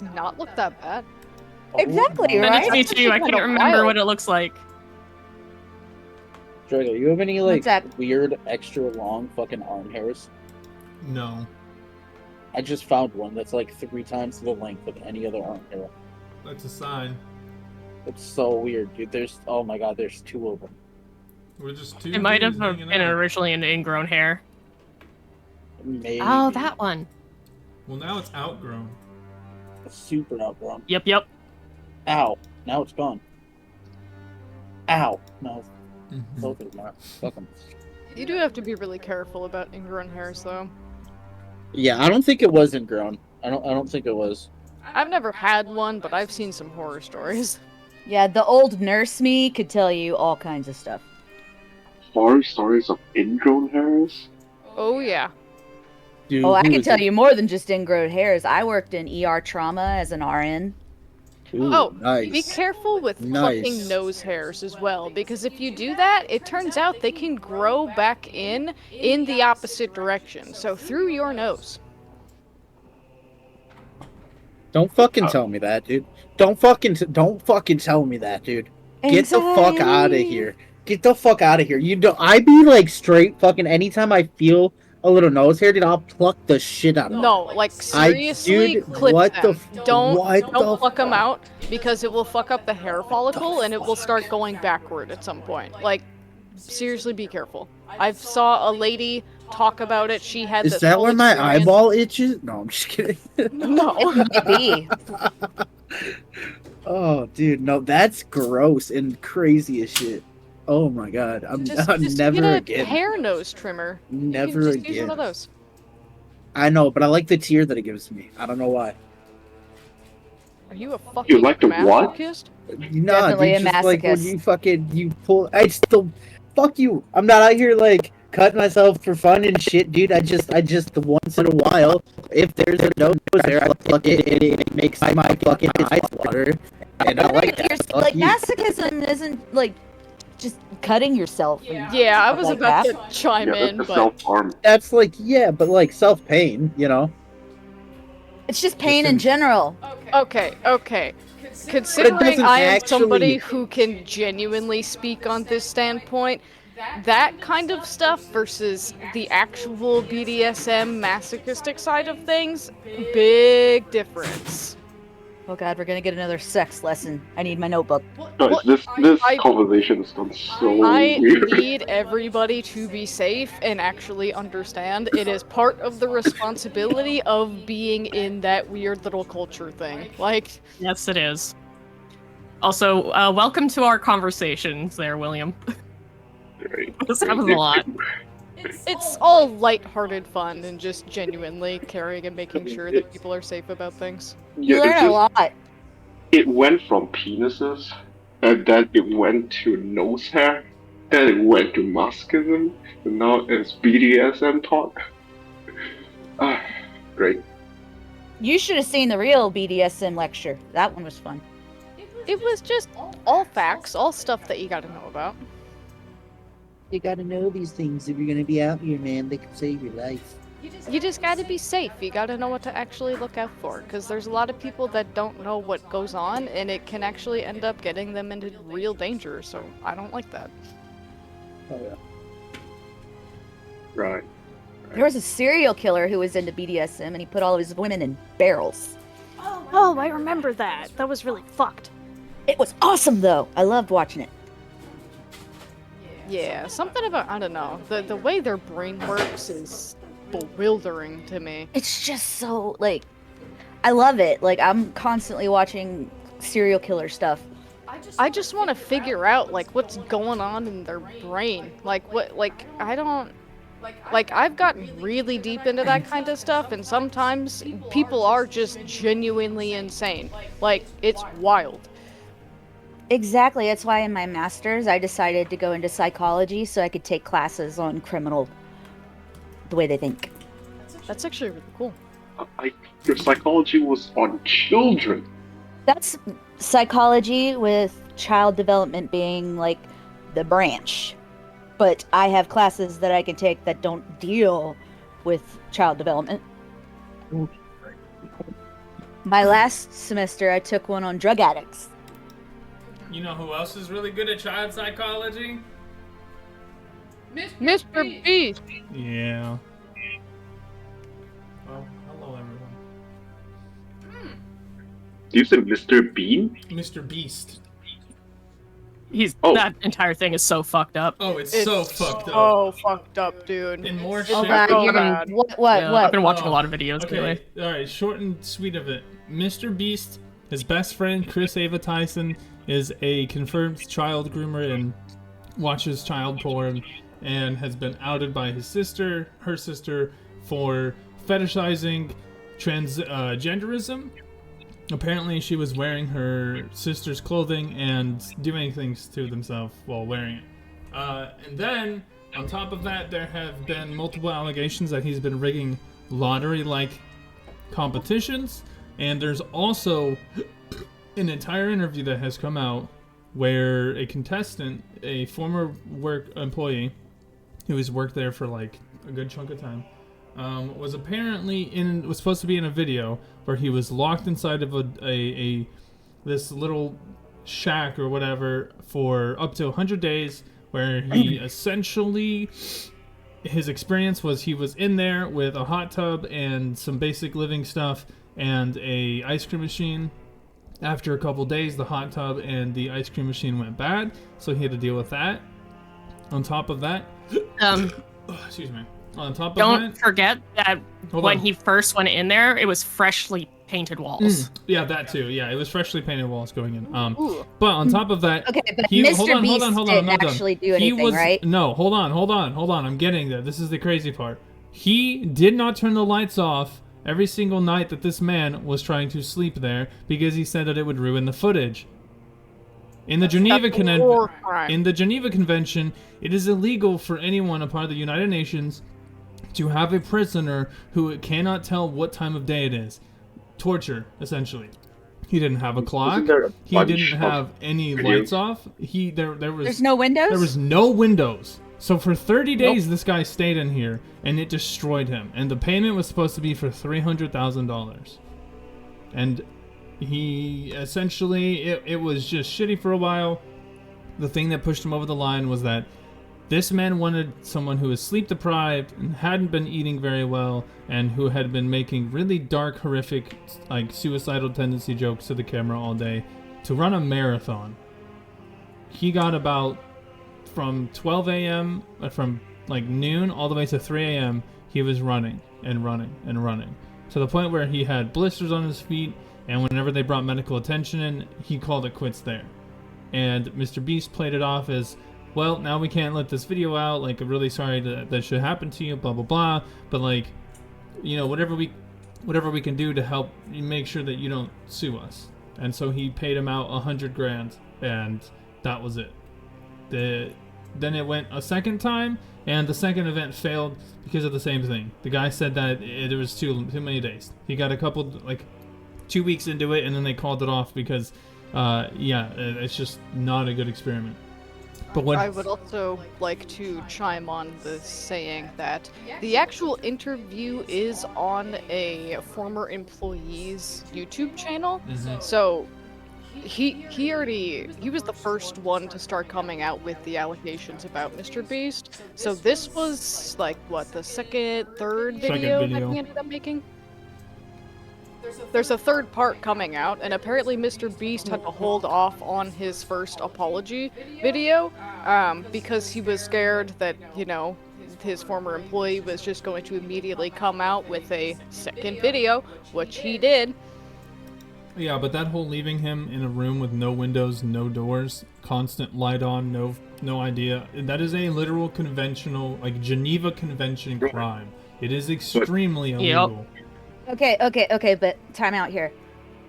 not look that bad. Exactly, Send right? it to me too. I couldn't remember what it looks like. Drago, you have any like What's that? weird extra long fucking arm hairs? No. I just found one that's like 3 times the length of any other arm hair. That's a sign. It's so weird, dude. Oh my god, there's 2 of them. We're just 2 It might have dudes been hanging out. originally an ingrown hair. Maybe. Oh, that one. Well, now it's outgrown. It's super outgrown. Yep. Ow. Now it's gone. Ow. No. Mhm. Both of them are. Fuck 'em. You do have to be really careful about ingrown hairs, though. Yeah, I don't think it was ingrown. I don't think it was. I've never had one, but I've seen some horror stories. Yeah, the old nurse me could tell you all kinds of stuff. Horror stories of ingrown hairs? Oh yeah. Dude, Oh, I who can is tell it? you more than just ingrown hairs. I worked in ER trauma as an RN. Ooh, Oh, nice. be careful with Nice. fucking nose hairs as well, because if you do that, it turns out they can grow back in the opposite direction, so through your nose. Don't fucking tell me that, dude. Don't fucking tell me that, dude. Get the fuck out of here. Get the fuck out of here. You don't. I be like straight fucking. Anytime I feel a little nose hair, dude, I'll pluck the shit out of it. No, like seriously, dude, clip what them. Don't what the pluck them out, because it will fuck up the hair follicle and it will start going backward at some point. Like, seriously, be careful. I saw a lady talk about it. She had Is this that whole where my experience. eyeball itches? No, I'm just kidding. No. Maybe. Oh, dude, no, that's gross and crazy as shit. Oh my god, I'm Just never get a again. hair nose trimmer. Never you can just again. use one of those. I know, but I like the tear that it gives me. I don't know why. Are you a fucking like the what? masochist? Nah, Definitely dude, a just like when masochist. you pull. I still, fuck you. I'm not out here like cutting myself for fun and shit, dude. I just once in a while, if there's a nose there, I pluck it and it makes my fucking eyes water, and I like that. Fuck Like you. masochism isn't like just cutting yourself. And Yeah, I stuff was like about that. to chime Yeah, in, that's a but self-harm. That's like but like self pain, you know. It's just pain Just in general. okay. Considering doesn't I am actually- somebody who can genuinely speak on this standpoint, that kind of stuff versus the actual BDSM masochistic side of things, big difference. Oh god, we're gonna get another sex lesson. I need my notebook. Guys, What? this I- conversation has gone so I weird. need everybody to be safe and actually understand it is part of the responsibility of being in that weird little culture thing. Like, Yes, it is. Also, welcome to our conversations there, William. Right. This happens a lot. it's all lighthearted fun and just genuinely caring and making sure that people are safe about things. You Yeah, learn it's a just- lot. It went from penises, and then it went to nose hair, then it went to masochism, and now it's BDSM talk. Ah, great. You should have seen the real BDSM lecture. That one was fun. It was just all facts, all stuff that you gotta know about. You gotta know these things if you're gonna be out here, man. They can save your life. You just gotta be safe. You gotta know what to actually look out for, because there's a lot of people that don't know what goes on, and it can actually end up getting them into real danger, so I don't like that. Oh yeah. Right. There was a serial killer who was into BDSM and he put all of his women in barrels. Oh, I remember that. That was really fucked. It was awesome though. I loved watching it. Yeah, something about, I don't know, the way their brain works is bewildering to me. It's just so like I love it. Like I'm constantly watching serial killer stuff. I just want to figure out, like, what's going on in their brain. Like, what, like, I don't... Like, I've gotten really deep into that kind of stuff, and sometimes people are just genuinely insane. Like, it's wild. Exactly. That's why in my master's I decided to go into psychology so I could take classes on criminal the way they think. That's actually really cool. Your psychology was on children. That's psychology with child development being like the branch. But I have classes that I can take that don't deal with child development. My last semester, I took one on drug addicts. You know who else is really good at child psychology? Mr. Beast. Yeah. Well, hello everyone. You said Mr. Bean? Mr. Beast. Oh. That entire thing is so fucked up. Oh, it's so fucked up. Oh, fucked up, dude. And more It's shit. Oh god, so you're bad. what? Yeah, I've been watching a lot of videos Okay, lately. alright, short and sweet of it. Mr. Beast, his best friend, Chris Ava Tyson, is a confirmed child groomer and watches child porn and has been outed by her sister, for fetishizing transgenderism. Apparently, she was wearing her sister's clothing and doing things to themselves while wearing it. And then, on top of that, there have been multiple allegations that he's been rigging lottery-like competitions. And there's also an entire interview that has come out where a contestant, a former work employee who has worked there for like a good chunk of time, was apparently was supposed to be in a video where he was locked inside of this little shack or whatever for up to 100 days, where he essentially, his experience was he was in there with a hot tub and some basic living stuff and a ice cream machine. After a couple days, the hot tub and the ice cream machine went bad, so he had to deal with that. On top of that, excuse me. On top of Don't that, forget that Hold when on. he first went in there, it was freshly painted walls. yeah, that too. Yeah, it was freshly painted walls going in. Ooh. But on top of that, Okay, but he, Mr. hold on, Beast I'm didn't not done. actually do He anything, was, right? No, hold on. I'm getting there. This is the crazy part. He did not turn the lights off every single night that this man was trying to sleep there because he said that it would ruin the footage. In the Geneva That's a war Convention, crime. it is illegal for anyone a part of the United Nations to have a prisoner who cannot tell what time of day it is. Torture, essentially. He didn't have a clock. Isn't there a He bunch didn't of have any videos? lights off. There's no windows? There was no windows. So for 30 days, this guy stayed in here, and it destroyed him. And the payment was supposed to be for $300,000. And he essentially, it was just shitty for a while. The thing that pushed him over the line was that this man wanted someone who was sleep deprived and hadn't been eating very well and who had been making really dark, horrific, like suicidal tendency jokes to the camera all day to run a marathon. He got about from 12 a.m., from like noon all the way to 3 a.m., he was running and running and running to the point where he had blisters on his feet, and whenever they brought medical attention in, he called it quits there. And Mr. Beast played it off as, well, now we can't let this video out, like, I'm really sorry that should happen to you, blah, blah, blah, but, like, you know, whatever we can do to help make sure that you don't sue us. And so he paid him out $100,000, and that was it. Then it went a second time, and the second event failed because of the same thing. The guy said that it was too many days. He got a couple, like, 2 weeks into it, and then they called it off because, it's just not a good experiment. But what I would also like to chime on the saying that the actual interview is on a former employee's YouTube channel. So he was the first one to start coming out with the allegations about Mr. Beast. So this was like what, the third video that he ended up making? There's a third part coming out, and apparently Mr. Beast had to hold off on his first apology video because he was scared that, you know, his former employee was just going to immediately come out with a second video, which he did. Yeah, but that whole leaving him in a room with no windows, no doors, constant light on, no idea, that is a literal conventional, like, Geneva Convention crime. It is extremely illegal. Okay, but time out here.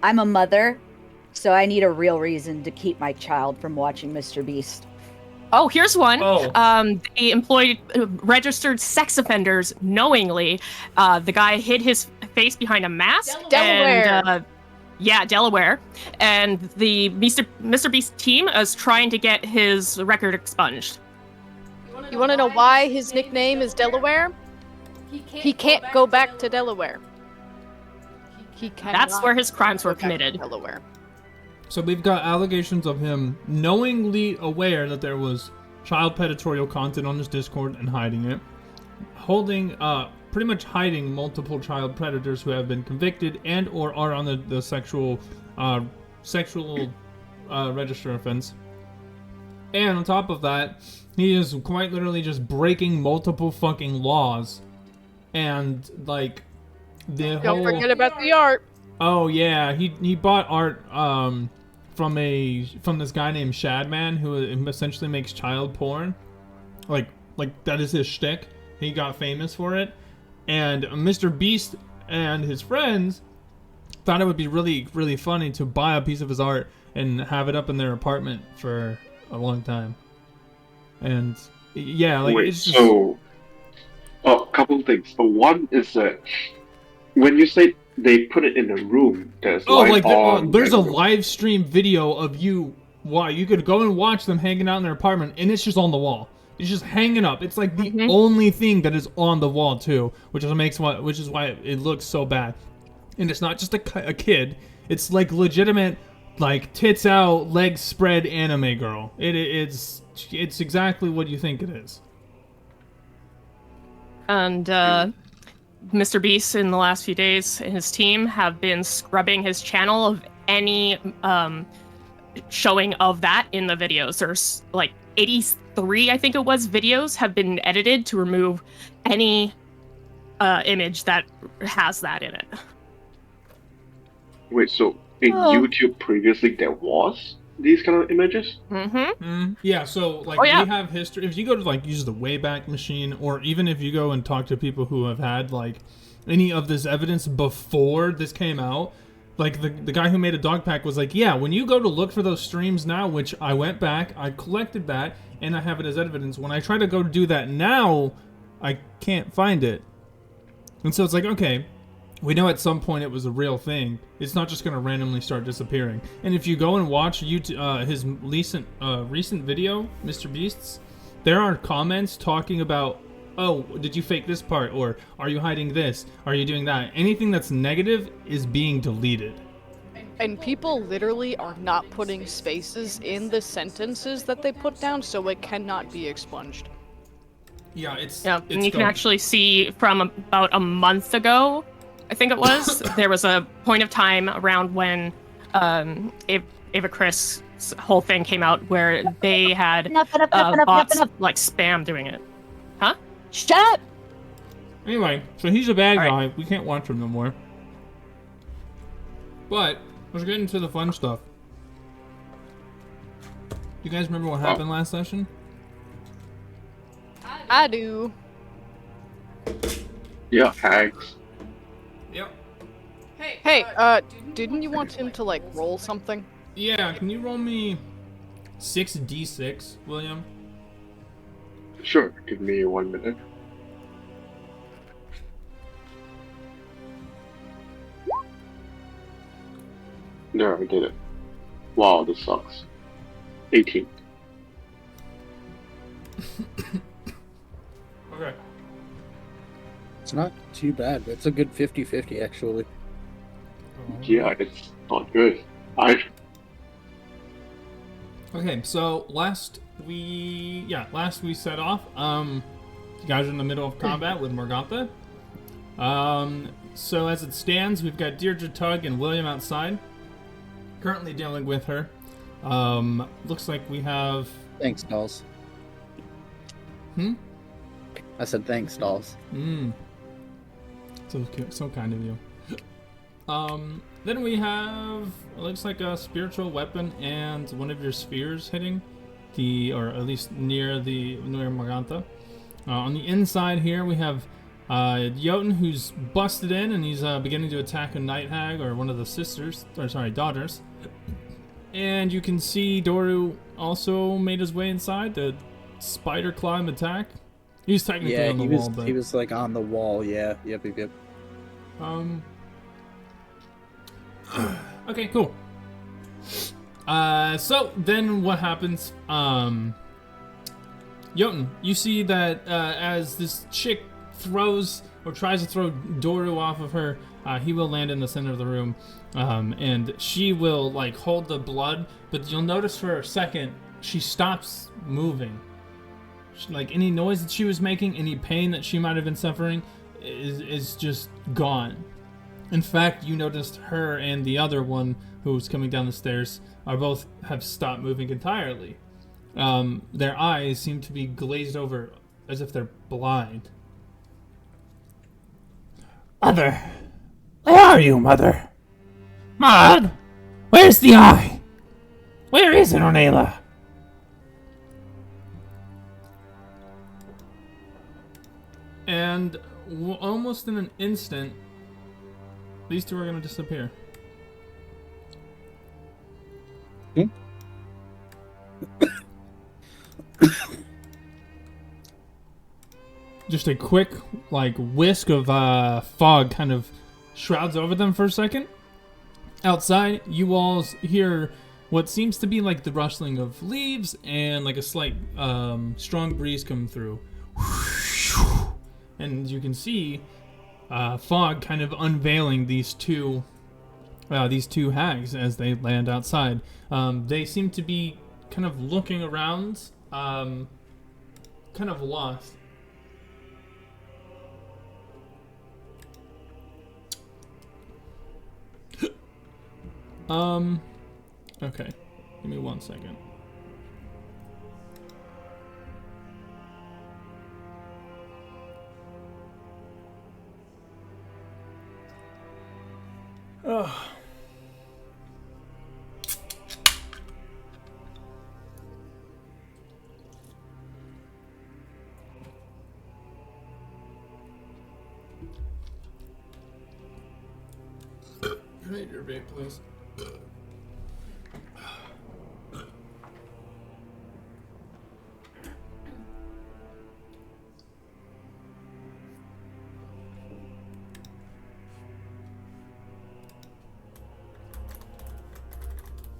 I'm a mother, so I need a real reason to keep my child from watching Mr. Beast. Oh, here's one. Oh. They employed registered sex offenders knowingly. The guy hid his face behind a mask. Delaware. And, Delaware. And the Mr. Beast team is trying to get his record expunged. You want to know why his nickname is Delaware? He can't go back to Delaware. He cannot. That's where his crimes were go back to committed. Delaware. So we've got allegations of him knowingly aware that there was child predatorial content on his Discord and hiding it, pretty much hiding multiple child predators who have been convicted and or are on the sexual register offense. And on top of that, he is quite literally just breaking multiple fucking laws. And like the Don't whole forget about the art. Oh yeah, he bought art from this guy named Shadman who essentially makes child porn. Like that is his shtick. He got famous for it. And Mr. Beast and his friends thought it would be really, really funny to buy a piece of his art and have it up in their apartment for a long time. And yeah, like Wait, it's just... so a couple of things. One is that when you say they put it in a room, there's light on. There's a live stream video of you. Why you could go and watch them hanging out in their apartment, and it's just on the wall. It's just hanging up. It's like the only thing that is on the wall too, which is why it looks so bad. And it's not just a kid. It's like legitimate, like tits out, legs spread anime girl. It's exactly what you think it is. And Mr. Beast in the last few days and his team have been scrubbing his channel of any showing of that in the videos. There's like 83, I think it was, videos have been edited to remove any image that has that in it. Wait, so in YouTube previously there was these kind of images? Yeah, so like we have history. If you go to like use the Wayback Machine, or even if you go and talk to people who have had like any of this evidence before this came out, like the guy who made a dog pack was like, yeah, when you go to look for those streams now, which I went back, I collected that, and I have it as evidence. When I try to go do that now, I can't find it. And so it's like, okay, we know at some point it was a real thing. It's not just going to randomly start disappearing. And if you go and watch his recent video, Mr. Beast's, there are comments talking about, oh, did you fake this part? Or are you hiding this? Are you doing that? Anything that's negative is being deleted. And people literally are not putting spaces in the sentences that they put down, so it cannot be expunged. Yeah, it's and you can actually see from about a month ago, I think it was, there was a point of time around when Ava Chris' whole thing came out where they had bots like spam doing it. Huh? Shut up! Anyway, so he's a bad All guy. right. We can't watch him no more. But let's get into the fun stuff. You guys remember what happened last session? I do. Yeah, hags. Yep. Hey, didn't you want him to like roll something? Yeah, can you roll me 6d6, William? Sure, give me 1 minute. There, I did it. Wow, this sucks. 18. Okay. It's not too bad. It's a good 50-50, actually. Yeah, it's not good. Okay, so last we set off. You guys are in the middle of combat with Morgantha. So as it stands, we've got Deirdre, Tug, and William outside, currently dealing with her. Looks like we have. Thanks, dolls. I said thanks, dolls. So kind of you. Then we have, it looks like a spiritual weapon and one of your spheres hitting or at least near Morgantha. On the inside here, we have Jotun, who's busted in, and he's beginning to attack a night hag, or one of the daughters. And you can see Doru also made his way inside to spider climb attack. He's technically on the wall, but he was like on the wall. Yeah, yep. Okay, cool. So then what happens? Jotun, you see that as this chick throws or tries to throw Doru off of her, He will land in the center of the room, and she will like hold the blood, but you'll notice for a second she stops moving. Like any noise that she was making, any pain that she might have been suffering, is just gone. In fact, you noticed her and the other one who's coming down the stairs are both have stopped moving entirely. Their eyes seem to be glazed over as if they're blind. Mother! Where are you, Mother? Maud! Where's the eye? Where is it, Ornella? And almost in an instant, these two are going to disappear. Just a quick, like, whisk of fog kind of shrouds over them for a second. Outside, you all hear what seems to be like the rustling of leaves and like a slight strong breeze come through. And you can see fog kind of unveiling these two hags as they land outside. They seem to be kind of looking around, kind of lost. Okay. Give me 1 second. Oh. Can I eat your vape, please?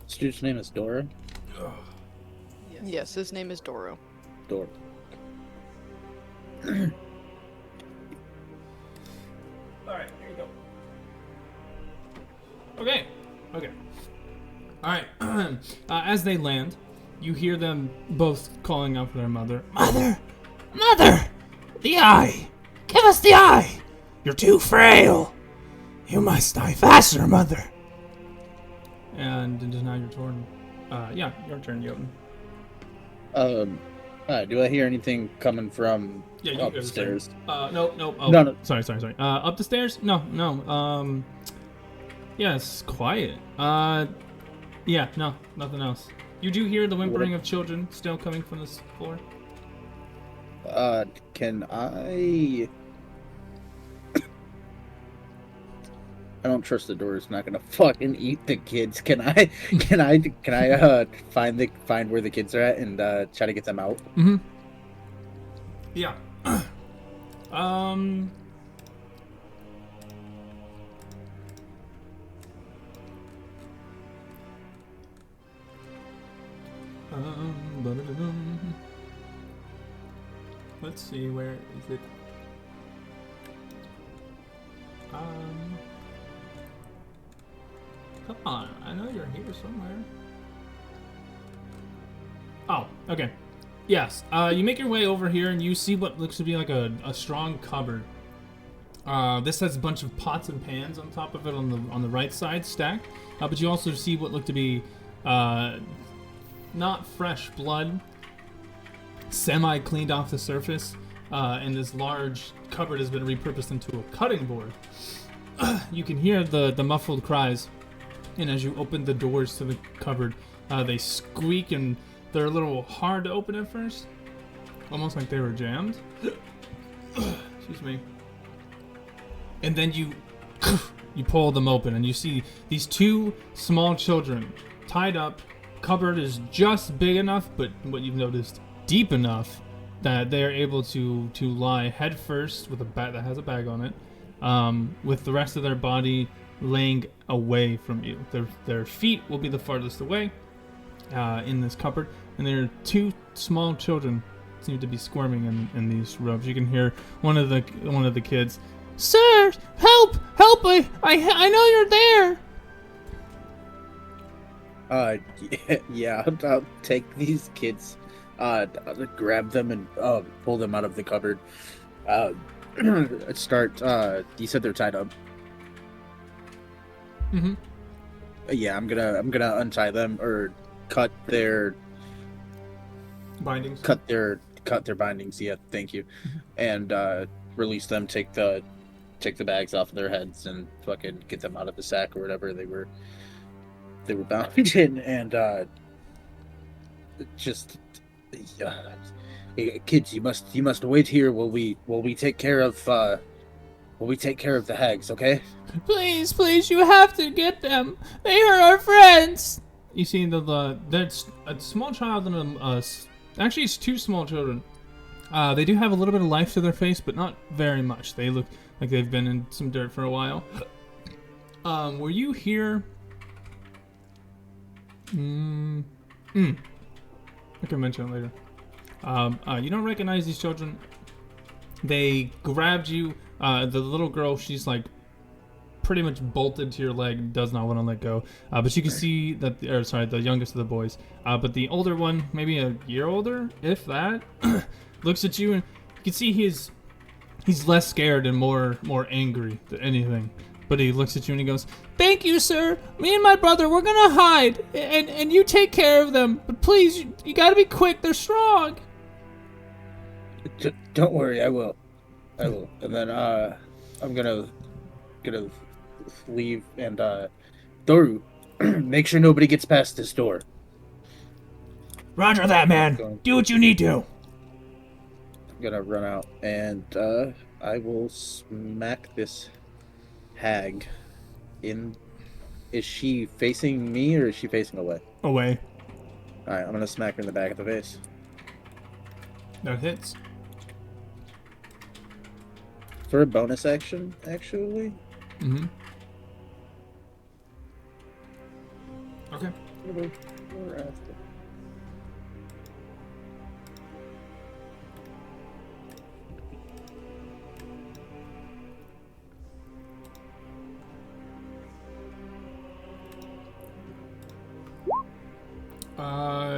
This dude's name is Dora. Yes, his name is Doro. Dora. Alright, here you go. Okay. Alright. As they land, you hear them both calling out for their mother. Mother! Mother! The eye! Give us the eye! You're too frail! You must die faster, Mother! And it is now your turn. Yeah, your turn, Jotun. Do I hear anything coming from Yeah, you go upstairs? No. Oh, No. Sorry. Up the stairs? No. Yeah, it's quiet. Yeah, no, nothing else. You do hear the whimpering of children still coming from this floor. Can I? I don't trust the door is not gonna fucking eat the kids. Can I find where the kids are at and try to get them out? Mm-hmm. Yeah. Let's see, where is it? Come on, I know you're here somewhere. Oh, okay. Yes, you make your way over here and you see what looks to be like a strong cupboard. This has a bunch of pots and pans on top of it on the right side stacked. But you also see what look to be not fresh blood, semi-cleaned off the surface, and this large cupboard has been repurposed into a cutting board. You can hear the muffled cries, and as you open the doors to the cupboard, they squeak and they're a little hard to open at first, almost like they were jammed. Excuse me. And then you pull them open, and you see these two small children tied up. Cupboard is just big enough, but what you've noticed, deep enough that they are able to lie head first with a bat that has a bag on it, with the rest of their body laying away from you. Their feet will be the farthest away in this cupboard, and there are two small children seem to be squirming in these robes. You can hear one of the kids, "Sir, help help. I know you're there. Yeah, I'll take these kids, I'll grab them and pull them out of the cupboard. Start. You said they're tied up. Mm-hmm. Yeah, I'm gonna untie them or cut their Bindings. cut their bindings. Yeah, thank you, and release them. Take the bags off of their heads and fucking get them out of the sack or whatever they were bound in, and just hey, kids, you must wait here while we take care of the hags, okay? Please, you have to get them. They are our friends. You see that's a small child and actually it's two small children. They do have a little bit of life to their face, but not very much. They look like they've been in some dirt for a while. Were you here? I can mention it later. You don't recognize these children. They grabbed you. The little girl, she's like pretty much bolted to your leg, does not want to let go. But you can see that, the youngest of the boys. But the older one, maybe a year older, if that, looks at you and you can see he's less scared and more angry than anything. But he looks at you and he goes, "Thank you, sir. Me and my brother, we're gonna hide, and you take care of them. But please, you gotta be quick. They're strong." Don't worry, I will. And then I'm gonna leave and Doru, make sure nobody gets past this door. Roger that, man. Do what you need to. I'm gonna run out and I will smack this hag in. Is she facing me or is she facing away? away. Alright, I'm gonna smack her in the back of the face. That hits. For a bonus action, actually? Mm-hmm. Okay.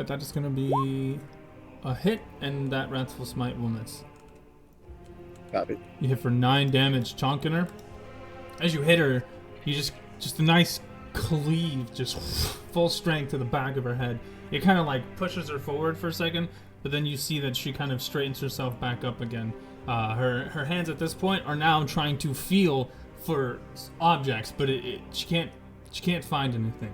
That is gonna be a hit, and that Wrathful Smite will miss. Copy. You hit for 9 damage, chonking her. As you hit her, you just a nice cleave, just full strength to the back of her head. It kind of like pushes her forward for a second, but then you see that she kind of straightens herself back up again. Her hands at this point are now trying to feel for objects, but she can't find anything.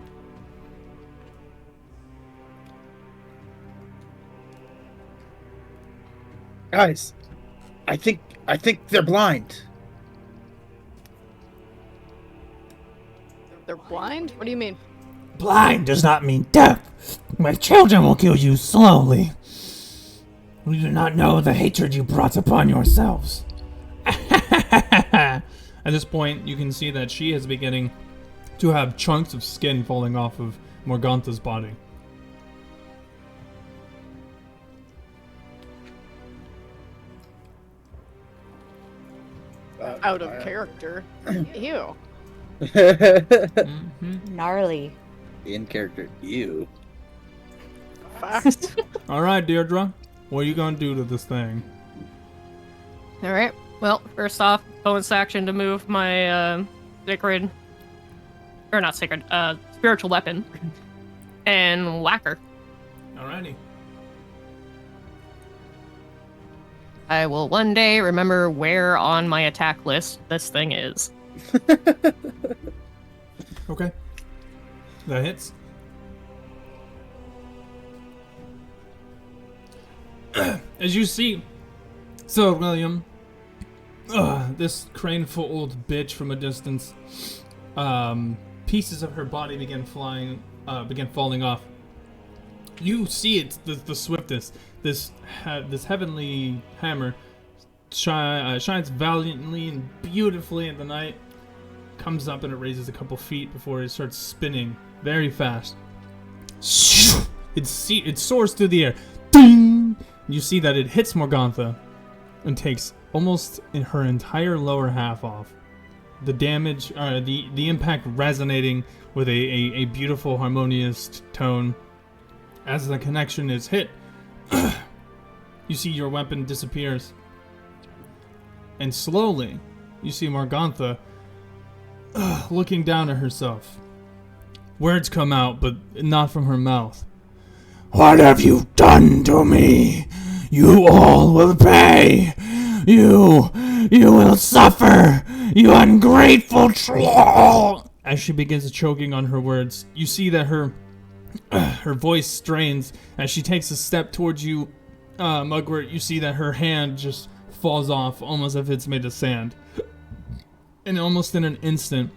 Guys, I think they're blind. They're blind? What do you mean? Blind does not mean deaf. My children will kill you slowly. We do not know the hatred you brought upon yourselves. At this point, you can see that she is beginning to have chunks of skin falling off of Morgantha's body. Out of character. Ew. Gnarly. In character, you. Facts. Alright, Deirdre. What are you gonna do to this thing? Alright. Well, first off, bonus action to move my sacred, or not sacred, spiritual weapon and whack her. Alrighty. I will one day remember where on my attack list this thing is. Okay. That hits. As you see, Sir William, this craneful old bitch from a distance, pieces of her body begin falling off. You see it, the swiftest. This heavenly hammer shines valiantly and beautifully in the night. Comes up and it raises a couple feet before it starts spinning very fast. It soars through the air. Ding! You see that it hits Morgantha and takes almost her entire lower half off. the damage, the impact resonating with a beautiful, harmonious tone. As the connection is hit, you see your weapon disappears. And slowly, you see Morgantha looking down at herself. Words come out, but not from her mouth. What have you done to me? You all will pay. You will suffer. You ungrateful troll. As she begins choking on her words, you see that her voice strains as she takes a step towards you, Mugwort. You see that her hand just falls off, almost as if it's made of sand. And almost in an instant,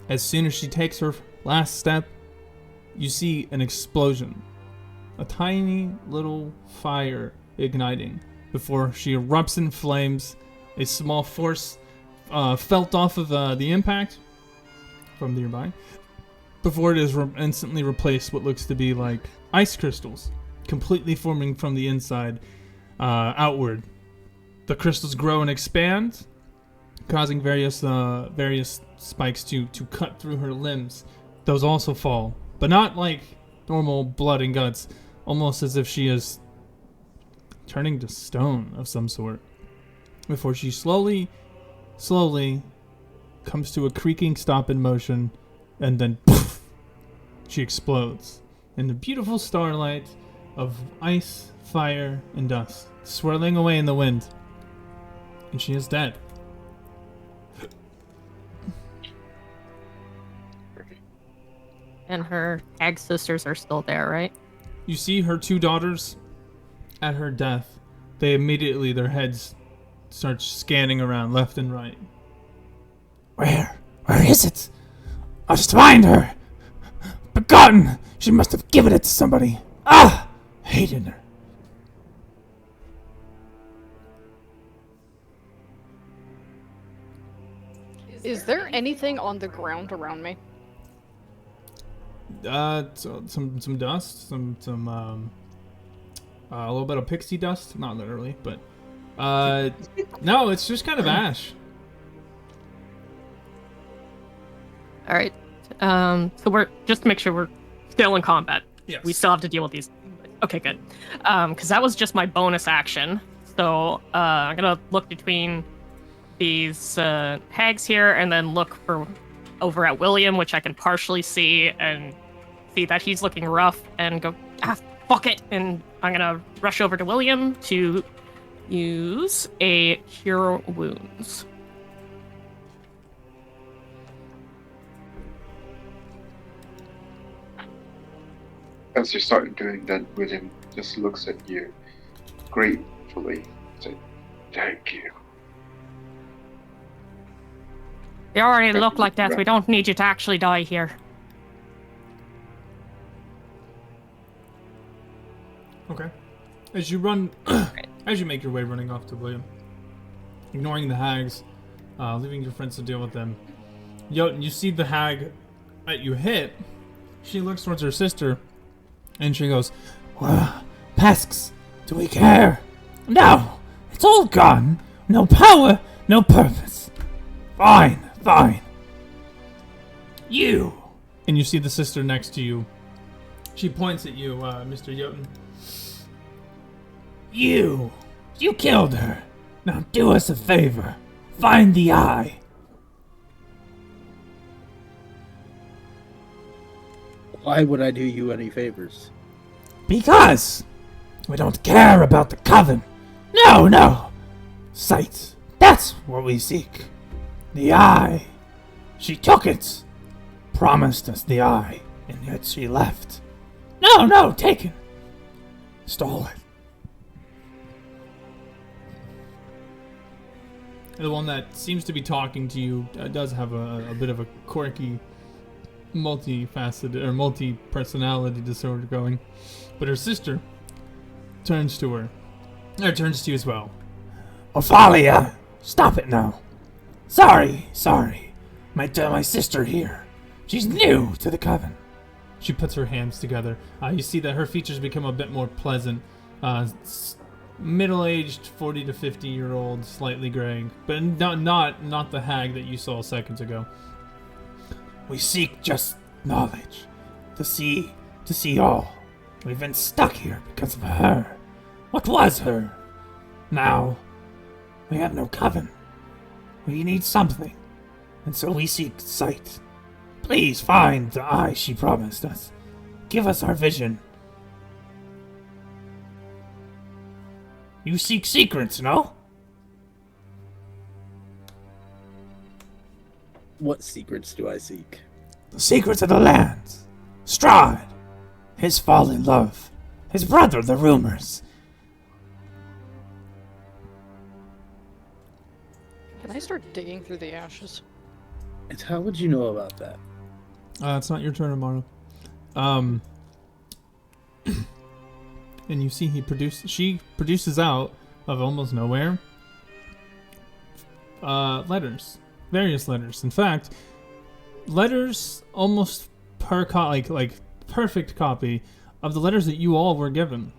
as soon as she takes her last step, you see an explosion. A tiny little fire igniting before she erupts in flames. A small force felt off of the impact from nearby, before it is instantly replaced what looks to be like ice crystals, completely forming from the inside outward. The crystals grow and expand, causing various spikes to cut through her limbs. Those also fall, but not like normal blood and guts, almost as if she is turning to stone of some sort, before she slowly comes to a creaking stop in motion, and then poof, she explodes in the beautiful starlight of ice, fire, and dust, swirling away in the wind. And she is dead. And her hag sisters are still there, right? You see her two daughters at her death. They immediately, their heads start scanning around left and right. Where is it? I must find her. Begotten! She must have given it to somebody. Ah! Hated her. Is there anything on the ground around me? So, some dust, some a little bit of pixie dust, not literally, but no, it's just kind of ash. All right. So we're just to make sure we're still in combat. Yes. We still have to deal with these. Okay, good. Because that was just my bonus action. So I'm gonna look between these hags here, and then look for over at William, which I can partially see, and see that he's looking rough, and go, fuck it, and I'm gonna rush over to William to use a Cure Wounds. As you start doing that, William just looks at you gratefully. Say, "Thank you." You already look like that. We don't need you to actually die here. Okay. As you run, as you make your way running off to William, ignoring the hags, leaving your friends to deal with them. Jotun, you see the hag that you hit. She looks towards her sister, and she goes, Well, pesks, do we care? No, it's all gone. No power, no purpose. Fine. You. And you see the sister next to you. She points at you, Mr. Jotun. You killed her. Now do us a favor. Find the eye. Why would I do you any favors? Because we don't care about the coven. No. Sight. That's what we seek. The eye. She took it. Promised us the eye, and yet she left. No, taken. Stole it. The one that seems to be talking to you does have a bit of a quirky, multifaceted, or multi-personality disorder going. But her sister turns to her. Or turns to you as well. Ophalia, stop it now. Sorry. My sister here. She's new to the coven. She puts her hands together. You see that her features become a bit more pleasant. middle-aged, 40 to 50-year-old, slightly graying, but not the hag that you saw seconds ago. We seek just knowledge, to see all. We've been stuck here because of her. What was her? Now, we have no coven. We need something, and so we seek sight. Please find the eye she promised us. Give us our vision. You seek secrets, no? What secrets do I seek? The secrets of the lands. Strahd. His fallen love. His brother, the rumors. Can I start digging through the ashes? And how would you know about that? It's not your turn tomorrow. And you see she produces out of almost nowhere letters. Various letters. In fact, letters almost like perfect copy of the letters that you all were given.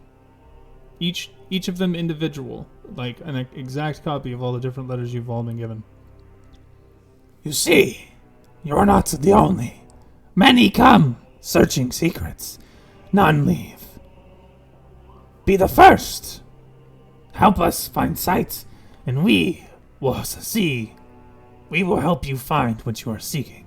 Each of them individual, like an exact copy of all the different letters you've all been given. You see, you're not the only. Many come, searching secrets. None leave. Be the first. Help us find sight, and we will see. We will help you find what you are seeking.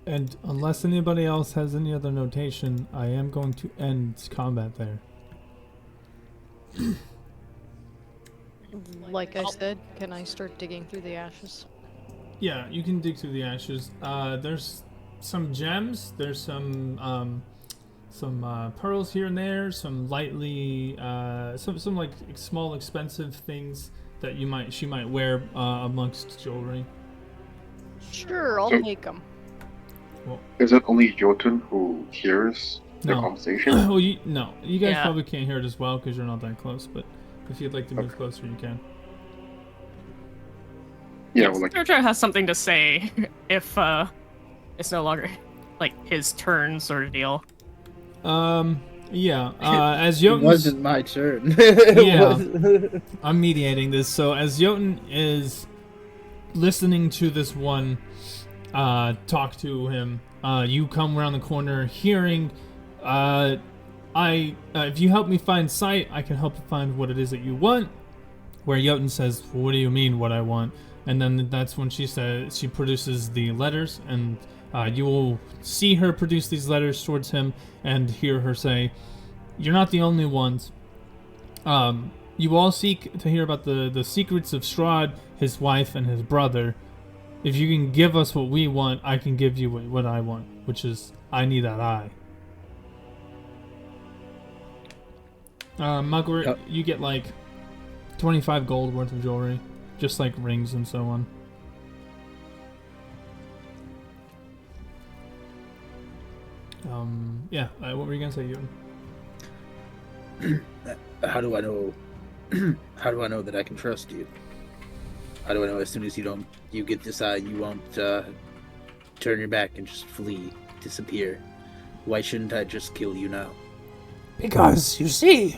And unless anybody else has any other notation, I am going to end combat there. Like I said, can I start digging through the ashes? Yeah, you can dig through the ashes. There's some gems. There's some pearls here and there. Some lightly, some like small expensive things that she might wear amongst jewelry. Sure, I'll So- take them. Is it only Jotun who hears the No. conversation? Well, you guys Yeah. probably can't hear it as well because you're not that close. But if you'd like to move Okay. closer, you can. Yeah, well, like, Georgia has something to say if it's no longer like his turn sort of deal. Yeah. As It Jotun's... wasn't my turn. Yeah. I'm mediating this. So as Jotun is listening to this one talk to him, you come around the corner hearing, if you help me find sight, I can help you find what it is that you want. Where Jotun says, well, what do you mean what I want? And then that's when she produces the letters, and you will see her produce these letters towards him and hear her say, you're not the only ones. You all seek to hear about the secrets of Strahd, his wife, and his brother. If you can give us what we want, I can give you what I want, which is, I need that eye. Mugwort, Yep. you get like 25 gold worth of jewelry, just like rings and so on. Yeah, what were you gonna say, Ewan? How do I know? How do I know that I can trust you? How do I know as soon as you get this eye, you won't turn your back and just flee, disappear? Why shouldn't I just kill you now? Because, you see,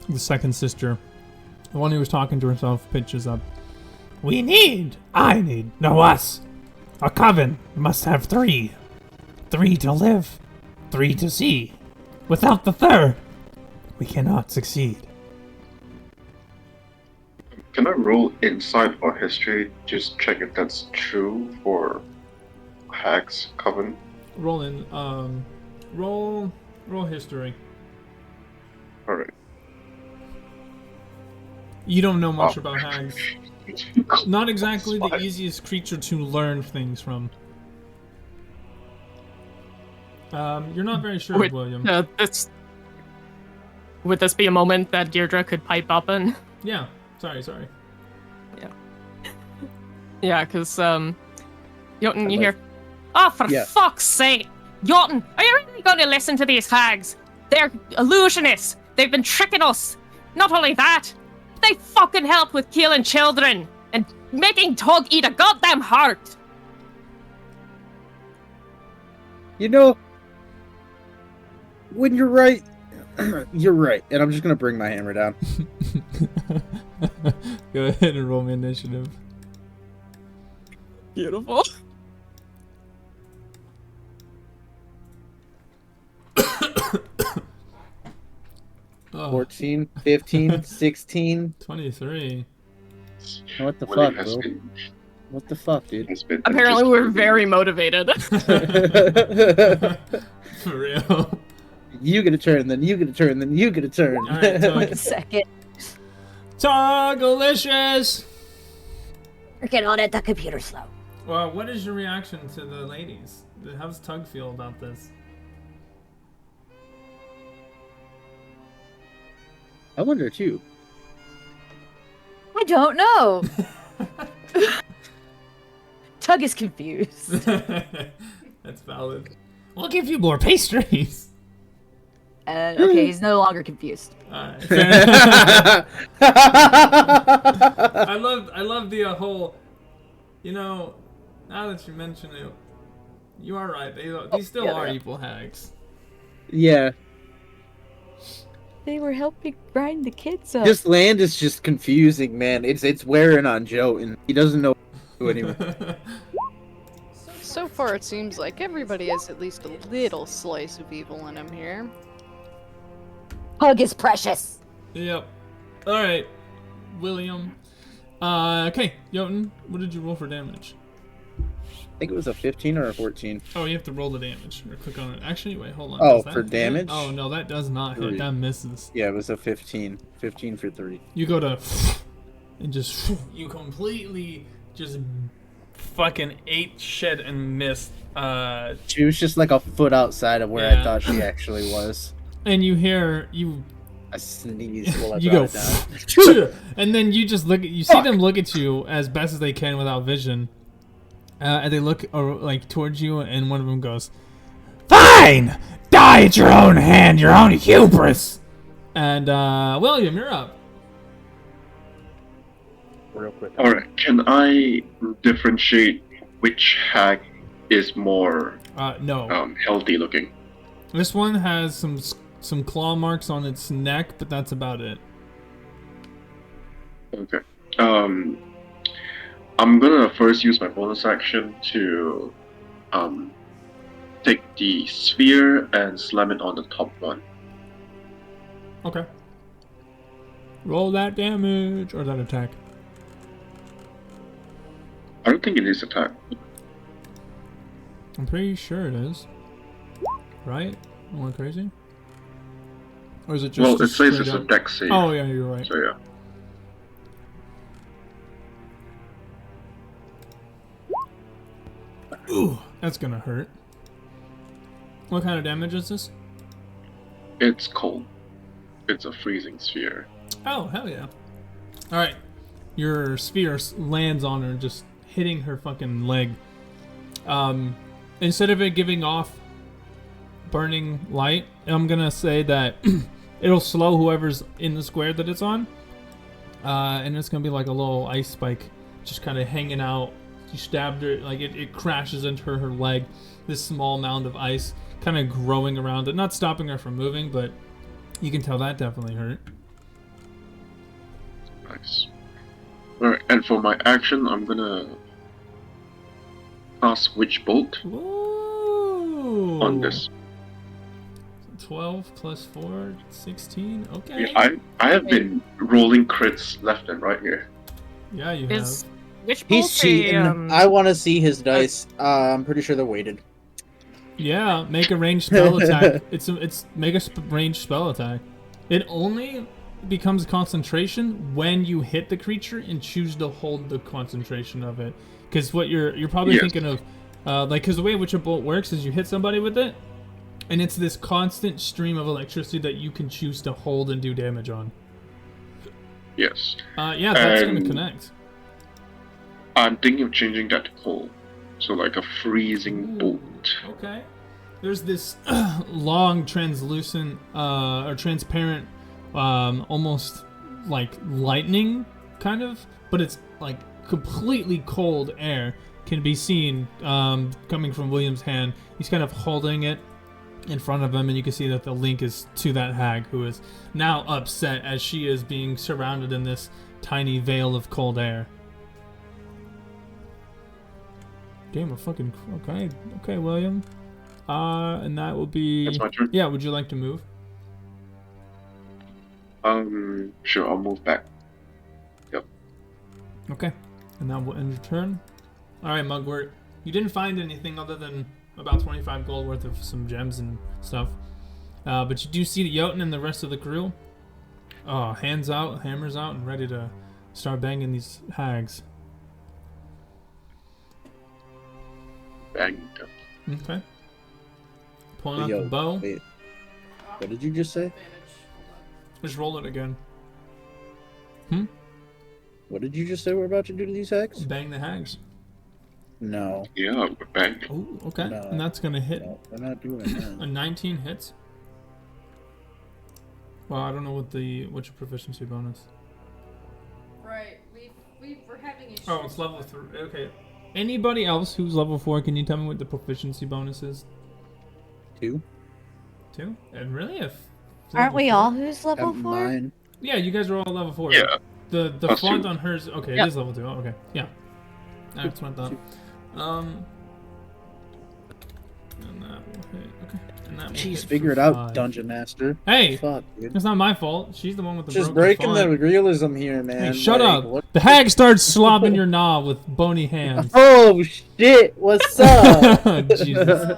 The second sister, the one who was talking to herself, pitches up. us. A coven must have three. 3 to live, 3 to see. Without the third, we cannot succeed. can I roll insight or history? Just check if that's true for Hag's Coven. Roll in, roll history. Alright. You don't know much Oh. about hags. Not exactly the Fine. easiest creature to learn things from. You're not very sure, Would, William. would this be a moment that Deirdre could pipe up in? Yeah. Sorry. Yeah, because Jotun, I'd you like- hear, Oh, for Yeah. fuck's sake! Jotun, are you really going to listen to these hags? They're illusionists. They've been tricking us. Not only that, they fucking help with killing children and making Tug eat a goddamn heart. You know, when you're right, you're right. And I'm just gonna bring my hammer down. Go ahead and roll me initiative. Beautiful. Oh, 14, 15, 16. 23. What the William fuck, has bro? been, What the fuck, dude? has been Apparently, we're very motivated. For real. You get a turn, then you get a turn, then you get a turn. All right, One Tug. second. Tuggalicious! Working on it, the computer's slow. Well, what is your reaction to the ladies? How does Tug feel about this? I wonder too. I don't know. Tug is confused. That's valid. We'll give you more pastries. Okay, he's no longer confused. Alright, fair enough. I love the whole. You know, now that you mention it, you are right. These still are evil hags. Yeah. They were helping grind the kids up. This land is just confusing, man. It's wearing on Joe, and he doesn't know what to do anymore. So far, it seems like everybody has at least a little slice of evil in him here. Hug is precious. Yep. Alright, William. Okay, Jotun, what did you roll for damage? I think it was a 15 or a 14. Oh, you have to roll the damage. Or click on it. Actually, wait, hold on. Oh, Does that for hit? damage? Oh, no, that does not hit. 3. That misses. Yeah, it was a 15. 15 for 3. You go to and just you completely just fucking ate shit and missed. She was just like a foot outside of where Yeah. I thought she actually was. And you hear you I sneezed while I you brought go it down. and then you just look at you see them look at you as best as they can without vision. And they look like towards you, and one of them goes, Fine! Die at your own hand, your own hubris! and William, you're up. Real quick. Alright, can I differentiate which hag is more No. healthy looking? This one has some claw marks on its neck, but that's about it. Okay. I'm gonna first use my bonus action to take the sphere and slam it on the top one. Okay. Roll that damage or that attack. I don't think it is attack. I'm pretty sure it is. Right? Am I going crazy? Or is it just Well, it says straight it's a up- dex save. Oh yeah, you're right. So yeah. Ooh, that's gonna hurt. What kind of damage is this? It's cold. It's a freezing sphere. Oh, hell yeah. Alright. Your spear lands on her, just hitting her fucking leg. Instead of it giving off burning light, I'm gonna say that it'll slow whoever's in the square that it's on. And it's gonna be like a little ice spike just kind of hanging out. You stabbed her, like it crashes into her leg. This small mound of ice kind of growing around it, not stopping her from moving, but you can tell that definitely hurt. Nice. Alright, and for my action, I'm gonna cast Witch Bolt Whoa! on this. 12 plus 4, 16. Okay. Yeah, I have been rolling crits left and right here. Yeah, you Is have. which He's bolt cheating. I want to see his dice. I'm pretty sure they're weighted. Yeah, make a ranged spell attack. It's make a ranged spell attack. It only becomes concentration when you hit the creature and choose to hold the concentration of it. Because what you're probably Yes. thinking of, because the way Witcher Bolt works is you hit somebody with it, and it's this constant stream of electricity that you can choose to hold and do damage on. Yes. Yeah, that's gonna And- connect. I'm thinking of changing that to cold. So like a freezing bolt. Okay. There's this long, translucent, or transparent, almost like lightning, kind of, but it's like completely cold air can be seen coming from William's hand. He's kind of holding it in front of him, and you can see that the link is to that hag, who is now upset as she is being surrounded in this tiny veil of cold air. Game of fucking okay, William. And that will be. That's my turn. Yeah, would you like to move? Sure, I'll move back. Yep. Okay, and that will end your turn. All right, Mugwort. You didn't find anything other than about 25 gold worth of some gems and stuff, but you do see the Jotun and the rest of the crew. Hands out, hammers out, and ready to start banging these hags. Bang them. Okay. Pulling out Yo, the bow. wait. What did you just say? Just roll it again. What did you just say we're about to do to these hags? Bang the hags. Yeah, No. we're bang. Oh, okay. No. And that's gonna hit. No, we're not doing that. A 19 hits. Well, I don't know what's your proficiency bonus. Right. We're having issues. Oh, it's level 3. Okay. Anybody else who's level 4, can you tell me what the proficiency bonus is? 2? 2? And really? Aren't we all who's level 4? Mine. Yeah, you guys are all level 4. Yeah. The Us font two. on hers. Okay, Yeah. it is level 2. Oh, okay. Yeah. That's what I thought. And that will hit. Okay. And that will Jeez, hit figure for it out, 5. Dungeon Master. Hey! Fuck, dude. It's not my fault. She's the one with the Just broken breaking font. the realism here, man. Hey, shut Like, up. what- The hag starts slobbing your knob with bony hands. Oh shit! What's up? Jesus.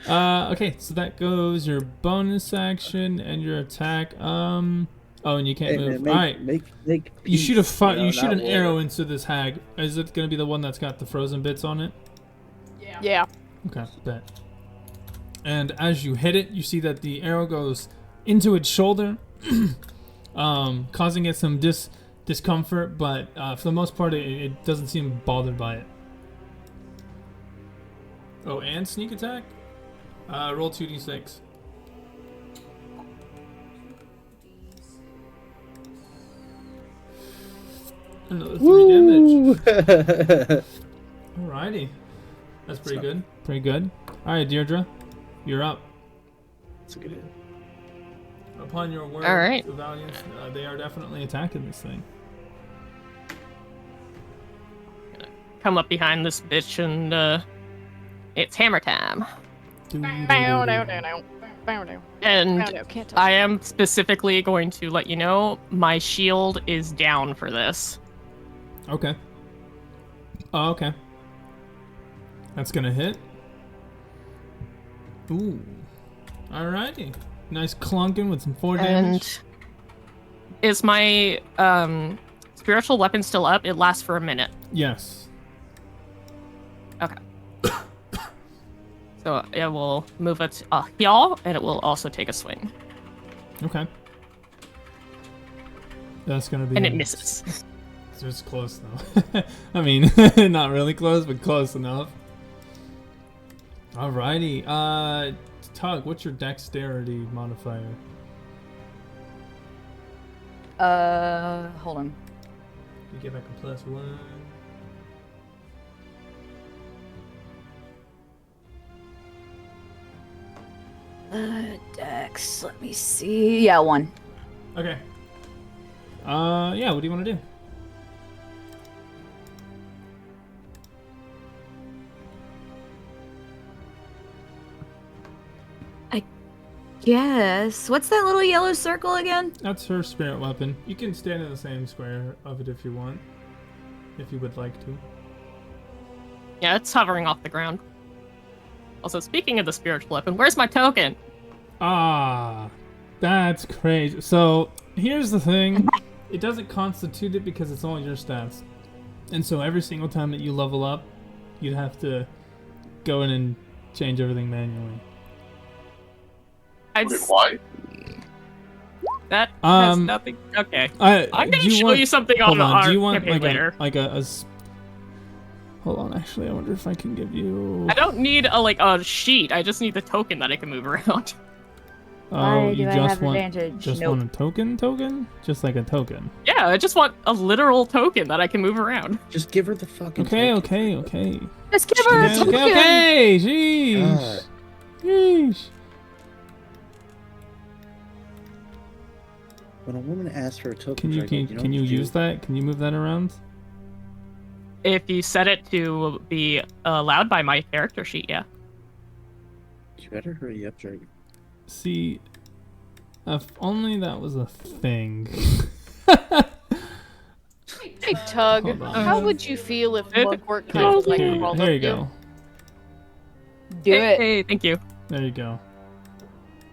Okay, so that goes your bonus action and your attack. Oh, and you can't Hey, move. man, All right. make You peace, shoot a you know, you shoot not an war. arrow into this hag. Is it gonna be the one that's got the frozen bits on it? Yeah. Okay, bet. And as you hit it, you see that the arrow goes into its shoulder, causing it some discomfort. But for the most part, it doesn't seem bothered by it. Oh, and sneak attack. Roll 2d6. Another 3 damage. Alrighty. That's pretty good. Pretty good. Alright, Deirdre. You're up. That's a good hit. Upon your word, Alright. Valiant, they are definitely attacking this thing. Come up behind this bitch and it's hammer time. Bow, down, down, down. Bow, down. And Bow, down. Can't touch I am specifically going to let you know my shield is down for this. Okay. Oh, okay. That's gonna hit. Ooh. Alrighty. Nice clunking with some 4 damage. And is my spiritual weapon still up? It lasts for a minute. Yes. Okay. So it will move it here, and it will also take a swing. Okay. That's gonna be. And it misses. It's just close though. I mean, not really close, but close enough. Alrighty. Tug, what's your dexterity modifier? Hold on. You get back a +1. Dex. Let me see. Yeah, 1. Okay. Yeah. What do you want to do? Yes. What's that little yellow circle again? That's her spirit weapon. You can stand in the same square of it if you want. If you would like to. Yeah, it's hovering off the ground. Also, speaking of the spiritual weapon, where's my token? Ah, that's crazy. So, here's the thing. It doesn't constitute it because it's all your stats. And so every single time that you level up, you'd have to go in and change everything manually. I'd Wait, why? That has Um, nothing. Okay. I'm I'm gonna show you something on hold on. our Do you want campaign like later. Hold on, actually, I wonder if I can give you... I don't need a sheet. I just need the token that I can move around. Oh, Why you do I just have want advantage? just Nope. want a token? Just like a token. Yeah, I just want a literal token that I can move around. Just give her the fucking Okay, token. okay. Just give her a Okay, token. okay, jeez. God. Jeez. When a woman asks for a token, Can you Draco, know can what you to do? use that? Can you move that around? If you set it to be allowed by my character sheet, yeah. You better hurry up, Draco. See, if only that was a thing. Hey, Tug, Hold on. how would you feel if It- Mugwort Here, kind of like here, crawled here up you go. Do it. Hey, thank you. There you go.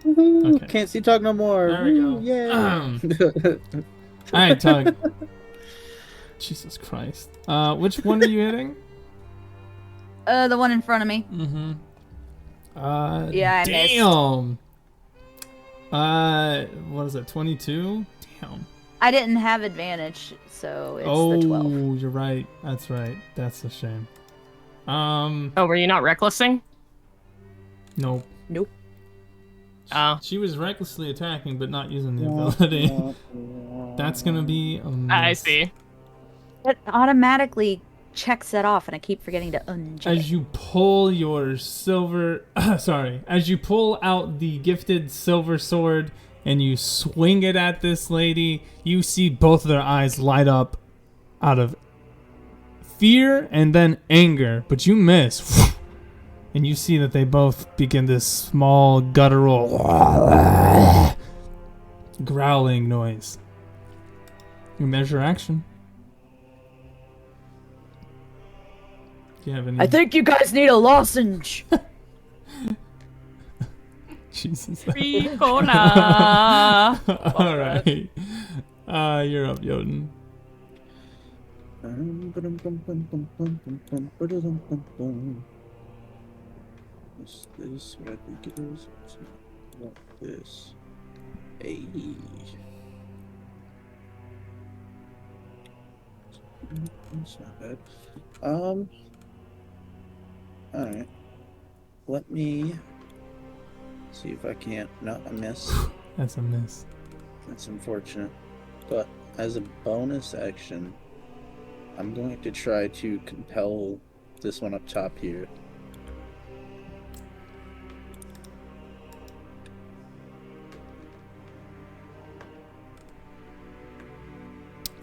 Woohoo, Okay. Can't see Tug no more. There we go. Woo, yeah. All right, Tug. Jesus Christ. Which one are you hitting? The one in front of me. Mm-hmm. Yeah, I missed. damn. What is it? 22? Damn. I didn't have advantage, so it's Oh, the 12. you're right. That's right. That's a shame. Oh, were you not recklessing? Nope. Nope. Oh. She was recklessly attacking, but not using the ability. That's gonna be a miss. I see. It automatically checks that off, and I keep forgetting to uncheck As it. you pull your silver, as you pull out the gifted silver sword and you swing it at this lady, you see both of their eyes light up out of fear and then anger, but you miss. And you see that they both begin this small guttural growling noise. You measure action. Do you have any? I think you guys need a lozenge. Jesus. Ricola. All right. You're up, Jotun. What's this? What I think it is? It's not this. Hey. It's not bad. Alright. Let me see if I can't. No, I miss. That's a miss. That's unfortunate. But as a bonus action, I'm going to try to compel this one up top here.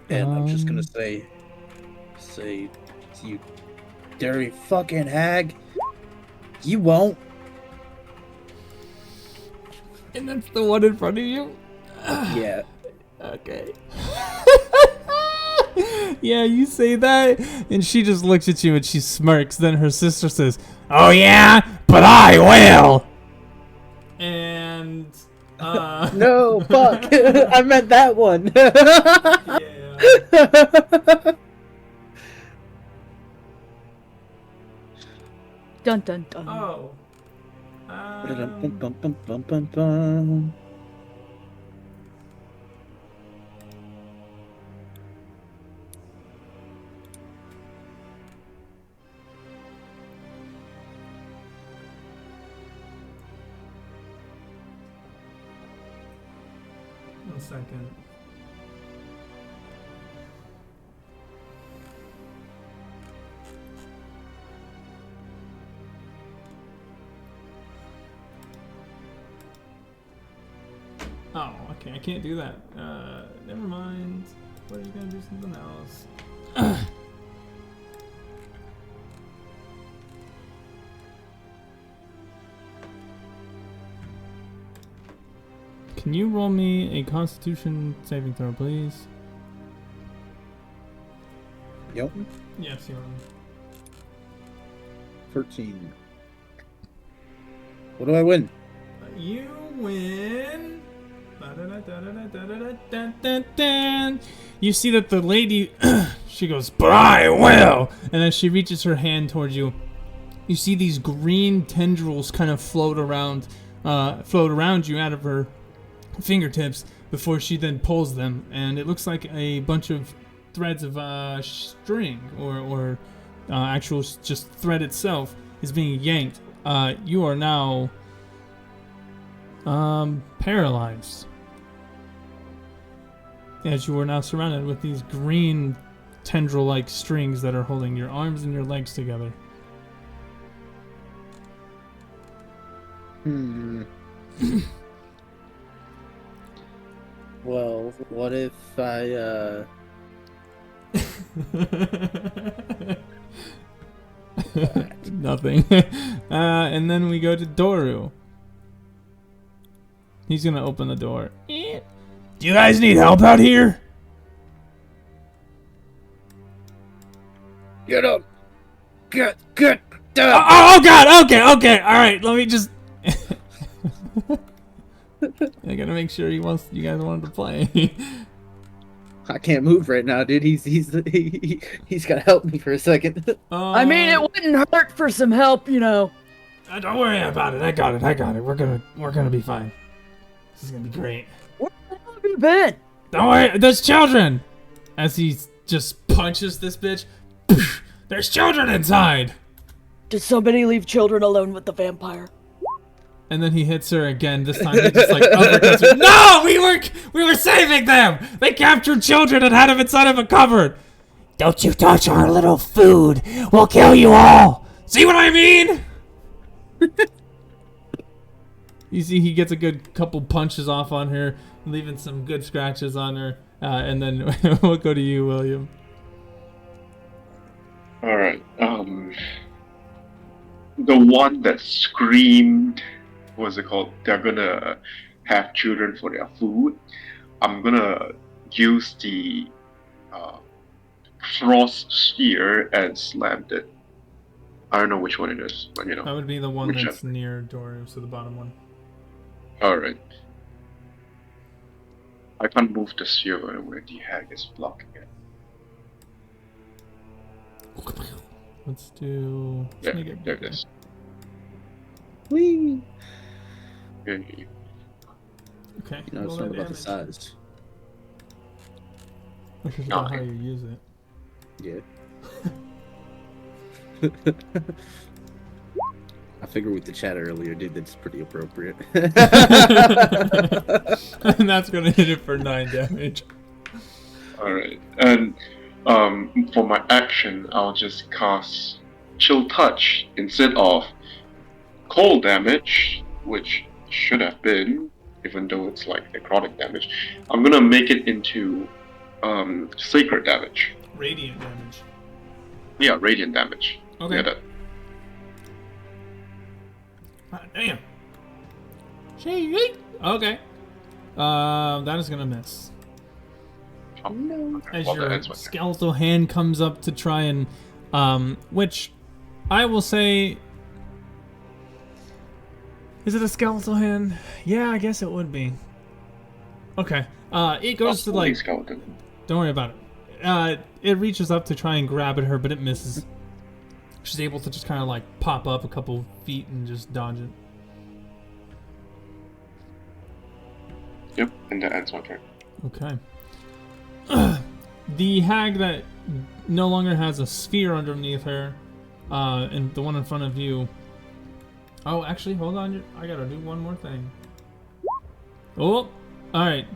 And I'm just gonna say, you dirty fucking hag, you won't. And that's the one in front of you? Yeah. Okay. Yeah, you say that, and she just looks at you and she smirks. Then her sister says, "Oh yeah, but I will." And No, fuck. I meant that one. yeah. Dun dun dun. Oh. One second. Oh, okay, I can't do that. Never mind. What are you gonna do something else? Can you roll me a Constitution saving throw, please? Yep. Yes, you are. 13. What do I win? You win. You see that the lady, she goes, "But I will!" And as she reaches her hand towards you, you see these green tendrils kind of float around you out of her fingertips before she then pulls them. And it looks like a bunch of threads of string or actual just thread itself is being yanked, you are now paralyzed. As you are now surrounded with these green tendril-like strings that are holding your arms and your legs together. Well, what if I, Nothing. And then we go to Doru. He's gonna open the door. Do you guys need help out here? Get up! Get Oh God! Okay. All right. Let me just. I gotta make sure you guys wanted to play. I can't move right now, dude. He's gotta help me for a second. I mean, it wouldn't hurt for some help, you know. Don't worry about it. I got it. We're gonna be fine. This is gonna be great. Where the hell have you been? Don't worry. There's children. As he just punches this bitch. There's children inside. Did somebody leave children alone with the vampire? And then he hits her again. This time he just like uppercuts her. No, we were saving them. They captured children and had them inside of a cupboard. Don't you touch our little food. We'll kill you all. See what I mean? You see, he gets a good couple punches off on her, leaving some good scratches on her. And then we'll go to you, William. Alright, the one that screamed, what's it called? They're gonna have children for their food. I'm gonna use the frost spear and slammed it. I don't know which one it is, but you know. That would be the one whichever. that's near Doru, so the bottom one. Alright. I can't move the spear where the hag is blocking it. Let's do. There it is. Whee! Okay. Okay. You know, it's roll not that about the damage. size. Which is about Okay. how you use it. Yeah. I figured with the chat earlier, dude, that's pretty appropriate. And that's gonna hit it for 9 damage. Alright, and for my action, I'll just cast Chill Touch instead of cold damage, which should have been, even though it's like necrotic damage. I'm gonna make it into sacred damage. Radiant damage. Yeah, radiant damage. Okay. Yeah, that. Damn. Okay. That is gonna miss. No. As Well, that your ends my turn. skeletal hand comes up to try and, which I will say, is it a skeletal hand? Yeah, I guess it would be. Okay. It goes to Holy like, skeleton. don't worry about it. It reaches up to try and grab at her, but it misses. She's able to just kind of like pop up a couple feet and just dodge it. Yep, and that ends my turn. Okay. The hag that no longer has a sphere underneath her, and the one in front of you. Oh, actually, hold on. I gotta do one more thing. Oh, alright.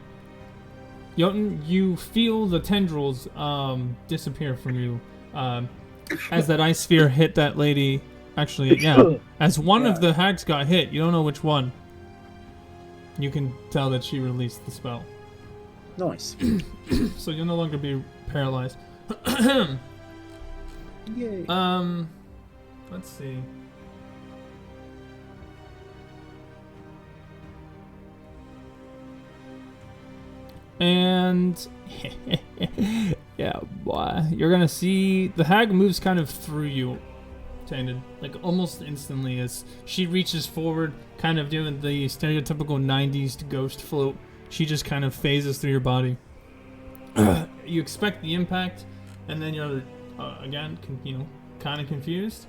Jotun, you feel the tendrils disappear from you as that ice sphere hit that lady. Actually, yeah. As one of the hags got hit, you don't know which one. You can tell that she released the spell. Nice. So you'll no longer be paralyzed. Yay. Let's see. And yeah, boy, you're gonna see the hag moves kind of through you, Tainted, like almost instantly as she reaches forward, kind of doing the stereotypical 90s ghost float. She just kind of phases through your body. You expect the impact, and then you're again, kind of confused.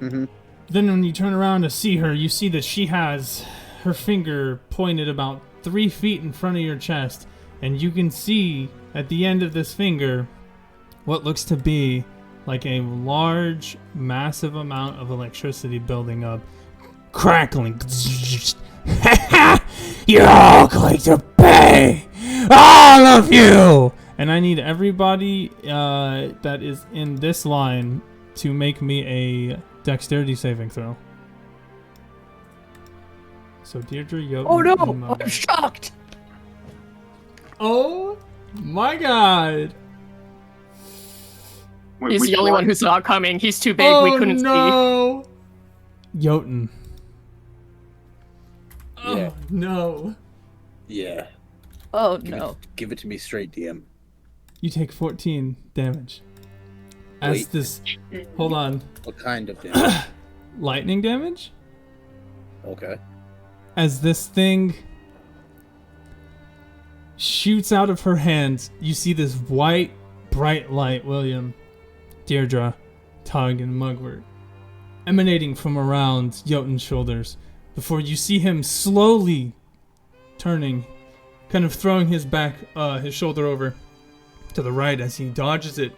Mm-hmm. Then when you turn around to see her, you see that she has her finger pointed about 3 feet in front of your chest, and you can see at the end of this finger what looks to be like a large, massive amount of electricity building up, crackling. You're all going to pay! All of you! And I need everybody that is in this line to make me a dexterity saving throw. So Deirdre, Jotun, Oh no! and Mugwort. I'm shocked! Oh my god! Wait, He's which the only one who saw it coming. He's too big. Oh We couldn't see. no! Jotun. Yeah. Oh no. Yeah. Oh Give no. It, give it to me straight, DM. You take 14 damage. As Wait. this... Hold on. What kind of damage? Lightning damage? Okay. As this thing shoots out of her hands, you see this white, bright light, William, Deirdre, Tug, and Mugwort, emanating from around Jotun's shoulders, before you see him slowly turning, kind of throwing his shoulder over to the right as he dodges it,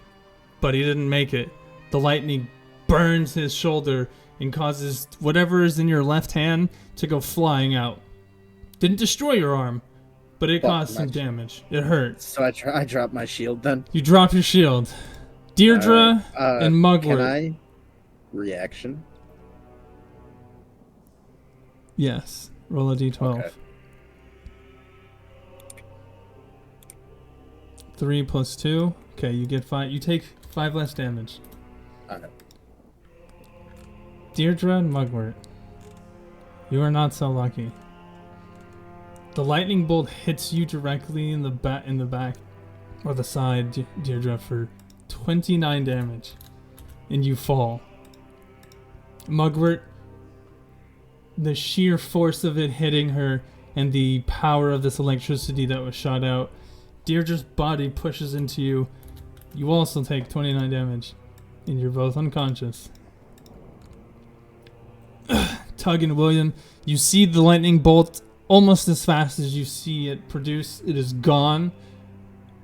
but he didn't make it. The lightning burns his shoulder and causes whatever is in your left hand to go flying out. Didn't destroy your arm, but it caused some damage. It hurts. So I drop my shield then. You drop your shield. Deirdre and Mugwort. Can I reaction? Yes. Roll a d12. Okay. 3 plus 2. Okay, you get 5. You take 5 less damage. Alright. Deirdre and Mugwort, you are not so lucky. The lightning bolt hits you directly in the back or the side, Deirdre, for 29 damage, and you fall. Mugwort, the sheer force of it hitting her and the power of this electricity that was shot out, Deirdre's body pushes into you. You also take 29 damage, and you're both unconscious. Tug and William, you see the lightning bolt almost as fast as you see it produce. It is gone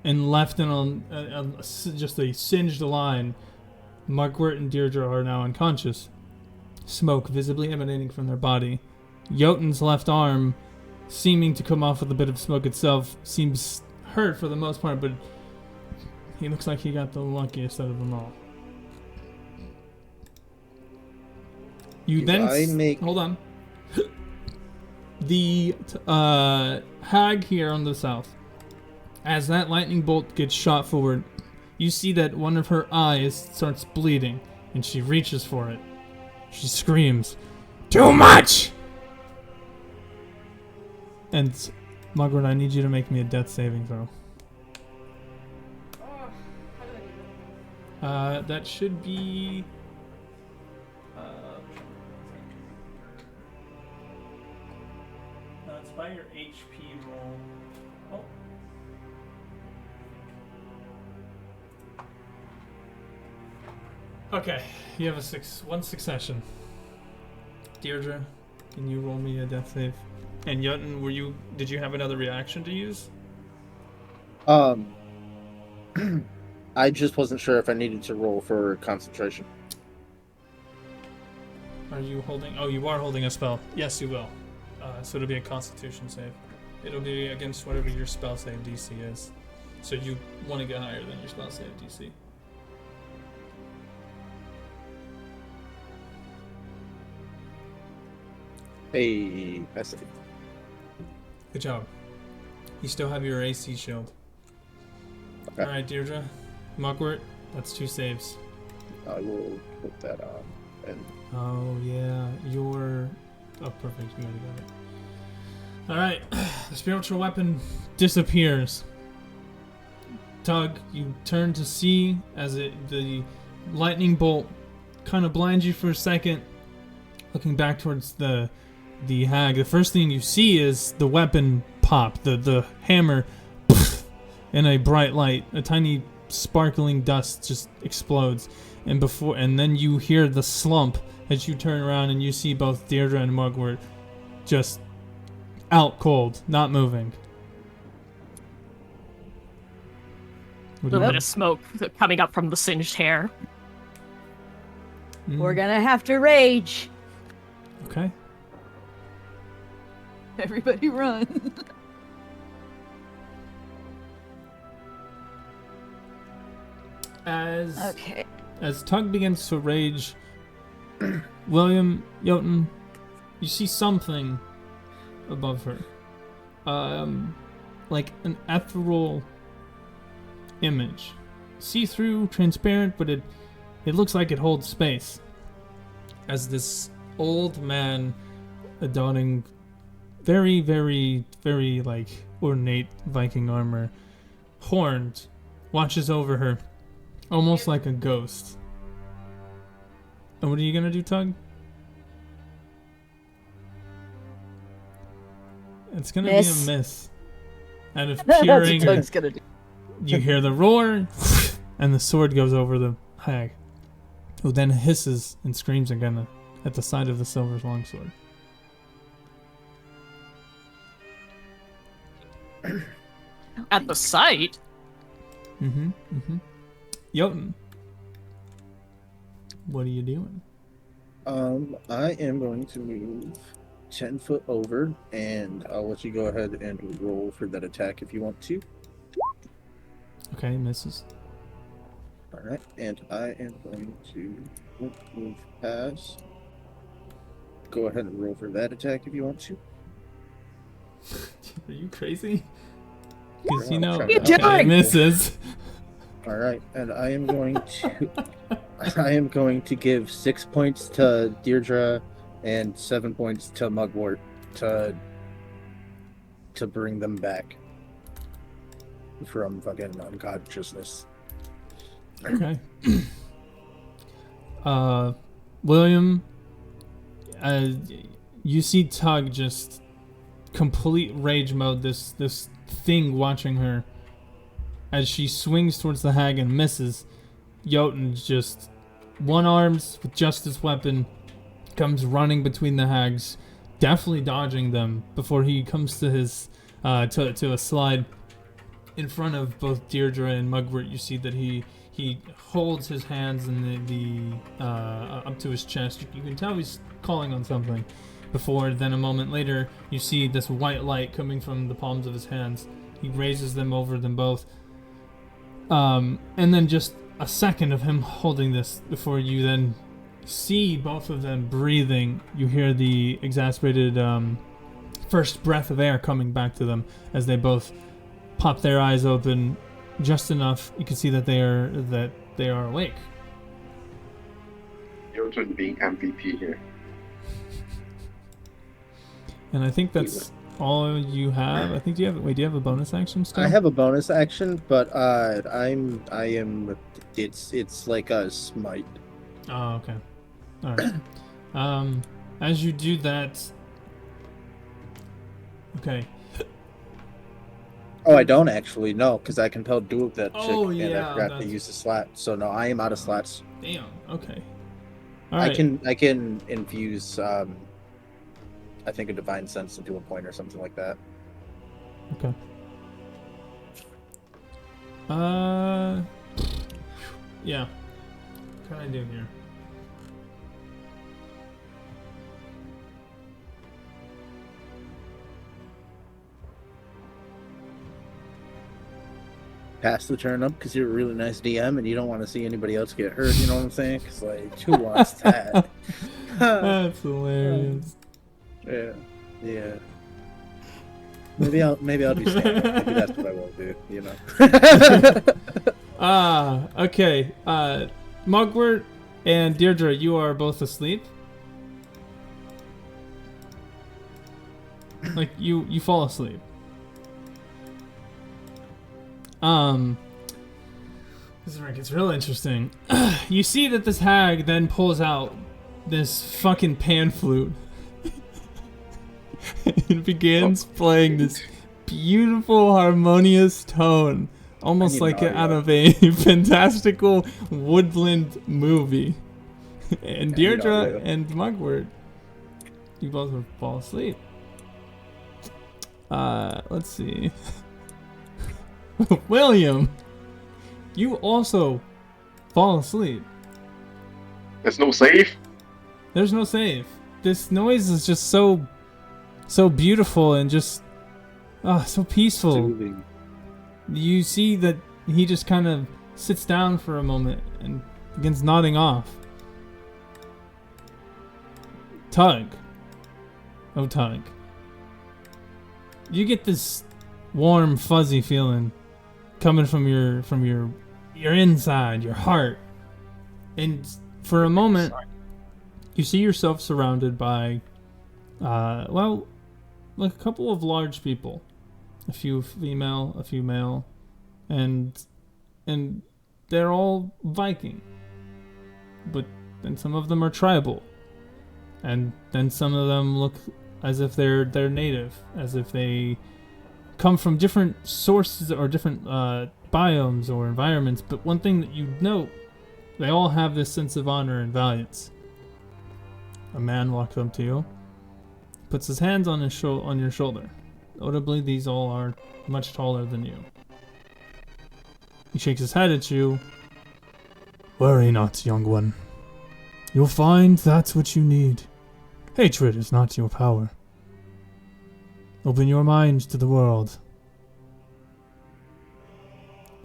and left in just a singed line. Mugwort and Deirdre are now unconscious. Smoke visibly emanating from their body. Jotun's left arm, seeming to come off with a bit of smoke itself, seems hurt for the most part, but he looks like he got the luckiest out of them all. You hold on. The hag here on the south, as that lightning bolt gets shot forward, you see that one of her eyes starts bleeding, and she reaches for it. She screams, "Too much!" And Mugwort, I need you to make me a death saving throw. That should be. It's by your HP roll. Oh. Okay, you have one succession. Deirdre, can you roll me a death save? And Jotun, did you have another reaction to use? I just wasn't sure if I needed to roll for concentration. Are you holding? Oh, you are holding a spell. Yes, you will. So it'll be a Constitution save. It'll be against whatever your spell save DC is. So you want to get higher than your spell save DC. Hey, I see. Good job. You still have your AC shield. Okay. Alright, Deirdre. Mugwort, that's 2 saves. I will put that on. And Oh, yeah. Oh, perfect. You already got it. Alright. The spiritual weapon disappears. Tug, you turn to see as the lightning bolt kind of blinds you for a second. Looking back towards the hag, the first thing you see is the weapon pop, the hammer in a bright light. A tiny sparkling dust just explodes, and then you hear the slump as you turn around and you see both Deirdre and Mugwort just out cold, not moving. A little bit of smoke coming up from the singed hair. We're gonna have to rage. Okay. Everybody run. As Tug begins to rage, William, Jotun, you see something above her. Like an ethereal image. See-through, transparent, but it looks like it holds space. As this old man, donning very, very, very, like, ornate Viking armor, horned, watches over her, almost like a ghost. And what are you gonna do, Tug? It's gonna be a miss. Out of pure anger, you hear the roar, and the sword goes over the hag, who then hisses and screams again at the side of the silver longsword. At the site? Jotun, what are you doing? I am going to move 10 foot over, and I'll let you go ahead and roll for that attack if you want to. Okay, misses. Alright, and I am going to move past. Go ahead and roll for that attack if you want to. Are you crazy? Because you know, doing? misses. Alright, and I am going to give 6 points to Deirdre and 7 points to Mugwort to bring them back from fucking unconsciousness. Okay. William, you see Tug just complete rage mode, this thing watching her as she swings towards the hag and misses. Jotun's just one-armed with just his weapon, comes running between the hags, definitely dodging them before he comes to his to a slide in front of both Deirdre and Mugwort. You see that he holds his hands in the up to his chest. You can tell he's calling on something. Before then, a moment later, you see this white light coming from the palms of his hands. He raises them over them both. And then just a second of him holding this before you then see both of them breathing. You hear the exasperated first breath of air coming back to them as they both pop their eyes open just enough. You can see that they are awake. Jotun being MVP here. Mm-hmm. And I think that's all you have. I think do you have a bonus action still? I have a bonus action, but it's like a smite. Oh, okay. All right. As you do that, okay. Oh, I don't actually, no, because I compelled duel that chick, Oh, and I yeah, forgot to use the slot. So no, I am out of slots. Damn. Okay. All right. I can infuse I think a divine sense into a point or something like that. Okay. Yeah. What can I do here? Pass the turn up because you're a really nice DM and you don't want to see anybody else get hurt. You know what I'm saying? Because like, who wants that? That's hilarious. Yeah. Maybe I'll do stand up. Maybe that's what I will do. You know. Okay. Mugwort and Deirdre, you are both asleep. Like you fall asleep. This is where it gets real interesting. You see that this hag then pulls out this fucking pan flute. It begins playing this beautiful harmonious tone, almost like out of a fantastical woodland movie. And Deirdre and Mugwort, you both will fall asleep. Let's see. William, you also fall asleep. There's no save? There's no save. This noise is just so beautiful and just so peaceful. Soothing. You see that he just kind of sits down for a moment and begins nodding off. Tug. Oh, Tug. You get this warm, fuzzy feeling coming from your inside, your heart. And for a moment, you see yourself surrounded by, like a couple of large people. A few female, a few male. And they're all Viking. But then some of them are tribal. And then some of them look as if they're native, as if they come from different sources or different biomes or environments. But one thing that you note, they all have this sense of honor and valiance. A man walks up to you, puts his hands on on your shoulder. Notably, these all are much taller than you. He shakes his head at you. Worry not, young one. You'll find that's what you need. Hatred is not your power. Open your mind to the world.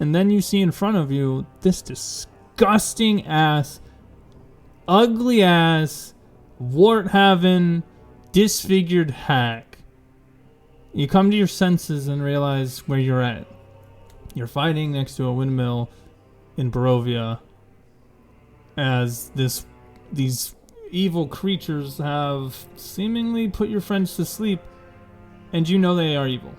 And then you see in front of you this disgusting ass, ugly ass, wart-having, disfigured hag. You come to your senses and realize where you're at. You're fighting next to a windmill in Barovia as these evil creatures have seemingly put your friends to sleep, and you know they are evil.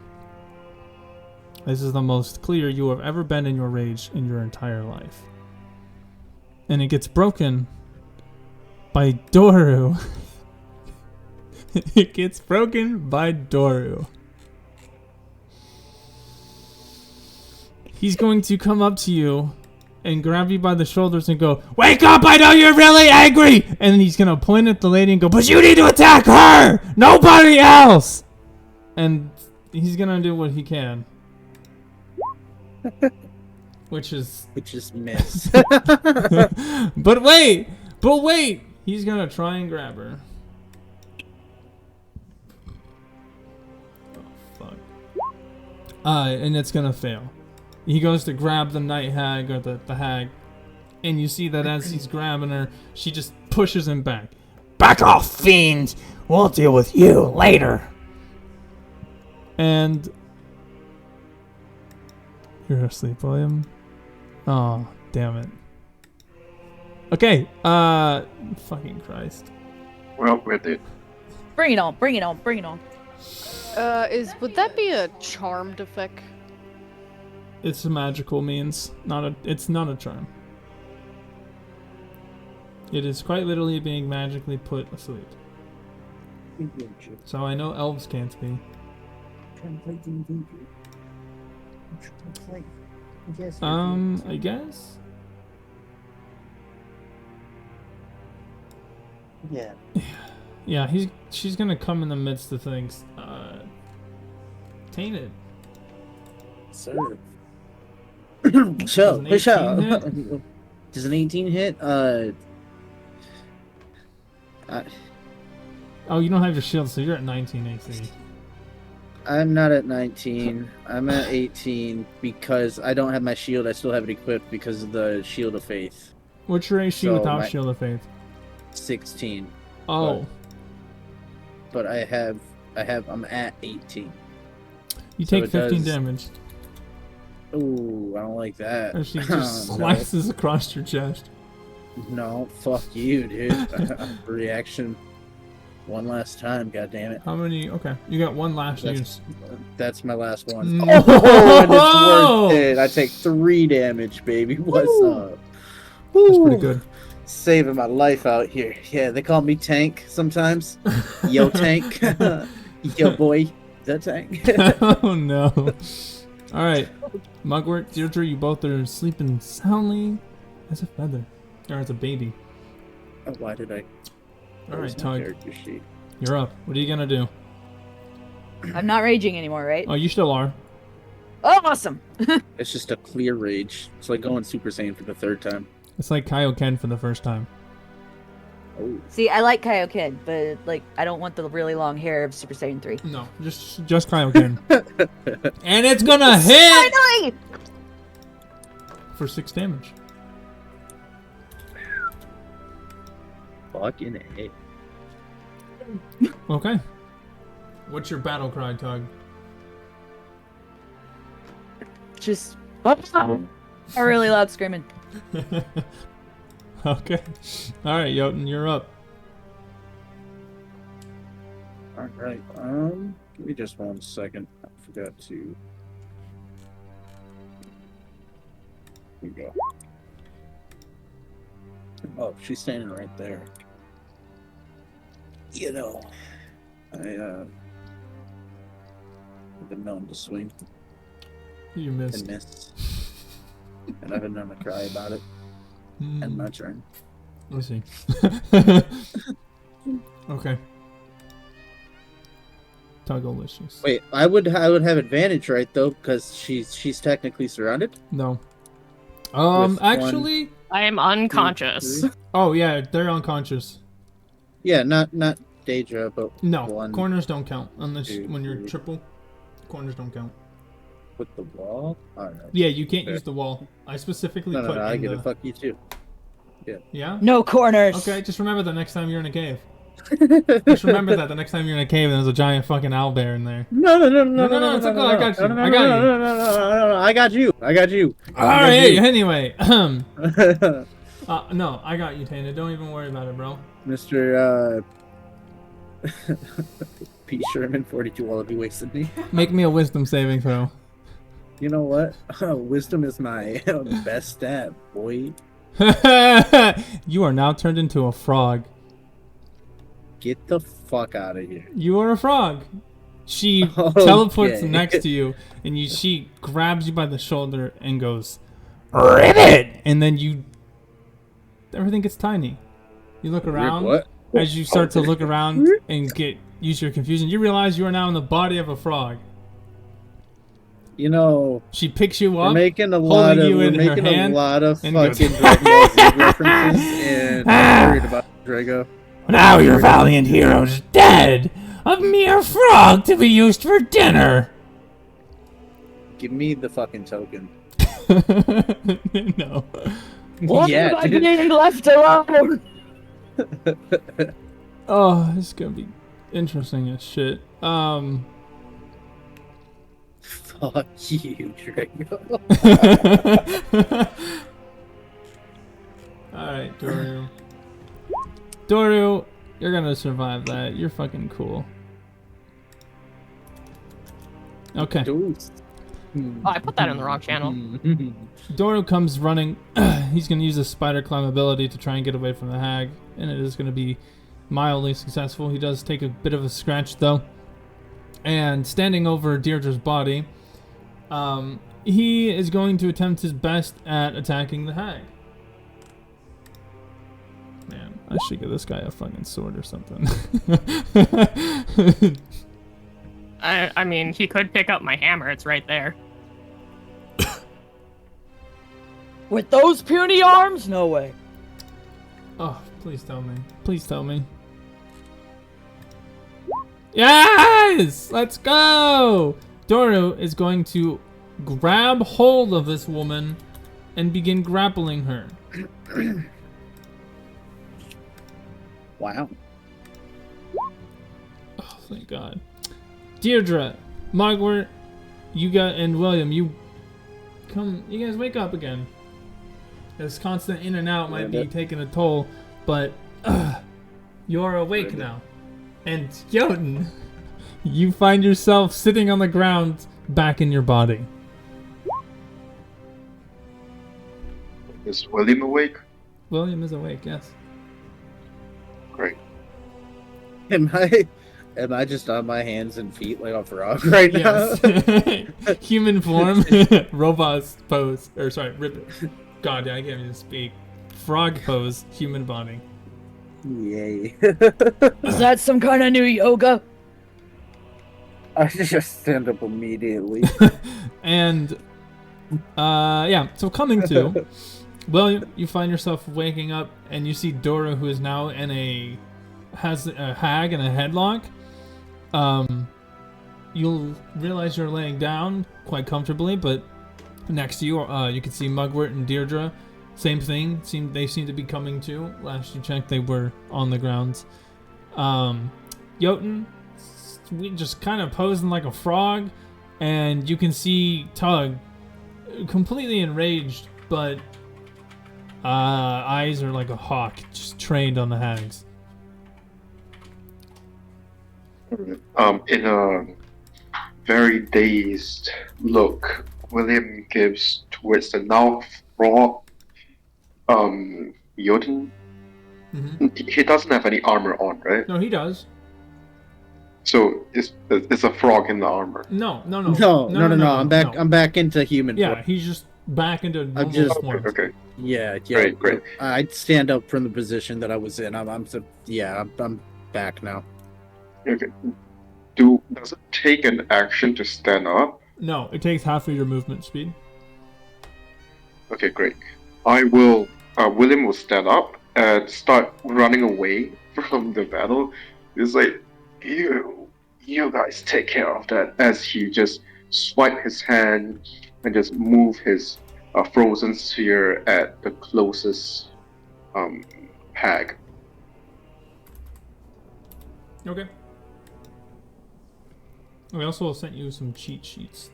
This is the most clear you have ever been in your rage in your entire life. And it gets broken by Doru. It gets broken by Doru. He's going to come up to you and grab you by the shoulders and go, "Wake up, I know you're really angry!" And then he's going to point at the lady and go, "But you need to attack her! Nobody else!" And he's going to do what he can. Which is miss. But wait! He's going to try and grab her. Oh, fuck. And it's going to fail. He goes to grab the night hag, or the hag, and you see that as he's grabbing her, she just pushes him back. Back off, fiend! We'll deal with you later. And you're asleep, William. Oh, damn it. Okay, fucking Christ. Well, we're dead. Bring it on, bring it on, bring it on. Would that be a charmed effect? It's a magical means, it's not a charm. It is quite literally being magically put asleep. So I know elves can't be. I guess? Yeah. Yeah, she's gonna come in the midst of things. Tainted. Sir. Does an 18 hit? Does an 18 hit? Oh, you don't have your shield, so you're at 19 AC. I'm not at 19. I'm at 18 because I don't have my shield. I still have it equipped because of the Shield of Faith. What's your AC So without my- Shield of Faith? 16. Oh, But I'm at 18. you so take it 15 does- damage. Ooh, I don't like that. As she just No. slices across your chest. No, fuck you, dude. Reaction. One last time, goddammit. How many? Okay, you got one last use. That's my last one. No. Oh, and it's worth it. I take 3 damage, baby. What's up? That's pretty Woo. good. Saving my life out here. Yeah, they call me Tank sometimes. Yo, Tank. Yo, boy. The Tank. Oh no. Alright. Mugwort, Deirdre, you both are sleeping soundly as a feather. Or as a baby. Oh, why did I? Alright, Tug. Tug. Character sheet. You're up. What are you gonna do? I'm not raging anymore, right? Oh, you still are. Oh, awesome. It's just a clear rage. It's like going Super Saiyan for the 3rd time. It's like Kaioken for the first time. Oh. See, I like Kaioken, but like I don't want the really long hair of Super Saiyan 3. No, just Kaioken. And it's gonna hit Finally! for 6 damage. Fucking A. Okay. What's your battle cry, Tug? Just I really loud screaming. Okay. All right, Jotun, you're up. All right. Give me just 1 second. I forgot to. Here we go. Oh, she's standing right there. You know, I've been known to swing You missed. and miss, and I've been known to cry about it. And my turn. Let's see. Okay. Togglelicious. Wait, I would have advantage, right? Though, because she's technically surrounded. No. With Actually. I am unconscious. 2, 3. Oh yeah, they're unconscious. Yeah, not Daedra, but No, one corners don't count unless 2, when you're 3. triple. Corners don't count. with the wall. All right. Yeah, you can't Fair. use the wall. I specifically No, put I in get the... it. Fuck you too. Yeah? No corners. Okay, just remember that next time you're in a cave. Just remember that the next time you're in a cave and there's a giant fucking owlbear in there. No, it's okay, I got you. No, I got you. No, I got you. I got you. Alright, anyway. No, I got you, Tana. Don't even worry about it, bro. Mr. P. Sherman, 42 Wallaby wasted me. Make me a wisdom saving throw. You know what? Wisdom is my best stat, boy. You are now turned into a frog. Get the fuck out of here. You are a frog. She Okay. teleports next to you, and she grabs you by the shoulder and goes, Ribbit! and then everything gets tiny. You look around. What? As you start to look around and use your confusion, you realize you are now in the body of a frog. You know, She picks you we're up, making a holding lot of you in her fucking hand, and goes, Dragon Ball Z references, and I'm worried about Drago. Now your valiant hero's dead! A mere frog to be used for dinner! Give me the fucking token. No. What Yeah, am I dude. being left alone? Oh, this is gonna be interesting as shit. Fuck you, Drago. Alright, Doru. Doru, you're gonna survive that. You're fucking cool. Okay. Oh, I put that in the wrong channel. Doru comes running. He's going to use a spider climb ability to try and get away from the hag, and it is going to be mildly successful. He does take a bit of a scratch, though. And standing over Deirdre's body, he is going to attempt his best at attacking the hag. Man, I should give this guy a fucking sword or something. I mean, he could pick up my hammer. It's right there. With those puny arms? No way. Oh, please tell me. Please tell me. Yes! Let's go! Doru is going to grab hold of this woman and begin grappling her. Wow. Oh, thank God. Deirdre, Margaret, and William, you guys wake up again. This constant in and out might be taking a toll, but you're awake now. And Jotun, you find yourself sitting on the ground back in your body. Is William awake? William is awake, yes. Great. Am I just on my hands and feet like a frog right now? Yes. Human form, robot pose, or sorry, ribbit. God, I can't even speak. Frog pose, human body. Yay. Is that some kind of new yoga? I just stand up immediately. And, yeah, so coming to, Well, you find yourself waking up and you see Dora, who is now has a hag in a headlock. You'll realize you're laying down quite comfortably, but next to you, you can see Mugwort and Deirdre. Same thing. They seem to be coming to. Last you checked, they were on the ground. Jotun, we just kind of posing like a frog, and you can see Tug, completely enraged, but eyes are like a hawk, just trained on the hags. In a very dazed look, William gives towards the now frog, Jotun. Mm-hmm. He doesn't have any armor on, right? No, he does. So it's a frog in the armor. No. I'm back. I'm back into human. Yeah, form. he's just back into normal form. Okay. Yeah. Great. I'd stand up from the position that I was in. I'm back now. Okay. Does it take an action to stand up? No, it takes half of your movement speed. Okay, great. William will stand up and start running away from the battle. It's like, you guys take care of that, as he just swipe his hand and just move his frozen sphere at the closest hag. Okay. We also sent you some cheat sheets,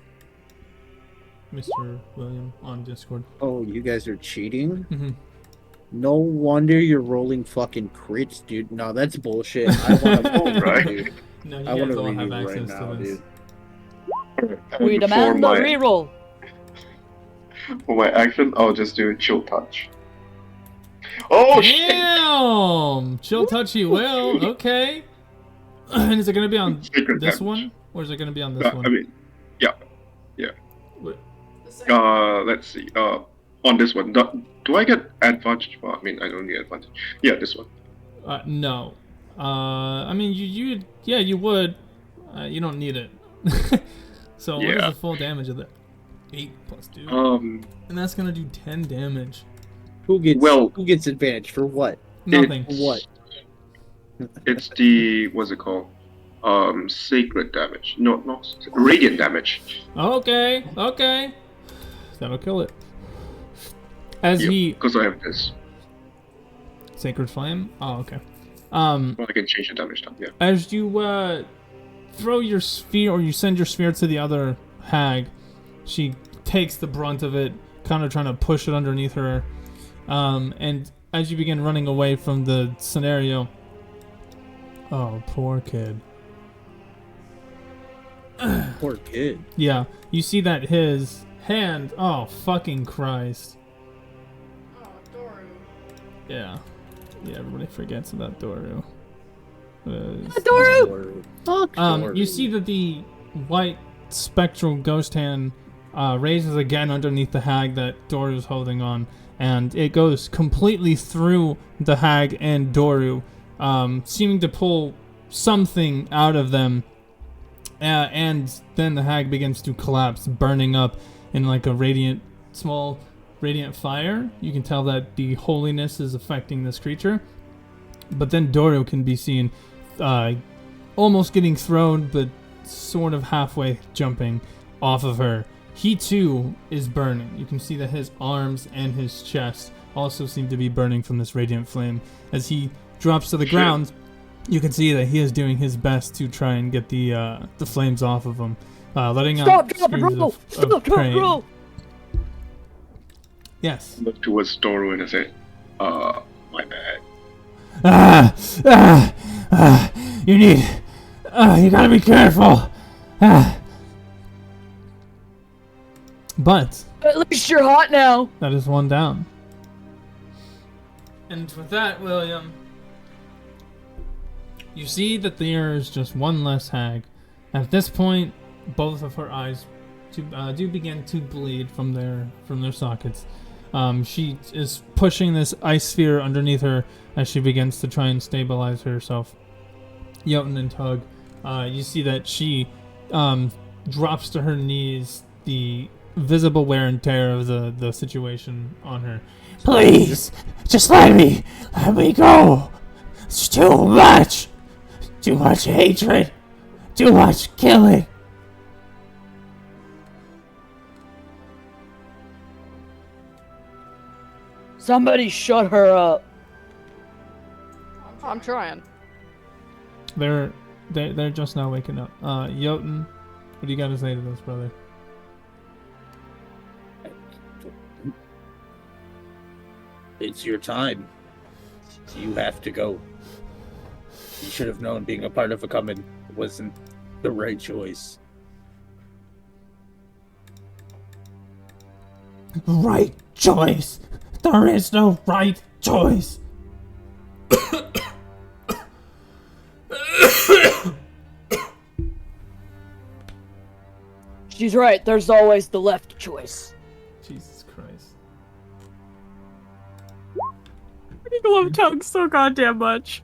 Mr. William, on Discord. Oh, you guys are cheating? Mm-hmm. No wonder you're rolling fucking crits, dude. No, that's bullshit. I want to roll, Right. dude. No, you I want guys to all have read access right now, to this. dude. We demand the reroll. For my action, I'll just do chill touch. Oh shit! Damn! Chill touch you will. Okay. And is it going to be on Secret this damage. one? Or is it going to be on this one? I mean, yeah. What? Let's see. On this one, do I get advantage? Well, I mean, I don't need advantage. Yeah, this one. No. I mean, you would. You don't need it. So what is Yeah. the full damage of that? 8 plus 2. Um, And that's going to do 10 damage. Who gets advantage for what? Nothing. It's- What? It's the what's it called? Sacred damage. No, not radiant damage. Okay. That'll kill it. As he because I have this. Sacred Flame? Oh, okay. Well, I can change the damage time. Yeah. As you throw your sphere, or you send your sphere to the other hag, she takes the brunt of it, kind of trying to push it underneath her. And as you begin running away from the scenario, oh, poor kid. Poor kid. Yeah, you see that his hand. Oh, fucking Christ. Oh, Doru. Yeah, everybody forgets about Doru. Doru! Fuck Doru. You see that the white spectral ghost hand raises again underneath the hag that Doru's holding on, and it goes completely through the hag and Doru, seeming to pull something out of them, and then the hag begins to collapse, burning up in like a small radiant fire. You can tell that the holiness is affecting this creature, but then Doru can be seen almost getting thrown, but sort of halfway jumping off of her. He too is burning. You can see that his arms and his chest also seem to be burning from this radiant flame. As he drops to the ground, you can see that he is doing his best to try and get the flames off of him, letting out screams of pain. Yes. Look towards Doru and I say, my bad. You gotta be careful. But At least you're hot now. that is one down. And with that, William, you see that there is just one less hag. At this point, both of her eyes do begin to bleed from their sockets. She is pushing this ice sphere underneath her as she begins to try and stabilize herself. Jotun and Tug, you see that she drops to her knees. The visible wear and tear of the situation on her. Please, just let me go. It's too much. Too much hatred. Too much killing. Somebody shut her up. I'm trying. They're just now waking up. Jotun, what do you got to say to this, brother? It's your time. You have to go. You should have known being a part of a coven wasn't the right choice. Right choice. There is no right choice. She's right. There's always the left choice. Jesus Christ. I love tongues so goddamn much.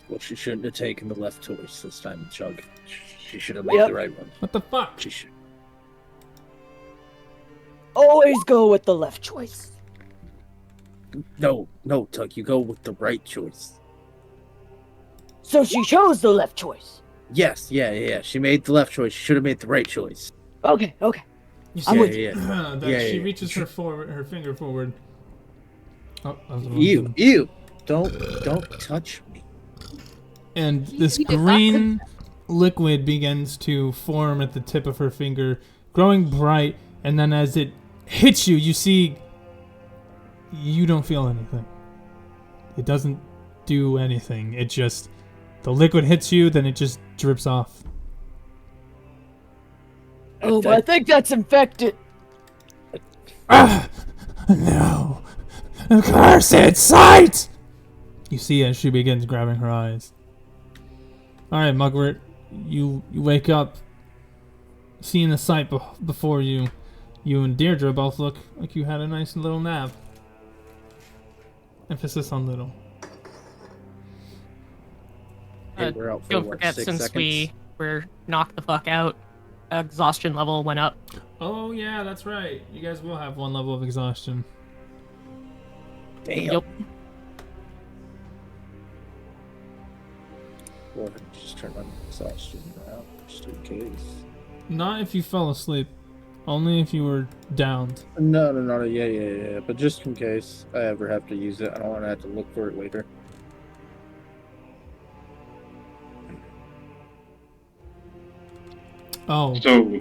Well, she shouldn't have taken the left choice this time, Chug. She should have made the right one. What the fuck? She should. Always go with the left choice. No, Tug, you go with the right choice. So she chose the left choice. Yes, yeah. She made the left choice. She should have made the right choice. Okay. You I'm see with you. that she reaches her finger forward. Oh, that was the wrong button. Ew! Don't touch me. And this He did not. green liquid begins to form at the tip of her finger, growing bright, and then as it hits you, you see you don't feel anything. It doesn't do anything. It just, the liquid hits you, then it just drips off. Oh, but I think that's infected. No. Cursed sight! You see as she begins grabbing her eyes. Alright, Mugwort, you wake up, seeing the sight before you. You and Deirdre both look like you had a nice little nap. Emphasis on little. We're out for Don't what, forget, 6 since seconds? we were knocked the fuck out, exhaustion level went up. Oh yeah, that's right. You guys will have 1 level of exhaustion. Damn. Yep. Well, just turn on exhaustion now, just in case. Not if you fell asleep. Only if you were downed. No, yeah. But just in case I ever have to use it, I don't want to have to look for it later. Oh. So,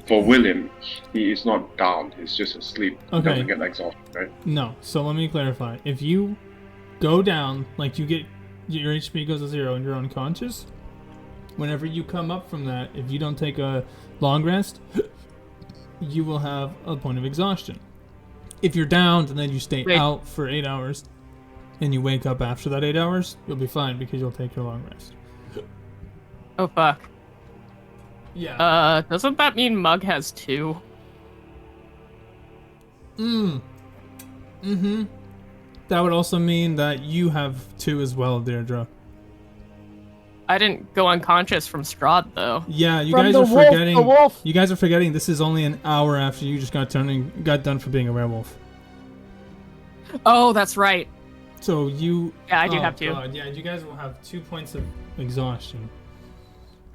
for William, he is not down. He's just asleep. He Okay. doesn't get exhausted, right? No, so let me clarify. If you go down, like you get, your HP goes to 0 and you're unconscious, whenever you come up from that, if you don't take a long rest, you will have a point of exhaustion. If you're downed and then you stay Wait. out for 8 hours, and you wake up after that 8 hours, you'll be fine because you'll take your long rest. Oh fuck. Yeah. Doesn't that mean Mug has 2? Mm-hmm. That would also mean that you have 2 as well, Deirdre. I didn't go unconscious from Strahd though. Yeah, you From guys the are wolf, forgetting. the wolf. You guys are forgetting this is only an hour after you just got done for being a werewolf. Oh, that's right. So you. Yeah, I do oh, have 2. God, yeah, you guys will have 2 points of exhaustion.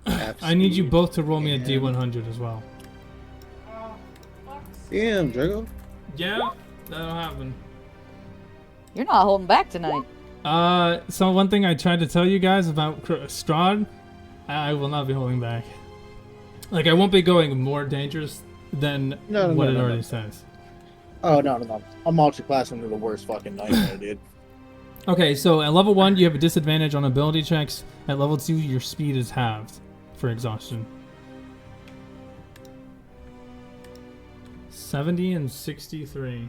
Half I need you speed. both to roll me a Yeah. D100 as well. Damn, Drago. Yeah, that'll happen. You're not holding back tonight. So one thing I tried to tell you guys about Strahd, I will not be holding back. Like, I won't be going more dangerous than what it already says. Oh, no. I'm multi-class into the worst fucking nightmare, dude. Okay, so at level 1, you have a disadvantage on ability checks. At level 2, your speed is halved for exhaustion. 70 and 63.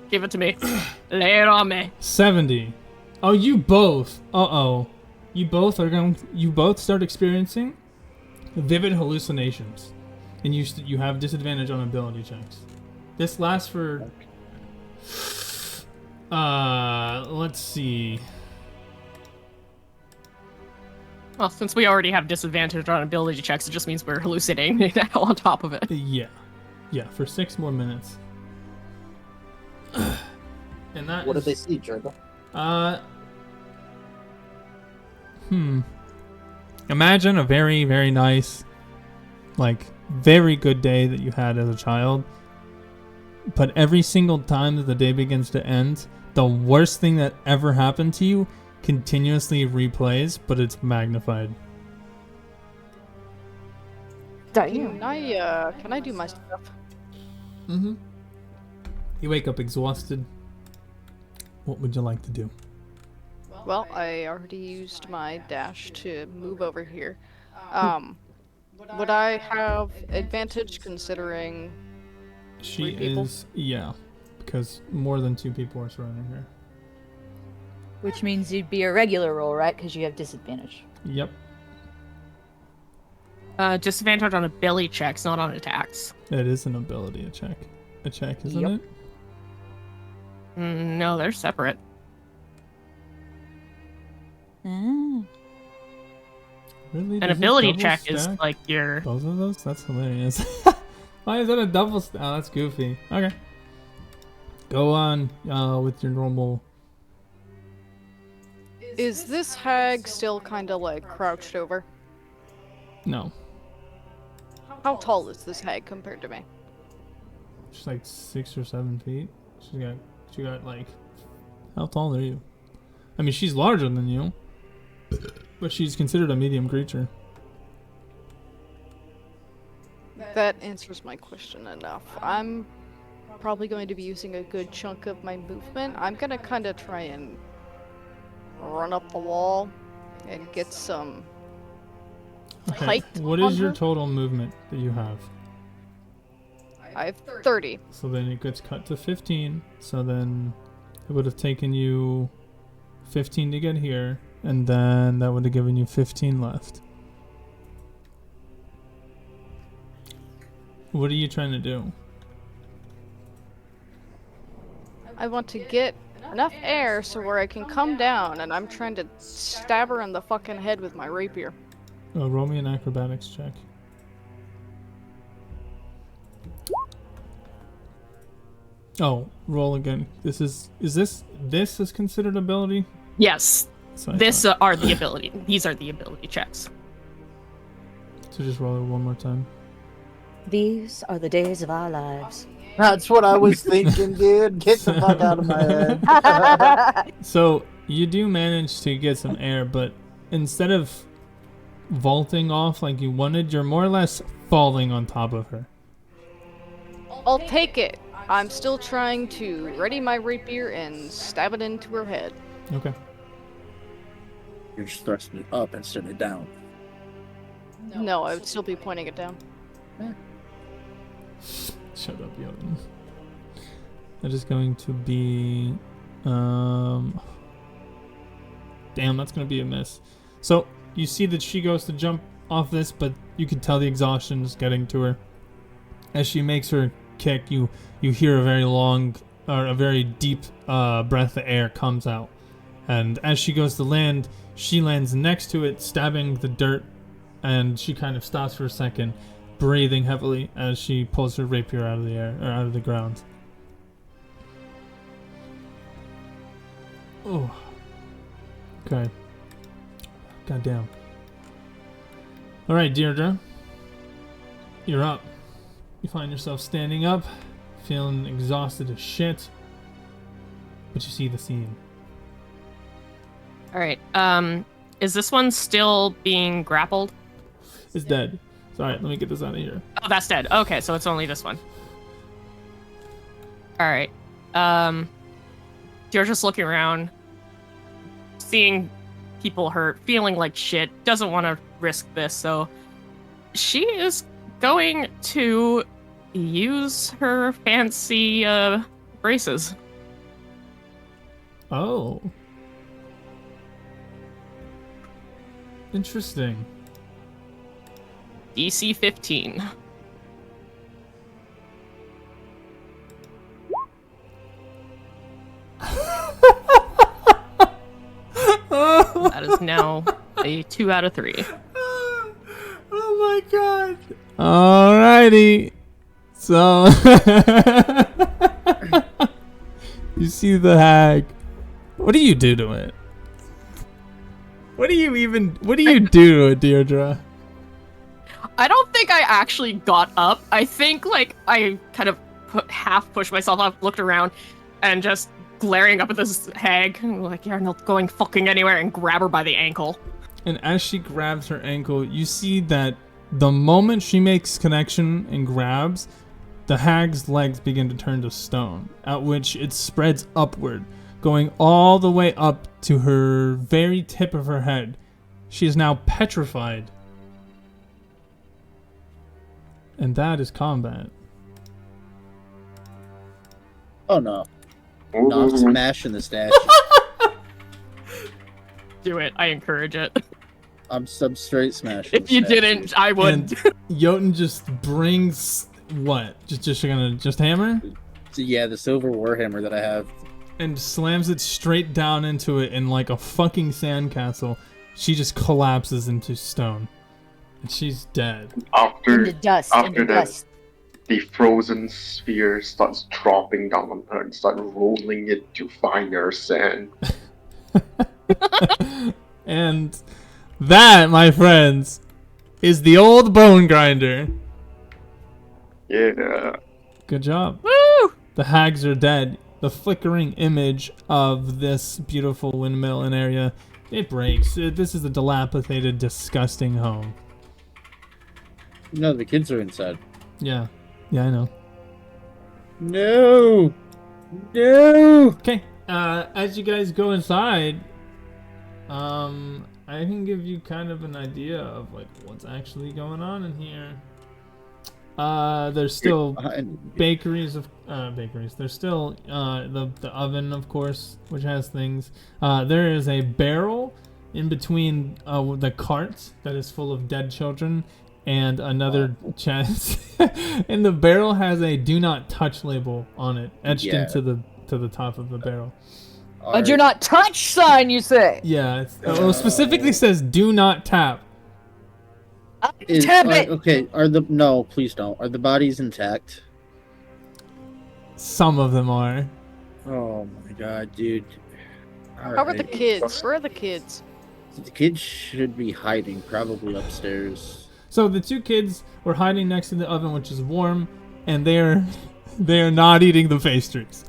Give it to me. Lay it on me. 70. Oh, you both. Uh-oh. You both start experiencing vivid hallucinations. And you have disadvantage on ability checks. This lasts for let's see. Well, since we already have disadvantage on ability checks, it just means we're hallucinating now on top of it. Yeah. Yeah, for 6 more minutes. And that What is, did they see, Gerbil? Imagine a very, very nice, like, very good day that you had as a child. But every single time that the day begins to end, the worst thing that ever happened to you continuously replays, but it's magnified. Can I do my stuff? Mm-hmm. You wake up exhausted. What would you like to do? Well, I already used my dash to move over here. Would I have advantage considering She 3 people? is, yeah, because more than 2 people are surrounding her. Which means you'd be a regular roll, right? Because you have disadvantage. Yep. Disadvantage on ability checks, not on attacks. It is an ability check. A check, isn't Yep. it? No, they're separate. Ah. Really? An There's a ability double check is stack? like your... Both of those? That's hilarious. Why is that a double stack? Oh, that's goofy. Okay. Go on with your normal... Is this hag still kind of like crouched over? No. How tall is this hag compared to me? She's like 6 or 7 feet. She got like... How tall are you? I mean, she's larger than you. But she's considered a medium creature. That answers my question enough. I'm probably going to be using a good chunk of my movement. I'm gonna kind of try and run up the wall and get some height What on is your her. total movement that you have? I have 30. So then it gets cut to 15. So then it would have taken you 15 to get here. And then that would have given you 15 left. What are you trying to do? I want to get enough air so where I can come down, and I'm trying to stab her in the fucking head with my rapier. Oh, roll me an acrobatics check. Oh, roll again. This is considered ability? Yes, So I this thought- are the ability. These are the ability checks. So just roll it one more time. These are the days of our lives. That's what I was thinking, dude. Get the fuck out of my head. So you do manage to get some air, but instead of vaulting off like you wanted, you're more or less falling on top of her. I'll take it. I'm still trying to ready my rapier and stab it into her head. Okay. You're just thrusting it up instead of down. No, I would still be pointing it down. Shut up, Yoden. That is going to be... Damn, that's going to be a miss. So, you see that she goes to jump off this, but you can tell the exhaustion is getting to her. As she makes her kick, you hear a very long, or a very deep breath of air comes out. And as she goes to land, she lands next to it, stabbing the dirt, and she kind of stops for a second, breathing heavily as she pulls her rapier out of the air, or out of the ground. Oh. Okay. Goddamn. Alright, Deirdre. You're up. You find yourself standing up, feeling exhausted as shit. But you see the scene. All right. Is this one still being grappled? It's dead. Sorry, let me get this out of here. Oh, that's dead. Okay, so it's only this one. All right. You're just looking around, seeing people hurt, feeling like shit. Doesn't want to risk this, so she is going to use her fancy braces. Oh. Interesting. DC 15. That is now A 2 out of 3. Oh my god. Alrighty. So you see the hag. What do you do to it? What do you do to it, Deirdre? I don't think I actually got up. I think like I kind of half pushed myself up, looked around, and just glaring up at this hag, like, you're not going fucking anywhere, and grab her by the ankle. And as she grabs her ankle, you see that the moment she makes connection and grabs, the hag's legs begin to turn to stone, at which it spreads upward, going all the way up to her very tip of her head. She is now petrified. And that is combat. Oh no. No, I'm smashing the statue. Do it. I encourage it. I'm straight smashing. If you didn't, I would. And Jotun just brings what? Just hammer? Yeah, the silver warhammer that I have. And slams it straight down into it in like a fucking sandcastle. She just collapses into stone. And she's dead. Into dust. After that, the frozen sphere starts dropping down on her and start rolling it to finer sand. And that, my friends, is the old bone grinder. Yeah. Good job. Woo! The hags are dead. The flickering image of this beautiful windmill and area, it breaks. This is a dilapidated, disgusting home. No, the kids are inside. Yeah. Yeah, I know. No! No! Okay. As you guys go inside, I can give you kind of an idea of like what's actually going on in here. There's still bakeries. There's still the oven, of course, which has things. There is a barrel in between the cart that is full of dead children, and another chest. And the barrel has a "Do Not Touch" label on it, etched into the top of the barrel. A "Do Not Touch" sign, you say? Yeah, it specifically says "Do Not Tap." Tap it. Okay, no, please don't. Are the bodies intact? Some of them are. Oh my god, dude. How are the kids? Where are the kids? The kids should be hiding, probably upstairs. So the two kids were hiding next to the oven, which is warm, and they are not eating the pastries.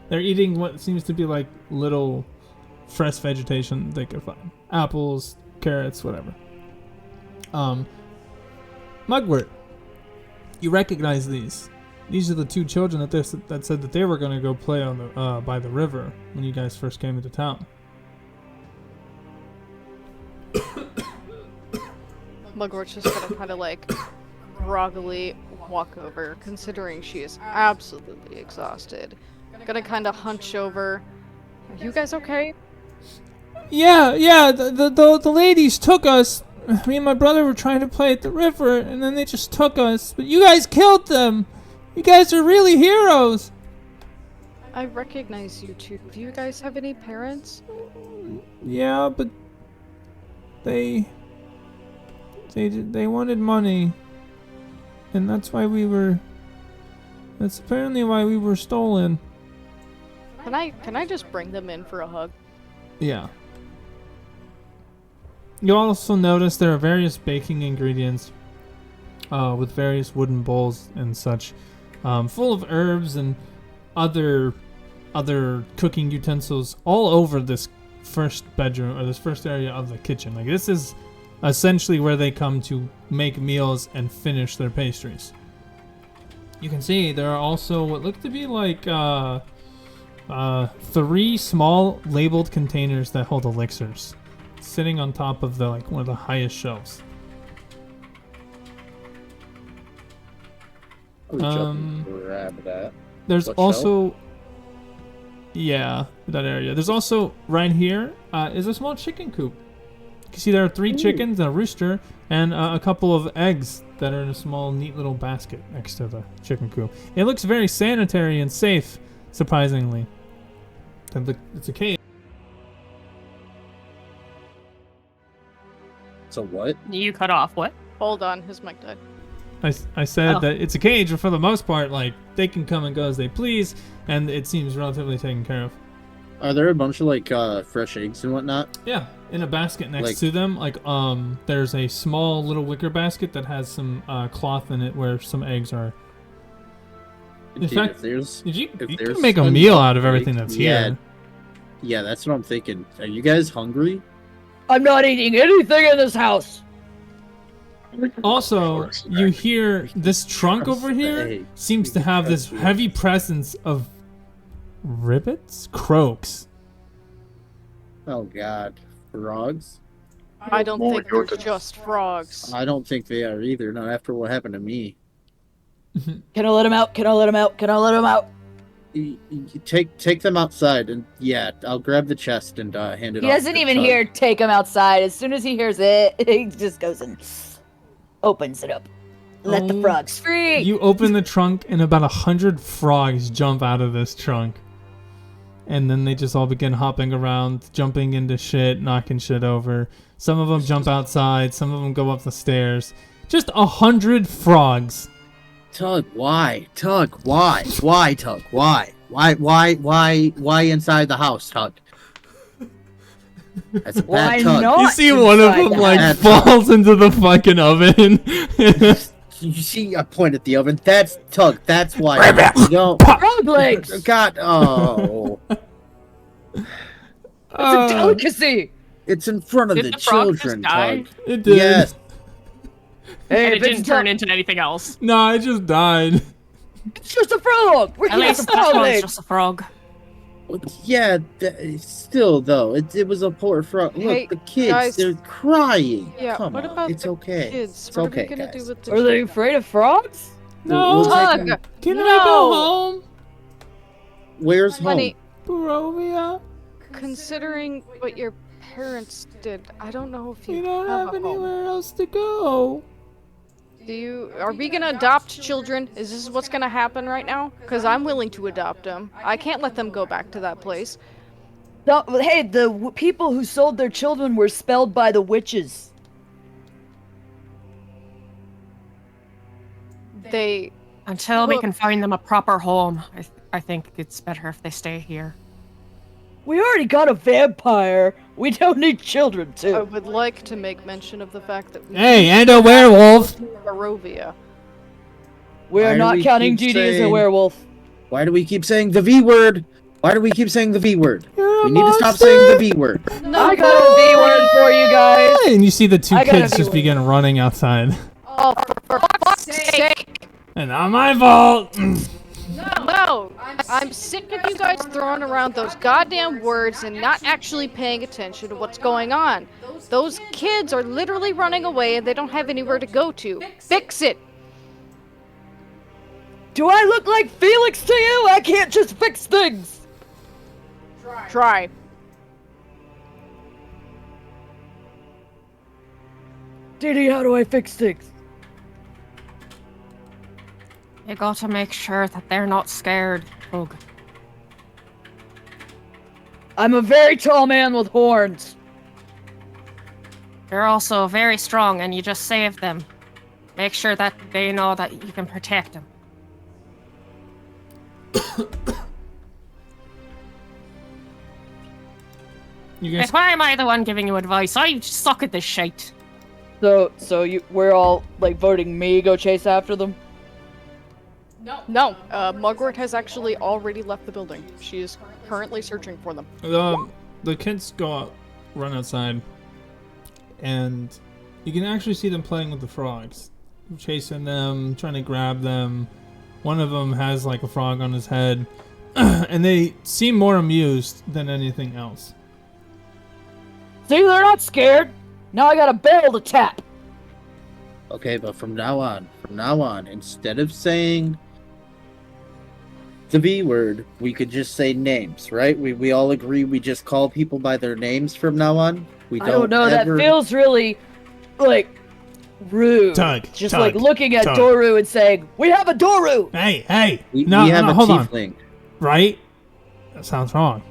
They're eating what seems to be like little fresh vegetation they could find. Apples, carrots, whatever. Mugwort, you recognize these. These are the two children that said that they were going to go play on the by the river when you guys first came into town. Mugwort's just gonna kind of like groggily walk over, considering she is absolutely exhausted. Gonna kind of hunch over. Are you guys okay? Yeah. The ladies took us. Me and my brother were trying to play at the river, and then they just took us. But you guys killed them. You guys are really heroes. I recognize you two. Do you guys have any parents? Yeah, but they wanted money, and that's apparently why we were stolen. Can I just bring them in for a hug? Yeah. You also notice there are various baking ingredients with various wooden bowls and such, full of herbs and other cooking utensils all over this first bedroom, or this first area of the kitchen. Like, this is essentially where they come to make meals and finish their pastries. You can see there are also what look to be like 3 small labeled containers that hold elixirs, sitting on top of one of the highest shelves. Grab that. There's What also shelf? Yeah, that area. There's also right here is a small chicken coop. You can see there are 3 chickens, a rooster, and a couple of eggs that are in a small, neat little basket next to the chicken coop. It looks very sanitary and safe, surprisingly. It's a cave. So what? You cut off what? Hold on, his mic died. I said Oh. that it's a cage, but for the most part, like, they can come and go as they please, and it seems relatively taken care of. Are there a bunch of like fresh eggs and whatnot? Yeah, in a basket next Like- to them, like, there's a small little wicker basket that has some cloth in it where some eggs are. In Dude, fact, if there's you there's can make a meal out of everything that's here. Yeah, that's what I'm thinking. Are you guys hungry? I'm not eating anything in this house. Also, you hear this trunk over here Hey, seems we to can have this trust you. heavy presence of croaks. Oh God, frogs? I don't think they're just frogs. I don't think they are either. Not after what happened to me. Can I let him out? Can I let him out? Can I let him out? You take them outside, and yeah, I'll grab the chest and hand it. He off doesn't to even Tug. hear take him outside. As soon as he hears it, he just goes and opens it up. Let the Oh, frogs free. You open the trunk, and about 100 frogs jump out of this trunk. And then they just all begin hopping around, jumping into shit, knocking shit over. Some of them jump outside, some of them go up the stairs. Just 100 frogs. Tug, why? Tug, why? Why, Tug? Why? Why inside the house, Tug? That's a Why bad Tug. not? You see one of inside them, the like, house. falls into the fucking oven. You see, I point at the oven. That's Tug. That's why. You don't. Frog legs. God, oh. It's a delicacy. It's in front of Did the the frog just children, die? Tug. It did. Yes. Hey, And it if it's didn't turn not- into anything else. No, it just died. It's just a frog. We're At here least for this frog one's legs. just a frog. Yeah, still though, it was a poor frog. Look, Hey, the kids, guys. they're crying. Yeah, Come what on, about it's the okay. kids? It's What okay, are we gonna guys. do with the Are they kids? afraid of frogs? No, We'll take Tug! them- Can I No! go home? Where's home? Honey, Barovia? considering what your parents did, I don't know if We you don't have have a home. anywhere else to go. Are we gonna adopt children? Is this what's gonna happen right now? Because I'm willing to adopt them. I can't let them go back to that place. Hey, the people who sold their children were spelled by the witches. They, Until we Look- can find them a proper home, I think it's better if they stay here. We already got a vampire. We don't need children I too. would like to make mention of the fact that we Hey, and a werewolf. Barovia. We Why are do not we counting keep Dee Dee as a saying- werewolf. Why do we keep saying the V word? Why do we keep saying the V word? You're a We need to stop monster. saying the V word. I got a V word for you guys. And you see the two I got a kids just feeling. begin running outside. Oh, for fuck's sake! And not my fault. No! I'm sick of you guys throwing around those goddamn words and not actually paying attention to what's going on. Those kids are literally running away and they don't have anywhere to go to. Fix it! Do I look like Felix to you? I can't just fix things. Try. Dee Dee, how do I fix things? You gotta make sure that they're not scared, Bug. I'm a very tall man with horns. They're also very strong, and you just save them. Make sure that they know that you can protect them. You Like, guys, why am I the one giving you advice? I suck at this shit. We're all like voting me go chase after them. No, Mugwort has actually already left the building. She is currently searching for them. the kids go out, run outside, and you can actually see them playing with the frogs, chasing them, trying to grab them. One of them has like a frog on his head, and they seem more amused than anything else. See, they're not scared. Now I got a bell to tap. Okay, but from now on, instead of saying the V word, we could just say names, right? We all agree we just call people by their names from now on. We I don't know. ever... That feels really like rude. Tug, Just Tug, like looking at Tug. Doru and saying, "We have a Doru." Hey, We no, have no, a hold on, tiefling. right? That sounds wrong.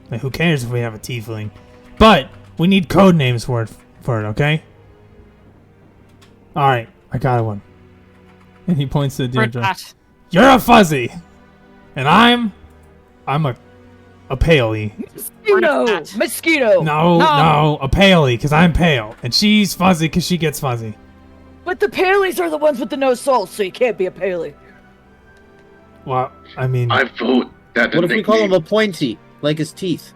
Like, who cares if we have a tiefling? But we need code names for it, okay? All right, I got one. And he points to For Deirdre. that. You're a fuzzy, and I'm a paley. Mosquito. No, a paley, because I'm pale, and she's fuzzy because she gets fuzzy. But the paleys are the ones with the no soul, so you can't be a paley. Well, I mean, I vote that the What if we call him nickname, a pointy, like his teeth?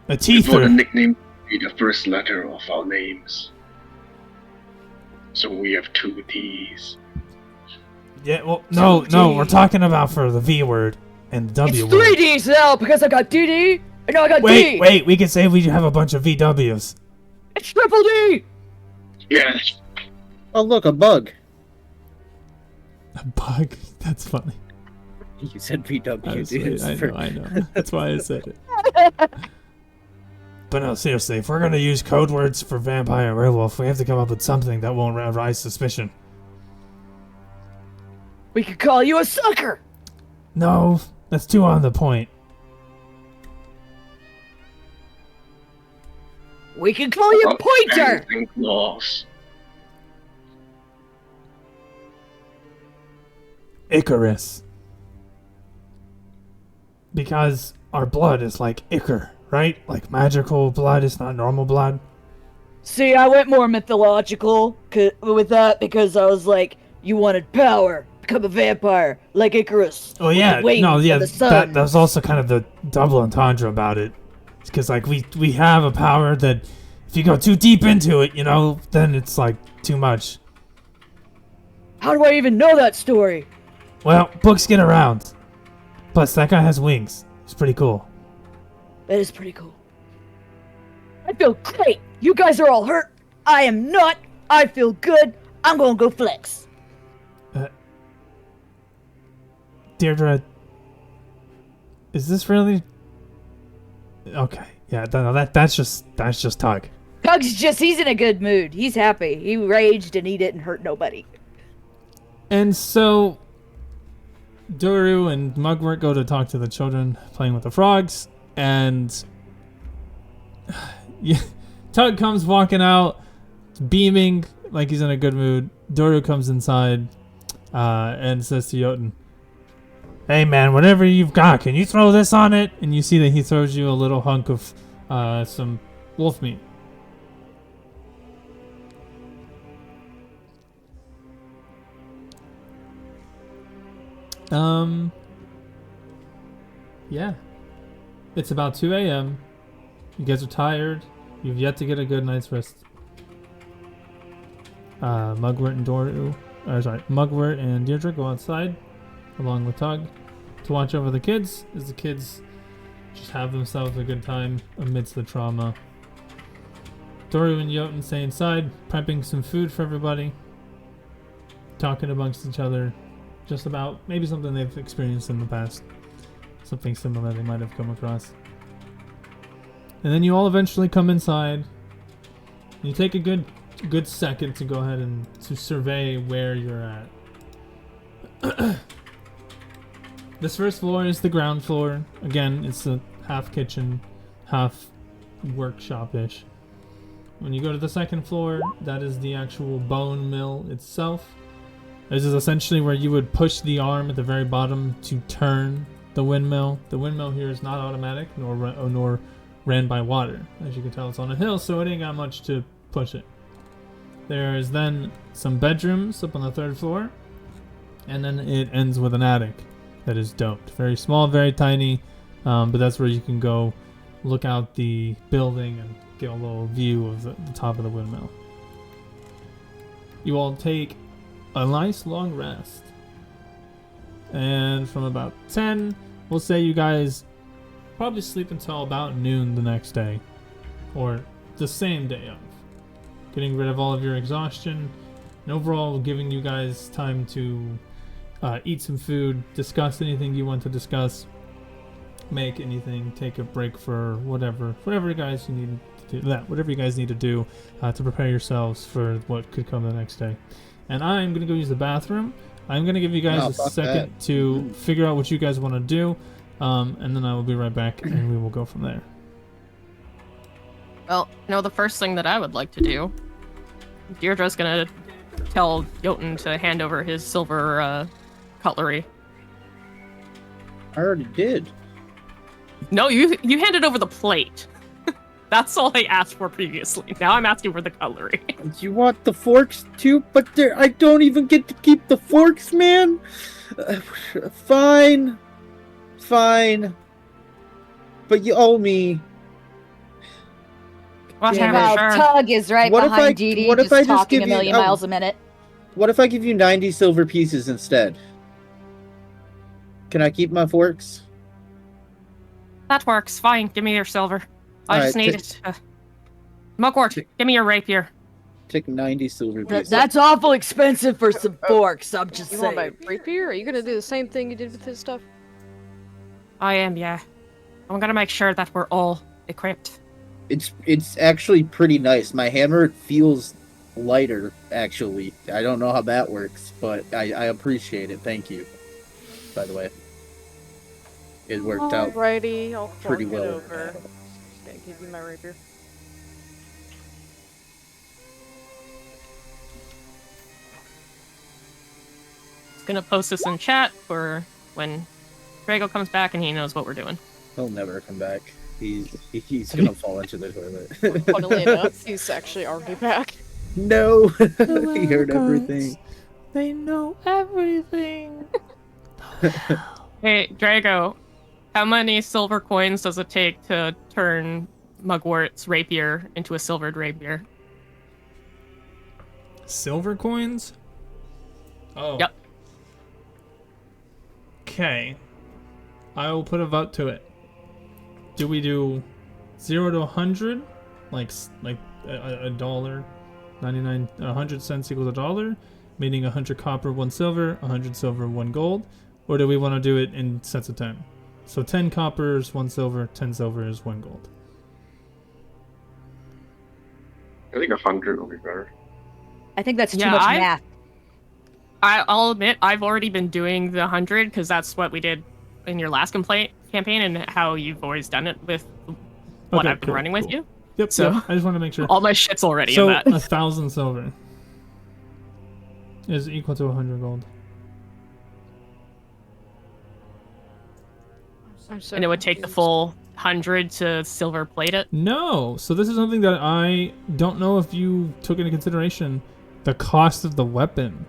a I vote the teether. nickname be the first letter of our names. So we have 2 T's. Yeah, well, no, we're talking about for the V word and the W It's word. 3 Ds now because I got DD and now I got D. Wait, we can say we have a bunch of VWs. It's triple D. Yes. Oh, look, a bug. A bug? That's funny. You said VW, I, was, dude. I know. That's why I said it. But no, seriously, if we're gonna use code words for vampire and werewolf, we have to come up with something that won't arouse suspicion. We could call you a sucker. No, that's too on the point. We can call you Pointer. Anything claws. Icarus. Because our blood is like Icar, right? Like magical blood is not normal blood. See, I went more mythological with that because I was like, you wanted power, become a vampire, like Icarus. Oh with yeah, the wings no, yeah, of the sun. that was also kind of the double entendre about it. Because like we have a power that if you go too deep into it, you know, then it's like too much. How do I even know that story? Well, books get around. Plus, that guy has wings. It's pretty cool. That is pretty cool. I feel great. You guys are all hurt. I am not. I feel good. I'm gonna go flex. Deirdre, is this really? Okay, yeah, no, that's just Tug. He's in a good mood. He's happy. He raged and he didn't hurt nobody. And so Doru and Mugwort go to talk to the children playing with the frogs, and yeah, Tug comes walking out, beaming like he's in a good mood. Doru comes inside and says to Jotun, Hey man, whatever you've got, can you throw this on it? and you see that he throws you a little hunk of some wolf meat. Yeah. It's about 2 a.m. You guys are tired. You've yet to get a good night's rest. Mugwort and Deirdre go outside, along with Tug, to watch over the kids, as the kids just have themselves a good time amidst the trauma. Doru and Jotun stay inside, prepping some food for everybody, talking amongst each other, just about maybe something they've experienced in the past. Something similar they might have come across. And then you all eventually come inside. You take a good second to go ahead and to survey where you're at. This first floor is the ground floor. Again, it's a half kitchen, half workshop-ish. When you go to the second floor, that is the actual bone mill itself. This is essentially where you would push the arm at the very bottom to turn the windmill. The windmill here is not automatic, nor ran by water. As you can tell, it's on a hill, so it ain't got much to push it. There is then some bedrooms up on the third floor, and then it ends with an attic that is domed. Very small, very tiny, but that's where you can go look out the building and get a little view of the top of the windmill. You all take a nice long rest, and from about 10, we'll say you guys probably sleep until about noon the next day, or the same day of, getting rid of all of your exhaustion, and overall giving you guys time to eat some food, discuss anything you want to discuss, make anything, take a break for whatever you guys need to do, whatever you guys need to do to prepare yourselves for what could come the next day. And I'm gonna go use the bathroom. I'm gonna give you guys a second to figure out what you guys want to do, and then I will be right back, and we will go from there. Well, the first thing that I would like to do, Deirdre's gonna tell Jotun to hand over his silver cutlery. I already did. No, you handed over the plate. That's all I asked for previously. Now I'm asking for the cutlery. You want the forks too? But I don't even get to keep the forks, man. Fine. But you owe me. Whatever, While sure. Tug is right What if behind Dee Dee, what if I just talking give a you- million oh. miles a minute. What if I give you 90 silver pieces instead? Can I keep my forks? That works. Fine. Give me your silver. I just Alright, need it. Mugwort, give me your rapier. Take 90 silver pieces. That's awful expensive for some forks, I'm just You want saying. my rapier? Are you gonna do the same thing you did with his stuff? I am, yeah. I'm gonna make sure that we're all equipped. It's actually pretty nice. My hammer feels lighter, actually. I don't know how that works, but I appreciate it. Thank you, by the way. It worked out Alrighty, I'll pretty fork it well. over. Gonna give you my rapier. Gonna post this in chat for when Drago comes back and he knows what we're doing. He'll never come back. He's gonna fall into the toilet. Funnily enough, he's actually already back. No, he heard everything. They know everything. Hey, Drago, how many silver coins does it take to turn Mugwort's rapier into a silvered rapier? Silver coins? Oh. Yep. Okay. I will put a vote to it. Do we do 0 to 100? Like a dollar? 99, 100 cents equals a dollar? Meaning 100 copper, 1 silver, 100 silver, 1 gold? Or do we want to do it in sets of 10? So 10 coppers, 1 silver, 10 silver is 1 gold. I think 100 will be better. I think that's too Yeah, much math. I'll admit, I've already been doing the 100 because that's what we did in your last campaign and how you've always done it with what Okay, I've been cool, running with cool. you. Yep, So- yep. I just want to make sure. All my shit's already So in that. 1,000 silver is equal to 100 gold. I'm so And it would take the confused. full 100 to silver plate it. No. So this is something that I don't know if you took into consideration. The cost of the weapon.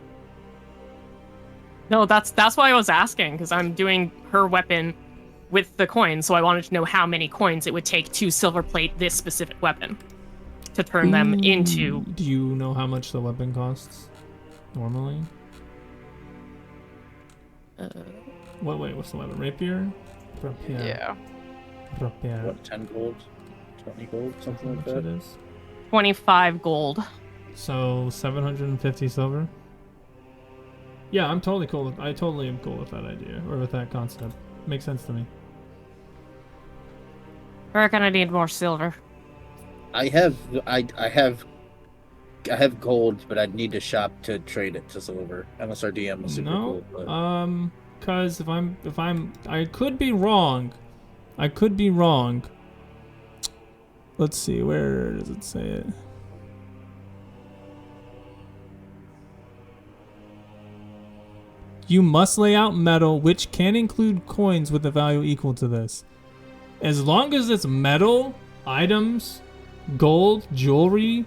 No, that's why I was asking, because I'm doing her weapon with the coins, so I wanted to know how many coins it would take to silver plate this specific weapon to turn them into. Do you know how much the weapon costs normally? What's the weapon? Rapier? Rapier. Yeah. Rapier. What, 10 gold? 20 gold? How Something like much it that? is? 25 gold. So 750 silver. Yeah, I totally am cool with that idea or with that concept. Makes sense to me. We're gonna need more silver. I have gold, but I'd need to shop to trade it to silver. Unless our DM was super No, cool. But... cause I could be wrong. Let's see, where does it say it? You must lay out metal, which can include coins with a value equal to this. As long as it's metal, items, gold, jewelry,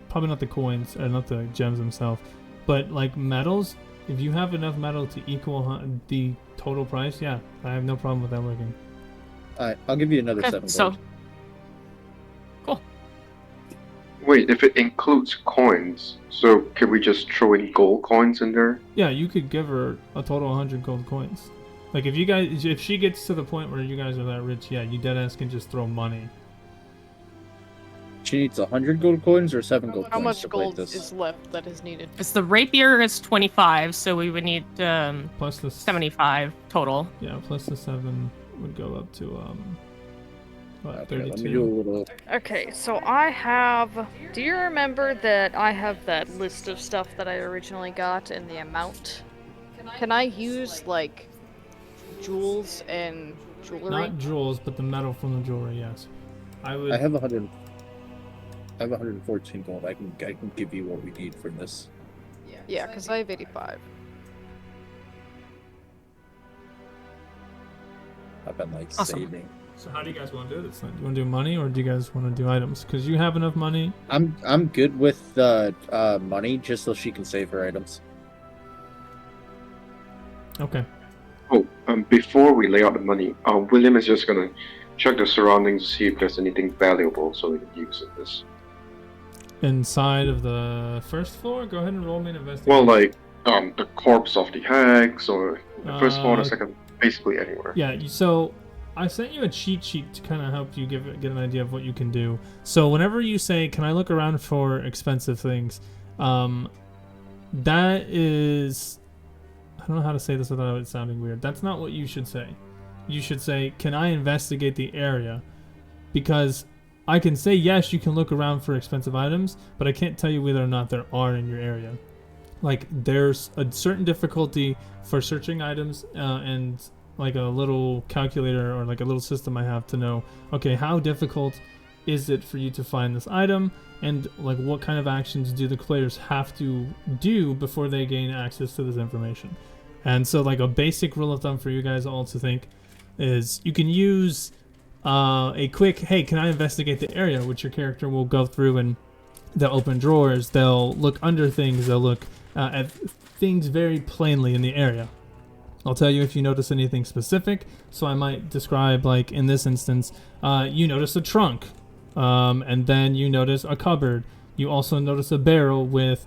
probably not the coins, or not the gems themselves, but like metals, if you have enough metal to equal the total price, yeah, I have no problem with that working. Alright, I'll give you another Okay, 7 so gold. Wait, if it includes coins, so can we just throw in gold coins in there? Yeah, you could give her a total 100 gold coins. Like if she gets to the point where you guys are that rich, yeah, you deadass can just throw money. She needs 100 gold coins or 7 gold How coins much to plate gold this? is left that is needed? It's the rapier is 25, so we would need Plus the 75 total. Yeah, plus the 7 would go up to what, Okay, 32. let me do a little... Okay, so I have. Do you remember that I have that list of stuff that I originally got and the amount? Can I use like jewels and jewelry? Not jewels, but the metal from the jewelry. Yes, I would. I have 100. I have 114 gold. I can give you what we need for this. Yeah, because I have 85. I've been like Awesome. saving. So how do you guys want to do this then? Do you want to do money or do you guys want to do items? Because you have enough money. I'm good with money just so she can save her items. Okay. Oh, before we lay out the money, William is just gonna check the surroundings to see if there's anything valuable so we can use in this. Inside of the first floor, go ahead and roll me an investigation. Well, like the corpse of the hags, or the first floor, the second, basically anywhere. Yeah. So I sent you a cheat sheet to kind of help you get an idea of what you can do. So whenever you say, "Can I look around for expensive things?" That is, I don't know how to say this without it sounding weird. That's not what you should say. You should say, "Can I investigate the area?" Because I can say yes, you can look around for expensive items, but I can't tell you whether or not there are in your area. Like, there's a certain difficulty for searching items, and like a little calculator or like a little system I have to know, okay, how difficult is it for you to find this item, and like what kind of actions do the players have to do before they gain access to this information. And so like a basic rule of thumb for you guys all to think is you can use a quick, hey, can I investigate the area, which your character will go through and they'll open drawers, they'll look under things, they'll look at things very plainly in the area. I'll tell you if you notice anything specific, so I might describe, like in this instance, you notice a trunk, and then you notice a cupboard. You also notice a barrel with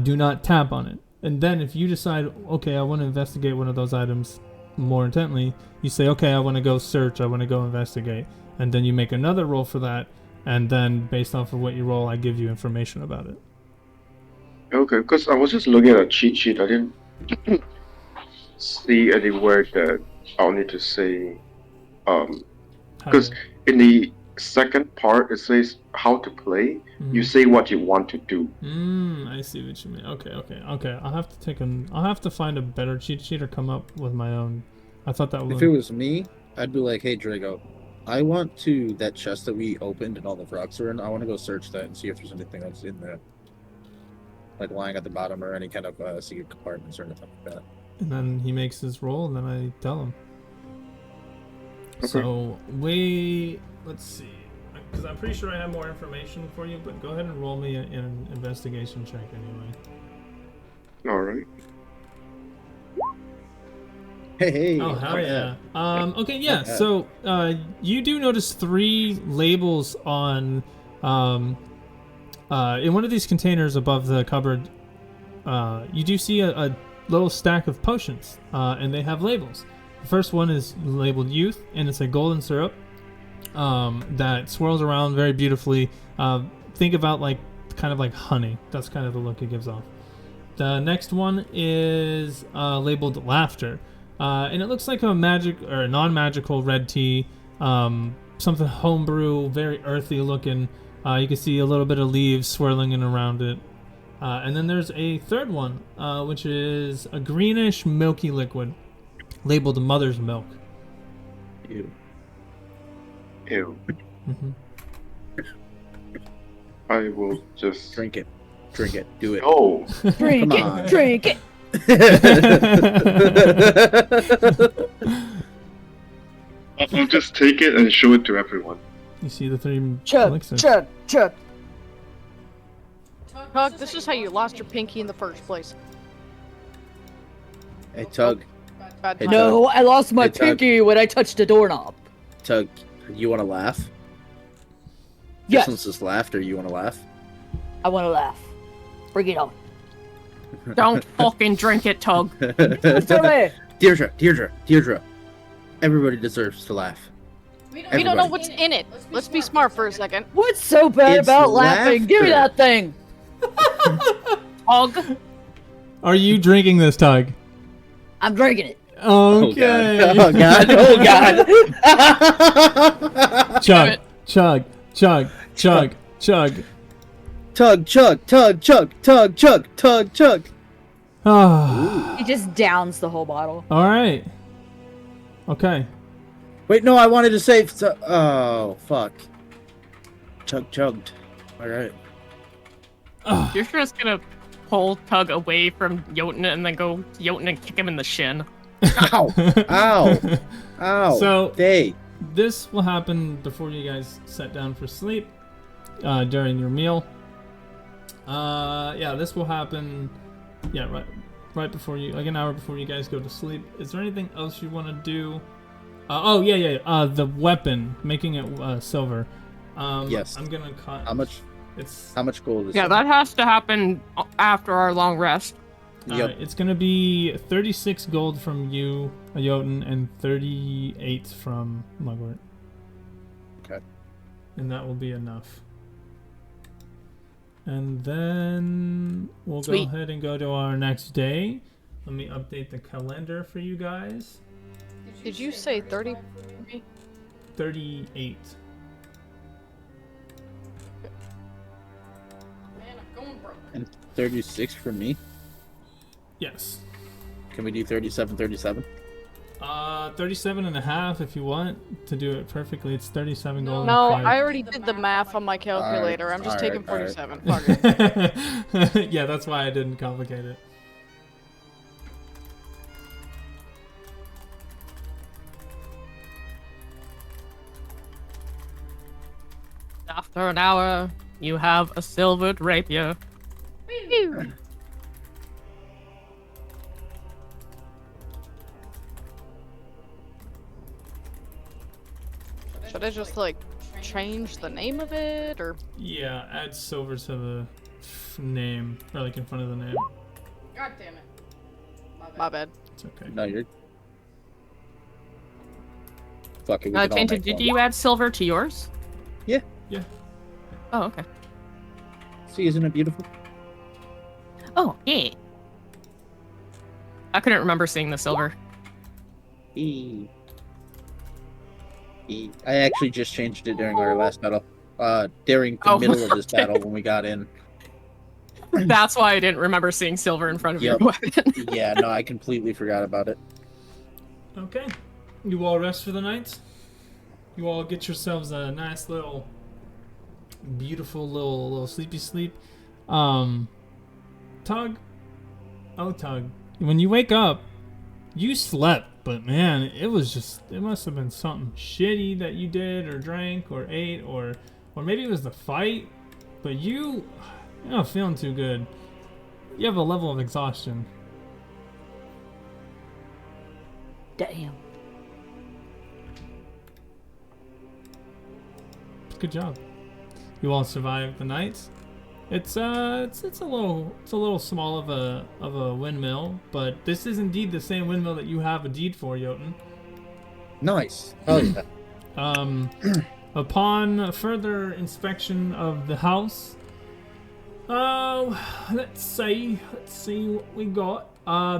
do not tap on it. And then if you decide, okay, I want to investigate one of those items more intently, you say, okay, I want to go search, I want to go investigate. And then you make another roll for that, and then based off of what you roll, I give you information about it. Okay, because I was just looking at a cheat sheet. I didn't see anywhere that I'll need to say, because in the second part it says how to play. You say what you want to do. I see what you mean. Okay. I'll have to find a better cheat sheet or come up with my own. I thought that was. If it was me, I'd be like, hey Drago, I want to that chest that we opened and all the rocks are in. I want to go search that and see if there's anything else in there, like lying at the bottom or any kind of secret compartments or anything like that. And then he makes his roll, and then I tell him. Okay. So let's see, because I'm pretty sure I have more information for you. But go ahead and roll me an investigation check anyway. All right. Hey. Oh hell yeah. Okay, yeah. So you do notice 3 labels on in one of these containers above the cupboard. You do see a little stack of potions, and they have labels. The first one is labeled youth, and it's a golden syrup that swirls around very beautifully. Think about like kind of like honey. That's kind of the look it gives off. The next one is labeled laughter, and it looks like a magic or a non-magical red tea, something homebrew, very earthy looking. You can see a little bit of leaves swirling in around it. And then there's a third one, which is a greenish milky liquid labeled mother's milk. Ew. Mm-hmm. I will just Drink it. Do it. Oh, Drink Come it, on. drink it. I'll just take it and show it to everyone. You see the 3 Chug, elixirs. chug, chug. Tug, this is how you lost your pinky in the first place. Hey Tug. Bad Hey, time. No, I lost my Hey, Tug. pinky when I touched the doorknob. Tug, you want to laugh? Yes. This one's just laughter. You want to laugh? I want to laugh. Bring it on. Don't fucking drink it, Tug. For me. Deirdre. Everybody deserves to laugh. We don't know Everybody. what's in it. Let's be smart for a second. What's so bad It's about laughing? Give me laughter. that thing. Tug. Are you drinking this, Tug? I'm drinking it. Okay. Oh god. Chug, chug, chug, chug, chug. Tug. Ah. He just downs the whole bottle. All right. Okay. Wait, no, I wanted to say. Oh, fuck. Chugged. All right. You're just gonna pull Tug away from Jotun and then go to Jotun and kick him in the shin. Ow! Ow! Ow! So Hey! this will happen before you guys sit down for sleep, during your meal. Yeah, this will happen. Yeah, right before you, like an hour before you guys go to sleep. Is there anything else you want to do? Oh yeah. The weapon, making it silver. Yes. I'm gonna cut. How much gold is Yeah, it? that has to happen after our long rest. Yep. It's gonna be 36 gold from you, Jotun, and 38 from Mugwort. Okay. And that will be enough. And then we'll Sweet. go ahead and go to our next day. Let me update the calendar for you guys. Did you say 30 for me? 38. Man, I'm going broke. And 36 for me. Yes. Can we do 37, 37? 37 and a half if you want to do it perfectly. It's 37 gold. No, and I already did the math on my calculator. I'm just taking alright. 47. Fuck it. 5. Yeah, that's why I didn't complicate it. After an hour, you have a silvered rapier. Should I just like change the name of it or? Yeah, add silver to the name, or like in front of the name. God damn it. My bad. It's okay. No, you're. Fuck it. We can all Tainted, make did one. you add silver to yours? Yeah. Oh, okay. See, isn't it beautiful? Oh, yeah. I couldn't remember seeing the silver. I actually just changed it during our last battle. During the Oh, middle of this okay. battle when we got in. That's why I didn't remember seeing silver in front of your Yep. weapon. Yeah, no, I completely forgot about it. Okay. You all rest for the night? You all get yourselves a nice little, beautiful little sleepy sleep. Tug. Oh, Tug. When you wake up, you slept, but man, it must have been something shitty that you did or drank or ate or maybe it was the fight, but you're not feeling too good. You have a level of exhaustion. Damn. Good job. You all survived the night. It's a little small of a windmill, but this is indeed the same windmill that you have a deed for, Jotun. Nice. Oh yeah. Upon further inspection of the house, let's see what we got.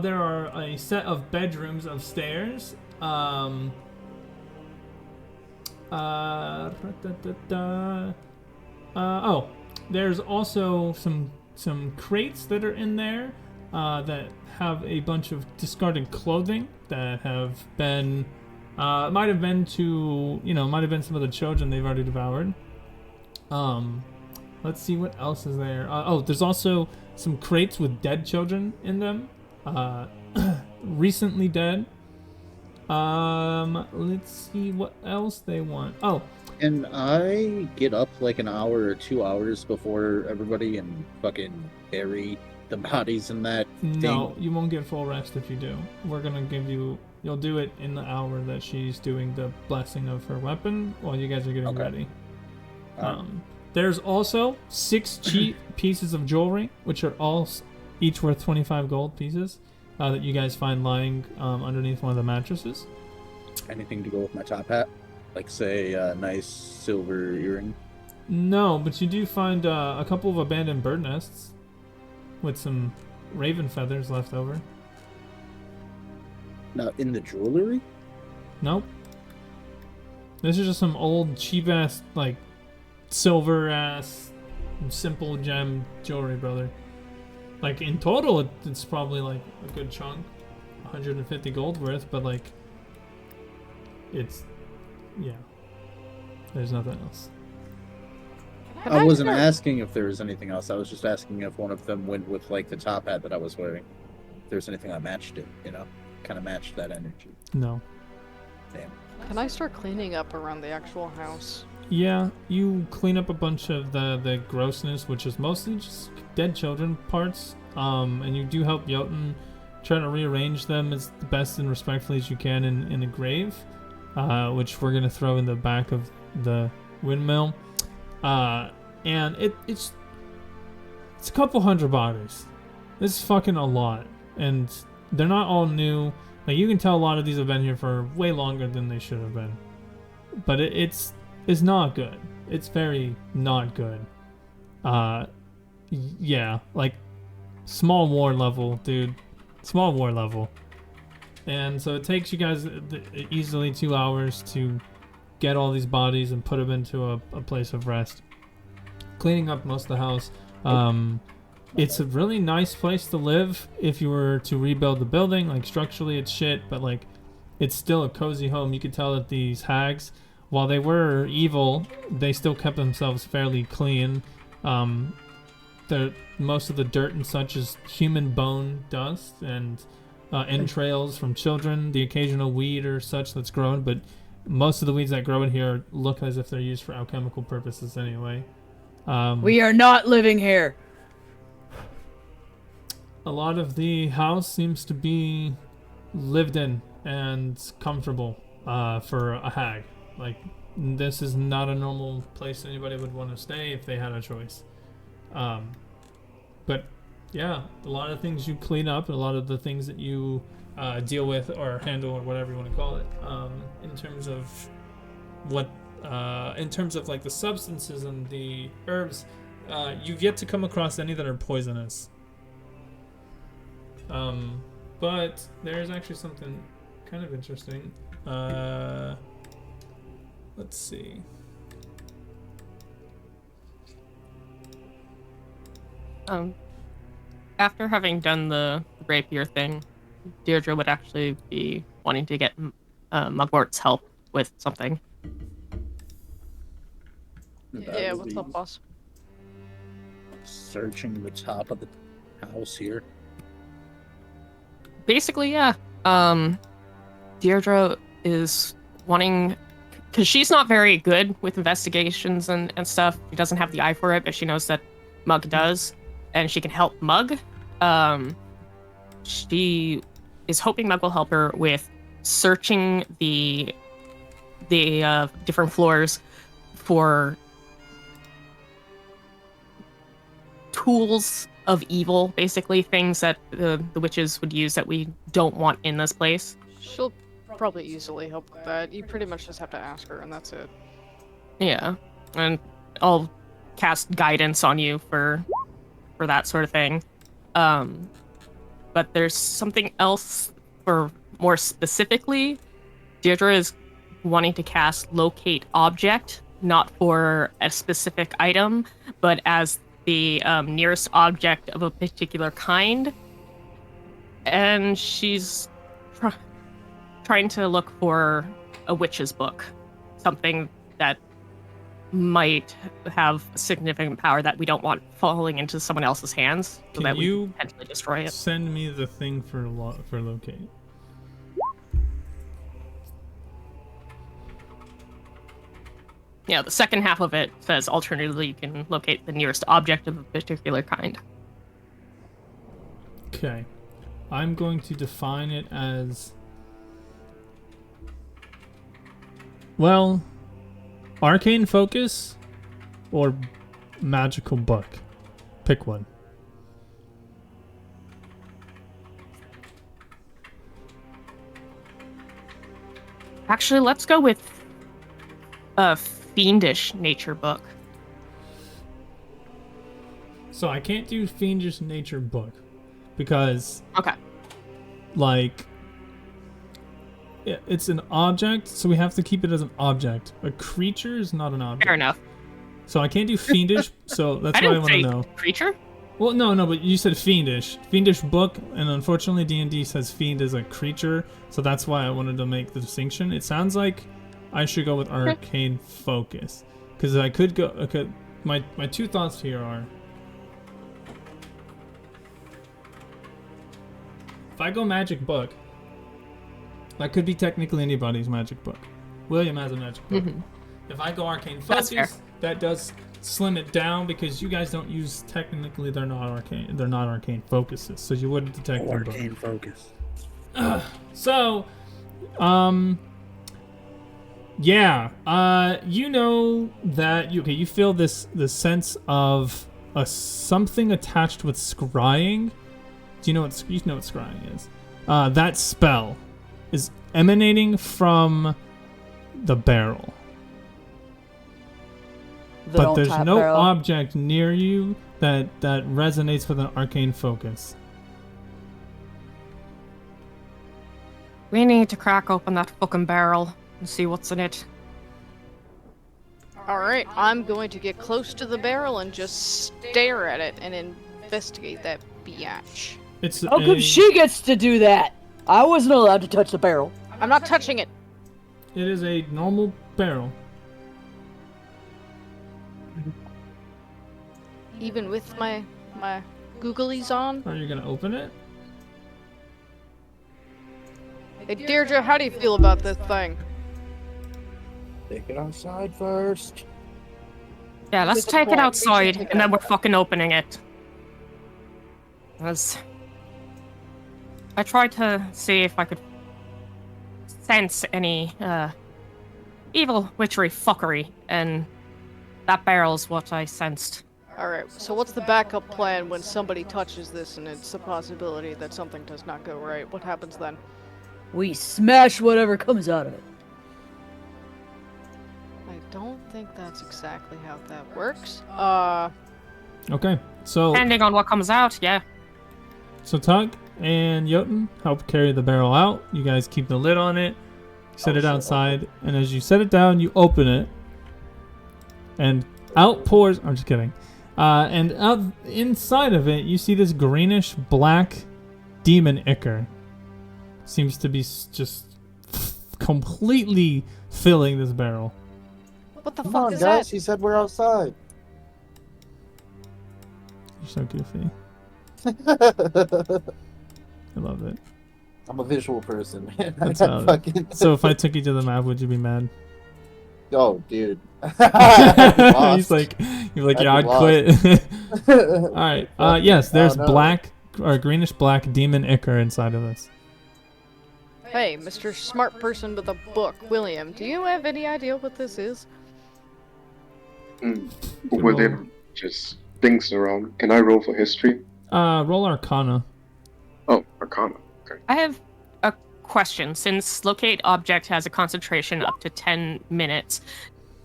There are a set of bedrooms upstairs. There's also some crates that are in there that have a bunch of discarded clothing that have been might have been some of the children they've already devoured. Let's see what else is there. There's also some crates with dead children in them, recently dead. Let's see what else they want. Oh, And I get up like an hour or 2 hours before everybody and fucking bury the bodies in that no, thing. you won't get full rest if you do. We're gonna give you. You'll do it in the hour that she's doing the blessing of her weapon while you guys are getting Okay. ready. There's also 6 cheap pieces of jewelry, which are all each worth 25 gold pieces, that you guys find lying underneath one of the mattresses. Anything to go with my top hat? Like, say, a nice silver earring? No, but you do find a couple of abandoned bird nests with some raven feathers left over. Now, in the jewelry? Nope. This is just some old cheap-ass, like, silver-ass, simple gem jewelry, brother. Like, in total, it's probably, like, a good chunk. 150 gold worth, but, like, it's... yeah. There's nothing else. Can I wasn't asking if there was anything else. I was just asking if one of them went with like the top hat that I was wearing. If there's anything that matched it, kind of matched that energy. No. Damn. Can I start cleaning up around the actual house? Yeah, you clean up a bunch of the grossness, which is mostly just dead children parts. And you do help Jotun try to rearrange them as best and respectfully as you can in a grave, which we're gonna throw in the back of the windmill. And it's a couple hundred bodies. This is fucking a lot, and they're not all new. Like, you can tell a lot of these have been here for way longer than they should have been. But it's not good. It's very not good. Yeah, like small war level, dude. Small war level. And so it takes you guys easily 2 hours to get all these bodies and put them into a place of rest. Cleaning up most of the house. It's a really nice place to live if you were to rebuild the building. Like, structurally it's shit, but like it's still a cozy home. You could tell that these hags, while they were evil, they still kept themselves fairly clean. Most of the dirt and such is human bone dust and entrails from children, the occasional weed or such that's grown, but most of the weeds that grow in here look as if they're used for alchemical purposes anyway. We are not living here. A lot of the house seems to be lived in and comfortable for a hag. Like, this is not a normal place anybody would want to stay if they had a choice. But yeah, a lot of things you clean up, and a lot of the things that you deal with or handle or whatever you want to call it, in terms of what, in terms of like the substances and the herbs, you've yet to come across any that are poisonous. But there's actually something kind of interesting. Let's see. After having done the rapier thing, Deirdre would actually be wanting to get Mugwort's help with something. Yeah, what's up, boss? Searching the top of the house here. Basically, yeah. Deirdre is wanting, because she's not very good with investigations and stuff. She doesn't have the eye for it, but she knows that Mug does, and she can help Mug. She is hoping Mug will help her with searching the different floors for tools of evil, basically things that the witches would use that we don't want in this place. She'll probably easily help with that. You pretty much just have to ask her, and that's it. Yeah, and I'll cast guidance on you for that sort of thing. But there's something else for more specifically. Deirdre is wanting to cast locate object, not for a specific item, but as the nearest object of a particular kind. And she's trying to look for a witch's book, something that might have significant power that we don't want falling into someone else's hands, so that we can potentially destroy it. Send me the thing for locate. Yeah, the second half of it says alternatively you can locate the nearest object of a particular kind. Okay. I'm going to define it as, well, arcane focus or magical book. Pick one. Actually, let's go with a fiendish nature book. So I can't do fiendish nature book because, okay, like, it's an object, so we have to keep it as an object. A creature is not an object. Fair enough. So I can't do fiendish, so that's why I want to know. Creature? Well, no, but you said fiendish. Fiendish book, and unfortunately D&D says fiend is a creature, so that's why I wanted to make the distinction. It sounds like I should go with arcane focus, because I could my two thoughts here are, if I go magic book, that could be technically anybody's magic book. William has a magic book. If I go arcane focus, that does slim it down because you guys don't use, technically they're not arcane focuses, so you wouldn't detect them. Arcane focus. So, yeah, you know that you feel this sense of something attached with scrying. Do you know what scrying is? That spell is emanating from the barrel. But there's no object near you that resonates with an arcane focus. We need to crack open that fucking barrel and see what's in it. Alright, I'm going to get close to the barrel and just stare at it and investigate that biatch. How come she gets to do that? I wasn't allowed to touch the barrel. I'm not touching it. It is a normal barrel. Even with my googlies on? Are you gonna open it? Hey Deirdre, how do you feel about this thing? Take it outside first. Yeah, let's take it outside, and then we're fucking opening it. I tried to see if I could sense any evil witchery fuckery, and that barrel's what I sensed. Alright, so what's the backup plan when somebody touches this and it's a possibility that something does not go right? What happens then? We smash whatever comes out of it. I don't think that's exactly how that works. Okay, so... Depending on what comes out, yeah. So Tug and Jotun help carry the barrel out. You guys keep the lid on it, set it outside, and as you set it down, you open it, and out pours... I'm just kidding. And out inside of it, you see this greenish black demon ichor. Seems to be just completely filling this barrel. What the Come fuck on, is guys. that? He said we're outside. You're so goofy. I love it. I'm a visual person, man. That's how So if I took you to the map, would you be mad? Oh, dude. He's like, yeah, I'd quit. All right. Yes, there's black or greenish black demon ichor inside of this. Hey, Mr. Smart Person with a book, William, do you have any idea what this is? William just thinks around. Can I roll for history? Roll Arcana. Oh, Arcana. Okay. I have a question. Since locate object has a concentration up to 10 minutes,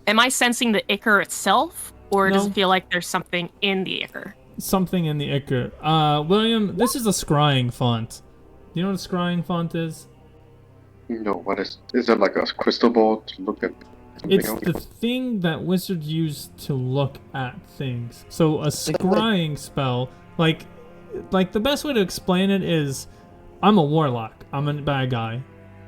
am I sensing the ichor itself, or does it feel like there's something in the ichor? Something in the ichor. William, this is a scrying font. Do you know what a scrying font is? No, what is that like a crystal ball to look at something It's else? the thing that wizards use to look at things. So a scrying spell, like the best way to explain it is, I'm a warlock. I'm a bad guy.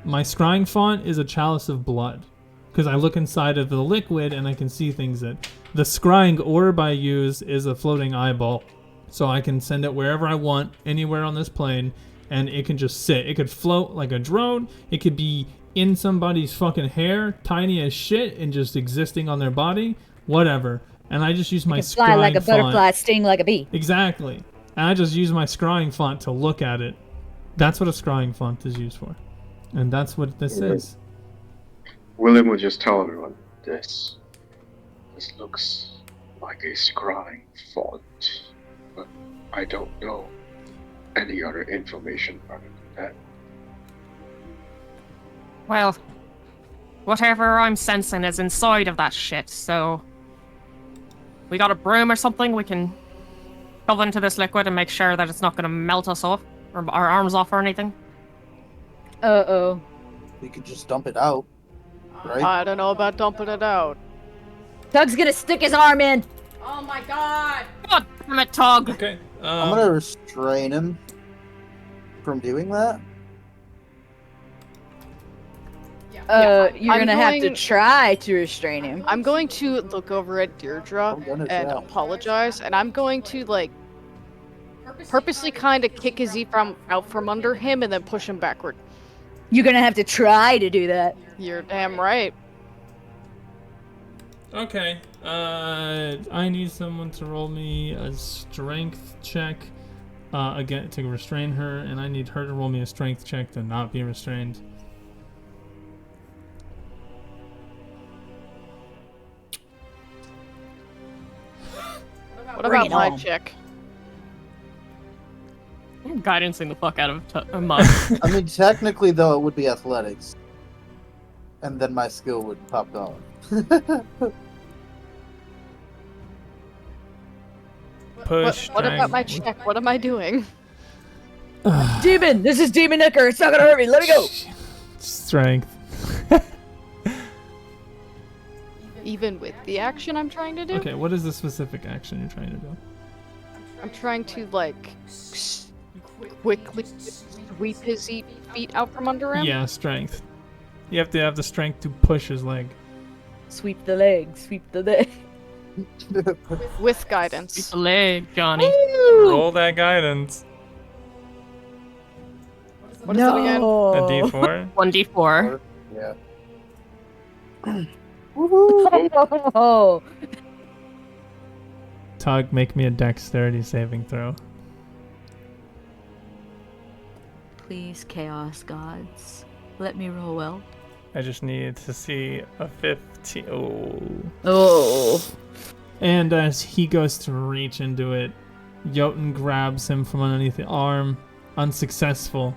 My scrying font is a chalice of blood, because I look inside of the liquid and I can see things that. The scrying orb I use is a floating eyeball, so I can send it wherever I want, anywhere on this plane, and it can just sit. It could float like a drone. It could be in somebody's fucking hair, tiny as shit, and just existing on their body, whatever. And I just use my scrying Fly like a font. butterfly, sting like a bee. Exactly. And I just use my scrying font to look at it. That's what a scrying font is used for. And that's what this is. William will just tell everyone, this looks like a scrying font, but I don't know any other information other than that. Well, whatever I'm sensing is inside of that shit, so... We got a broom or something we can shove into this liquid and make sure that it's not going to melt us off, or our arms off or anything? Uh-oh. We could just dump it out, right? I don't know about dumping it out. Tug's gonna stick his arm in. Oh my god! God damn it, Tug! Okay. I'm gonna restrain him from doing that. You're I'm gonna have to going- try to restrain him. I'm going to look over at Deirdre I'm gonna and try. apologize, and I'm going to like purposely kind of kick his from out from under him and then push him backward. You're gonna have to try to do that. You're damn right. Okay. I need someone to roll me a strength check, again to restrain her, and I need her to roll me a strength check to not be restrained. What Bring about it my on. check? I'm guidancing the fuck out of Mug. I mean, technically, though, it would be athletics. And then my skill would pop off. Push. What about my drag. check? What am I doing? Demon! This is Demon Nicker! It's not gonna hurt me! Let me go! Strength. Even with the action I'm trying to do? Okay, what is the specific action you're trying to do? I'm trying to like quickly sweep his feet out from under him. Yeah, strength. You have to have the strength to push his leg. Sweep the leg, sweep the leg. With Beat guidance. the leg, Johnny. Roll that guidance. What is it again? A No. D4. 1d4. Yeah. Oh, Tug, make me a dexterity saving throw. please, chaos gods, let me roll well. I just need to see a 15. Oh. Oh. And as he goes to reach into it, Jotun grabs him from underneath the arm. Unsuccessful.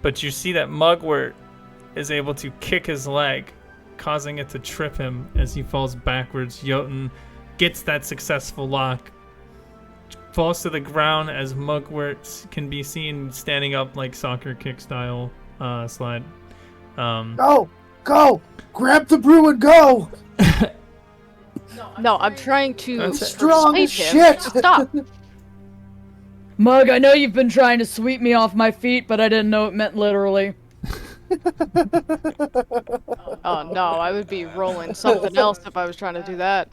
But you see that Mugwort is able to kick his leg, causing it to trip him as he falls backwards. Jotun gets that successful lock, falls to the ground as Mugwort can be seen standing up like soccer kick style slide. Go! Go! Grab the brew and go! No, I'm trying to That's it. Strong as persuade him shit! to stop. Mug, I know you've been trying to sweep me off my feet, but I didn't know it meant literally. Oh no, I would be rolling something else if I was trying to do that.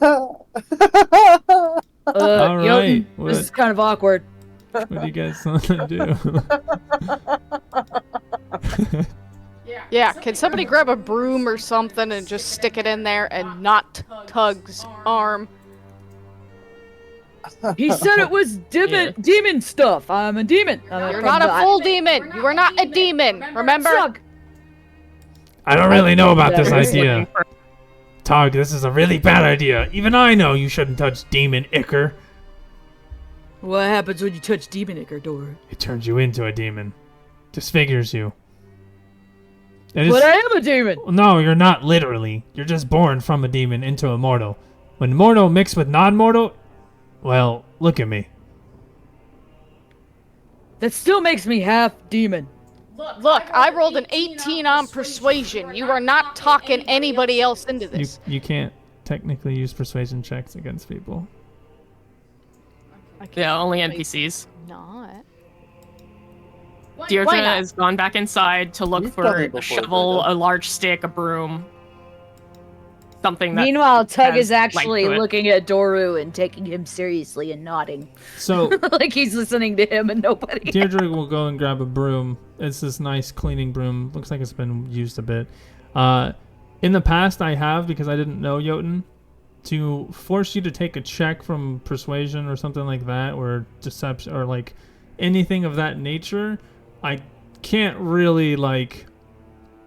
All Jotun, right, this is kind of awkward. What do you guys want to do? Yeah, can somebody grab a broom or something and just stick it in there and not Tug's arm? He said it was demon stuff. I'm a demon. You're not a full demon. You are not a demon. Remember? Suck. I don't really know about this Whatever. idea. Tog, this is a really bad idea. Even I know you shouldn't touch Demon Icker. What happens when you touch demon Icker, Dora? It turns you into a demon. Disfigures you. It But is- I am a demon. No, you're not literally. You're just born from a demon into a mortal. When mortal mixed with non-mortal, well, look at me. That still makes me half demon. Look, I rolled an 18 on persuasion. You are not talking anybody else into this. You can't technically use persuasion checks against people. Yeah, only NPCs. Not. Deirdre Why not? has gone back inside to look You've for done it a before, shovel, Deirdre. a large stick, a broom. Something that Meanwhile, Tug has is actually light to it. looking at Doru and taking him seriously and nodding. So Like he's listening to him and nobody. Deirdre will go and grab a broom. It's this nice cleaning broom. Looks like it's been used a bit. In the past, I have, because I didn't know Jotun, to force you to take a check from persuasion or something like that, or deception, or like anything of that nature. I can't really like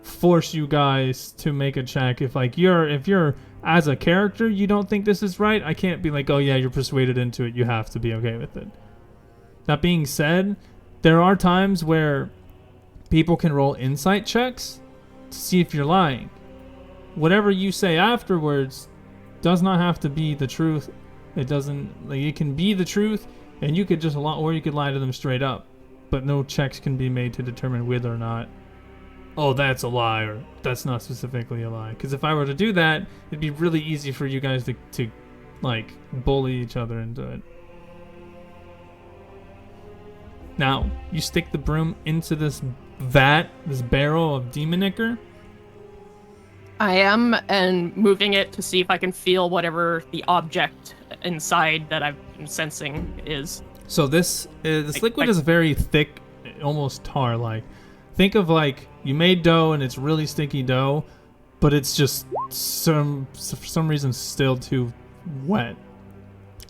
force you guys to make a check if you're as a character you don't think this is right. I can't be like, oh yeah, you're persuaded into it, you have to be okay with it. That being said, there are times where people can roll insight checks to see if you're lying. Whatever you say afterwards does not have to be the truth. It doesn't, like, it can be the truth and you could just lie, or you could lie to them straight up, but no checks can be made to determine whether or not, oh, that's a lie, or that's not specifically a lie. Because if I were to do that, it'd be really easy for you guys to like, bully each other into it. Now, you stick the broom into this vat, this barrel of demon ichor, I am, and moving it to see if I can feel whatever the object inside that I've been sensing is. So this liquid is very thick, almost tar-like. Think of like you made dough and it's really sticky dough, but it's just for some reason still too wet.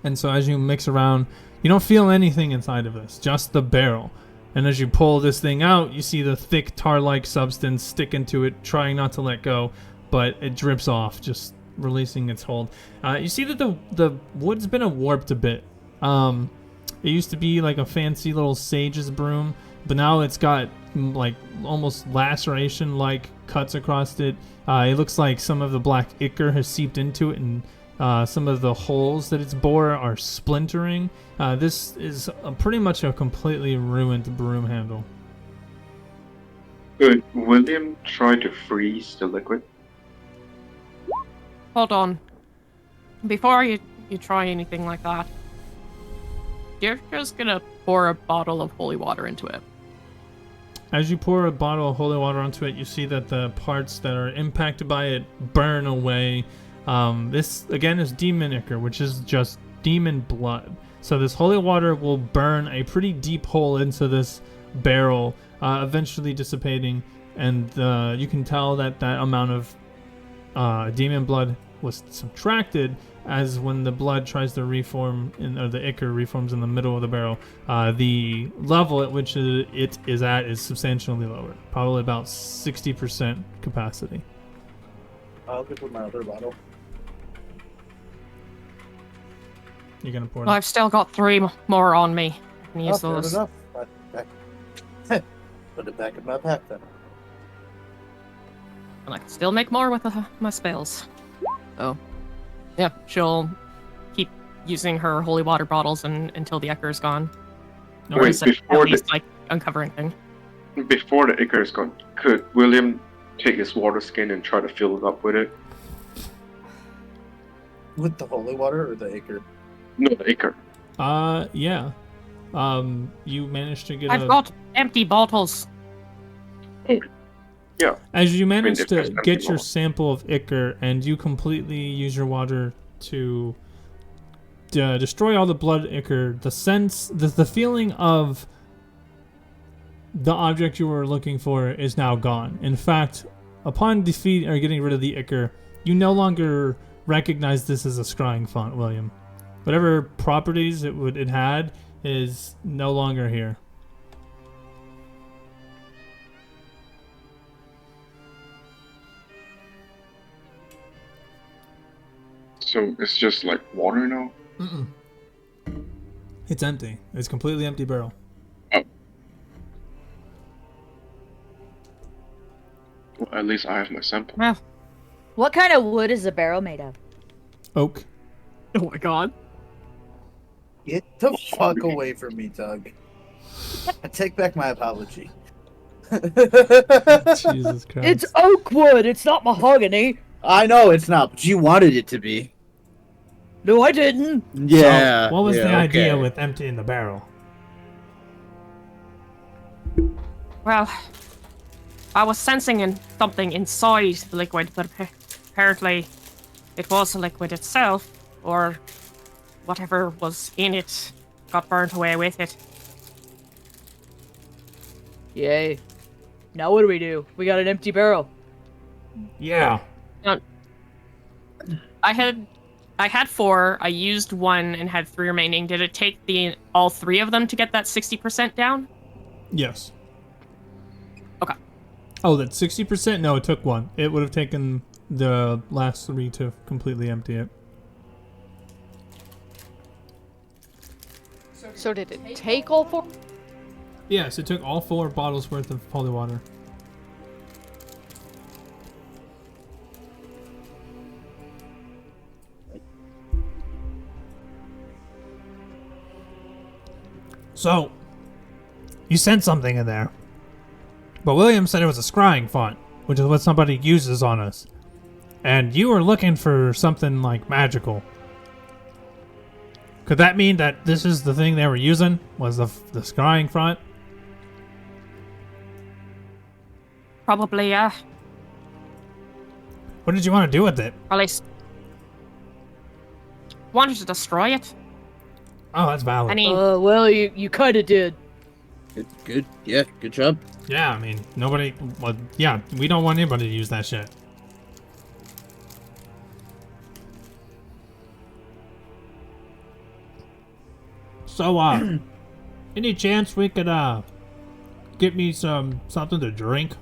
And so as you mix around, you don't feel anything inside of this, just the barrel. And as you pull this thing out, you see the thick tar-like substance stick into it, trying not to let go, but it drips off, just releasing its hold. You see that the wood's been warped a bit. It used to be like a fancy little sage's broom, but now it's got like almost laceration-like cuts across it. It looks like some of the black ichor has seeped into it, and some of the holes that it's bore are splintering. This is pretty much a completely ruined broom handle. Could William try to freeze the liquid? Hold on. Before you try anything like that, you're just gonna pour a bottle of holy water into it. As you pour a bottle of holy water onto it, you see that the parts that are impacted by it burn away. This, again, is demon ichor, which is just demon blood. So this holy water will burn a pretty deep hole into this barrel, eventually dissipating, and you can tell that that amount of demon blood was subtracted as when the blood tries to reform, or the ichor reforms in the middle of the barrel, the level at which it is at is substantially lower, probably about 60% capacity. I'll get with my other bottle. You're gonna pour Well, I've still got 3 more on me. I can use Fair those. enough. Put it back in my pack then. And I can still make more with my spells. So, yeah, she'll keep using her holy water bottles until the ichor is gone. Or Wait, is it before at least, like, uncovering thing. Before the ichor is gone, could William take his water skin and try to fill it up with it? With the holy water or the ichor? No, the ichor. Yeah. You managed to get I've got empty bottles. Yeah. As you manage if to there's get empty your bottle. sample of ichor, and you completely use your water to destroy all the blood ichor, the feeling of the object you were looking for is now gone. In fact, upon defeat or getting rid of the ichor, you no longer recognize this as a scrying font, William. Whatever properties it had is no longer here. So it's just like water now? Mm-mm. It's empty. It's a completely empty barrel. Oh. Well, at least I have my sample. Well, What kind of wood is the barrel made of? Oak. oh my god. Get the fuck away from me, Doug. I take back my apology. Jesus Christ. It's oak wood. It's not mahogany. I know it's not, but you wanted it to be. No, I didn't. Yeah. So, what was yeah, the idea okay. with emptying the barrel? Well, I was sensing something inside the liquid, but apparently it was the liquid itself, or whatever was in it got burnt away with it. Yay. Now what do? We got an empty barrel. Yeah. I had 4. I used 1 and had 3 remaining. Did it take all 3 of them to get that 60% down? Yes. Okay. Oh, that 60%? No, it took 1. It would have taken the last 3 to completely empty it. So did it take all 4? Yes, it took all 4 bottles worth of holy water. So, you sent something in there. But William said it was a scrying font, which is what somebody uses on us. And you were looking for something like magical. Could that mean that this is the thing they were using? Was the scrying font? Probably, yeah. What did you want to do with it? Or at least wanted to destroy it. Oh, that's valid. Any Well, you kind of did. Good. Yeah, good job. Yeah, I mean, nobody... Well, yeah, we don't want anybody to use that shit. So, any chance we could, get me something to drink?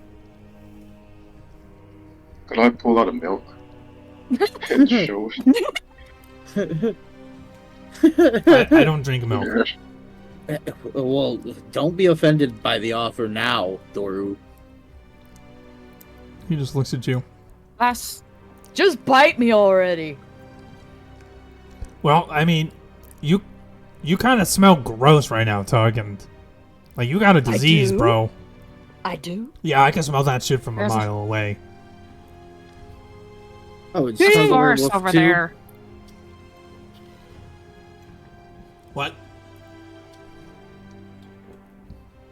Could I pull out a milk? And show I don't drink milk. Well, don't be offended by the offer now, Doru. He just looks at you. Just bite me already. Well, I mean, you kind of smell gross right now, Tug, and like you got a disease, do? bro. I do? Yeah, I can smell that shit from a There's a- mile away. Oh, it's There's a Tug forest Werewolf over too? there. What?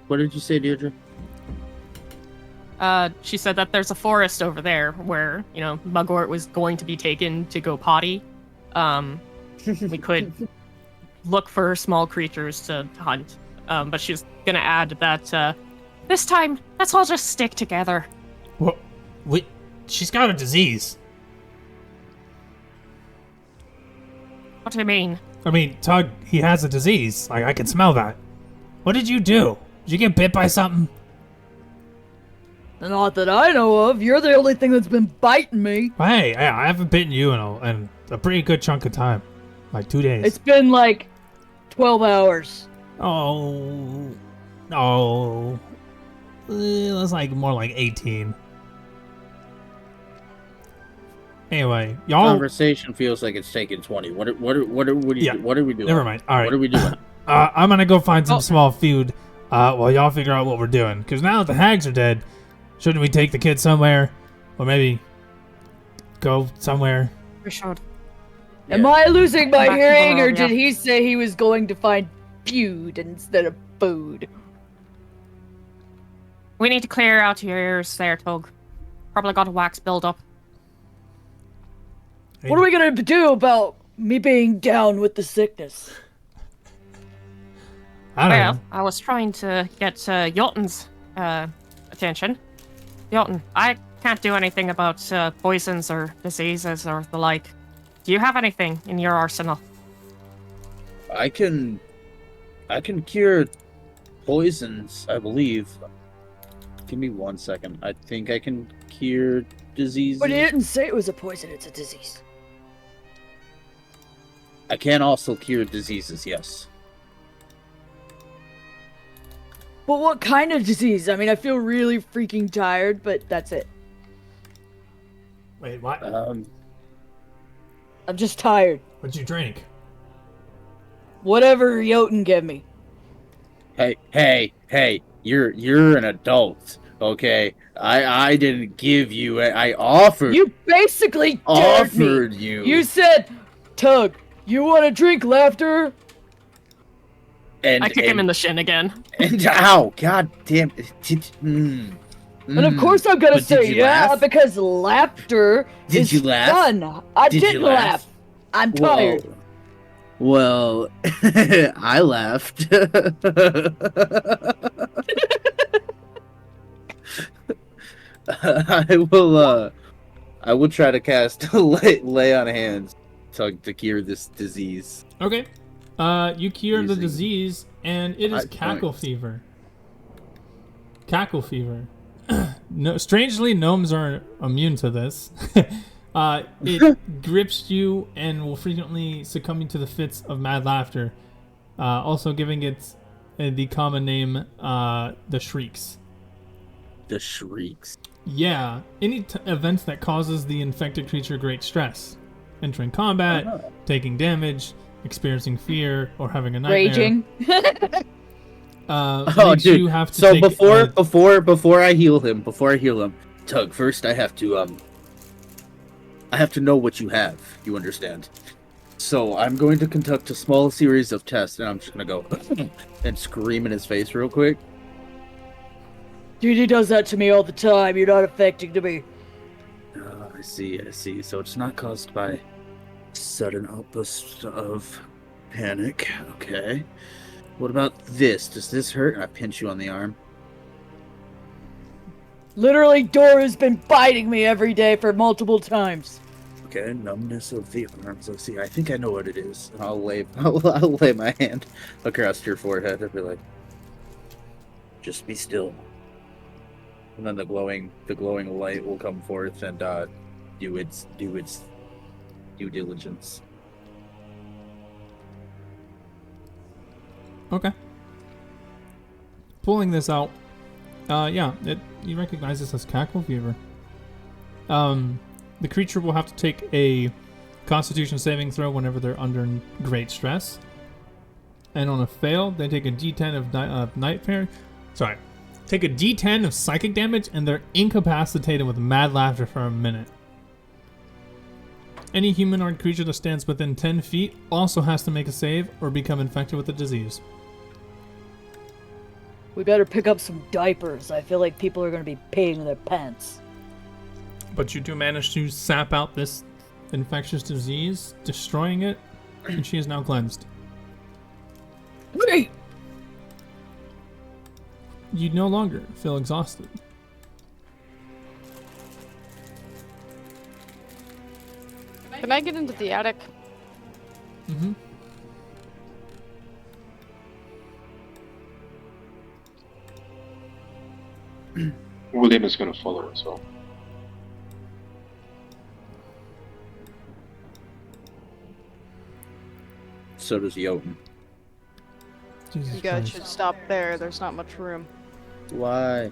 What did you say, Deirdre? She said that there's a forest over there where, Mugwort was going to be taken to go potty. We could look for small creatures to hunt. But she's gonna add that, this time, let's all just stick together. What? Wait, she's got a disease. What do you mean? I mean, Tug, he has a disease. Like, I can smell that. What did you do? Did you get bit by something? Not that I know of. You're the only thing that's been biting me. Hey, I haven't bitten you in a pretty good chunk of time. Like 2 days. It's been like 12 hours. Oh. No. That's like more like 18. Anyway, y'all. Conversation feels like it's taking 20. What are we doing? Never mind. All right. What are we doing? I'm gonna go find some small food while y'all figure out what we're doing. Because now that the hags are dead, shouldn't we take the kids somewhere? Or maybe go somewhere? We should. Am I losing my Back to hearing, or Barovia. did he say he was going to find feud instead of food? We need to clear out your ears there, Tug. Probably got a wax build-up. What are we gonna do about me being down with the sickness? I don't know. Well, I was trying to get Jotun's attention. Jotun, I can't do anything about poisons or diseases or the like. Do you have anything in your arsenal? I can cure poisons, I believe. Give me 1 second. I think I can cure diseases. But he didn't say it was a poison, it's a disease. I can also cure diseases, yes. But what kind of disease? I mean, I feel really freaking tired, but that's it. Wait, what? I'm just tired. What'd you drink? Whatever Jotun gave me. Hey, you're an adult, okay? I didn't give you it. I offered You basically dared me. offered you. You said, Tug, you want to drink laughter? and I kick him in the shin again. And ow, god damn it. And of course I'm gonna But did say you yeah, laugh? because laughter Did is you laugh? fun. I Did you didn't laugh? laugh. I'm tired. Well, I laughed. I will try to cast lay on hands to cure this disease. Okay. You cure the Using disease, and it is high cackle points. fever. Cackle fever. No, strangely, gnomes are immune to this. It grips you and will frequently succumbing to the fits of mad laughter. Also giving it the common name, the shrieks. The shrieks. Yeah, any event that causes the infected creature great stress. Entering combat, Oh. taking damage, experiencing fear, or having a nightmare. Raging. Oh, Makes dude. you have to So take, before I heal him, Tug, first I have to know what you have. You understand? So I'm going to conduct a small series of tests, and I'm just gonna go and scream in his face real quick. Dude, he does that to me all the time. You're not affecting to me. I see. So it's not caused by sudden outbursts of panic. Okay. What about this? Does this hurt? And I pinch you on the arm. Literally, Dora's been biting me every day for multiple times. Okay, numbness of the arms. Let's see. I think I know what it is. And I'll lay my hand across your forehead and be like, just be still. And then the glowing light will come forth and do its due diligence. Okay. Pulling this out. You recognize this as cackle fever. The creature will have to take a Constitution saving throw whenever they're under great stress. And on a fail, they take a D10 of nightmare. Sorry. Take a D10 of psychic damage, and they're incapacitated with mad laughter for a minute. Any humanoid creature that stands within 10 feet also has to make a save or become infected with the disease. We better pick up some diapers. I feel like people are going to be peeing their pants. But you do manage to sap out this infectious disease, destroying it, and she is now cleansed. Wait! You no longer feel exhausted. Can I get into the attic? Mm-hmm. William is gonna follow as well. So does Jotun. Jesus You guys Christ. should stop there. There's not much room. Why?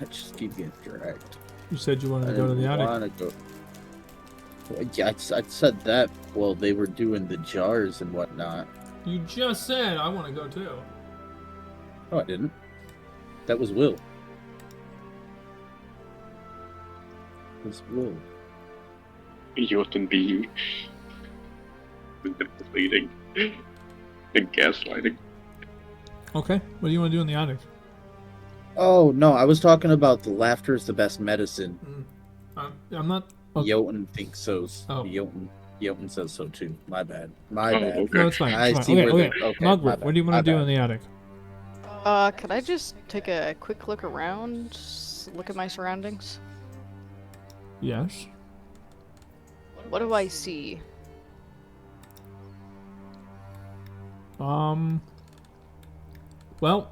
I just keep getting dragged. You said you wanted I to go to the didn't attic. wanna go. Well, yeah, I said that while they were doing the jars and whatnot. You just said I want to go too. Oh, I didn't. That was Will. It was Will. Jotun being manipulating and gaslighting. Okay, what do you want to do in the attic? Oh no, I was talking about the laughter is the best medicine. I'm not. Okay. Jotun thinks so. Oh. Jotun says so too. My bad. My Oh, bad. okay. No, it's fine. I It's fine. see Okay, where okay. the- okay, my Mugwort, bad, what do you my want to do bad. in the attic? Can I just take a quick look around? Look at my surroundings? Yes. What do I see? Well,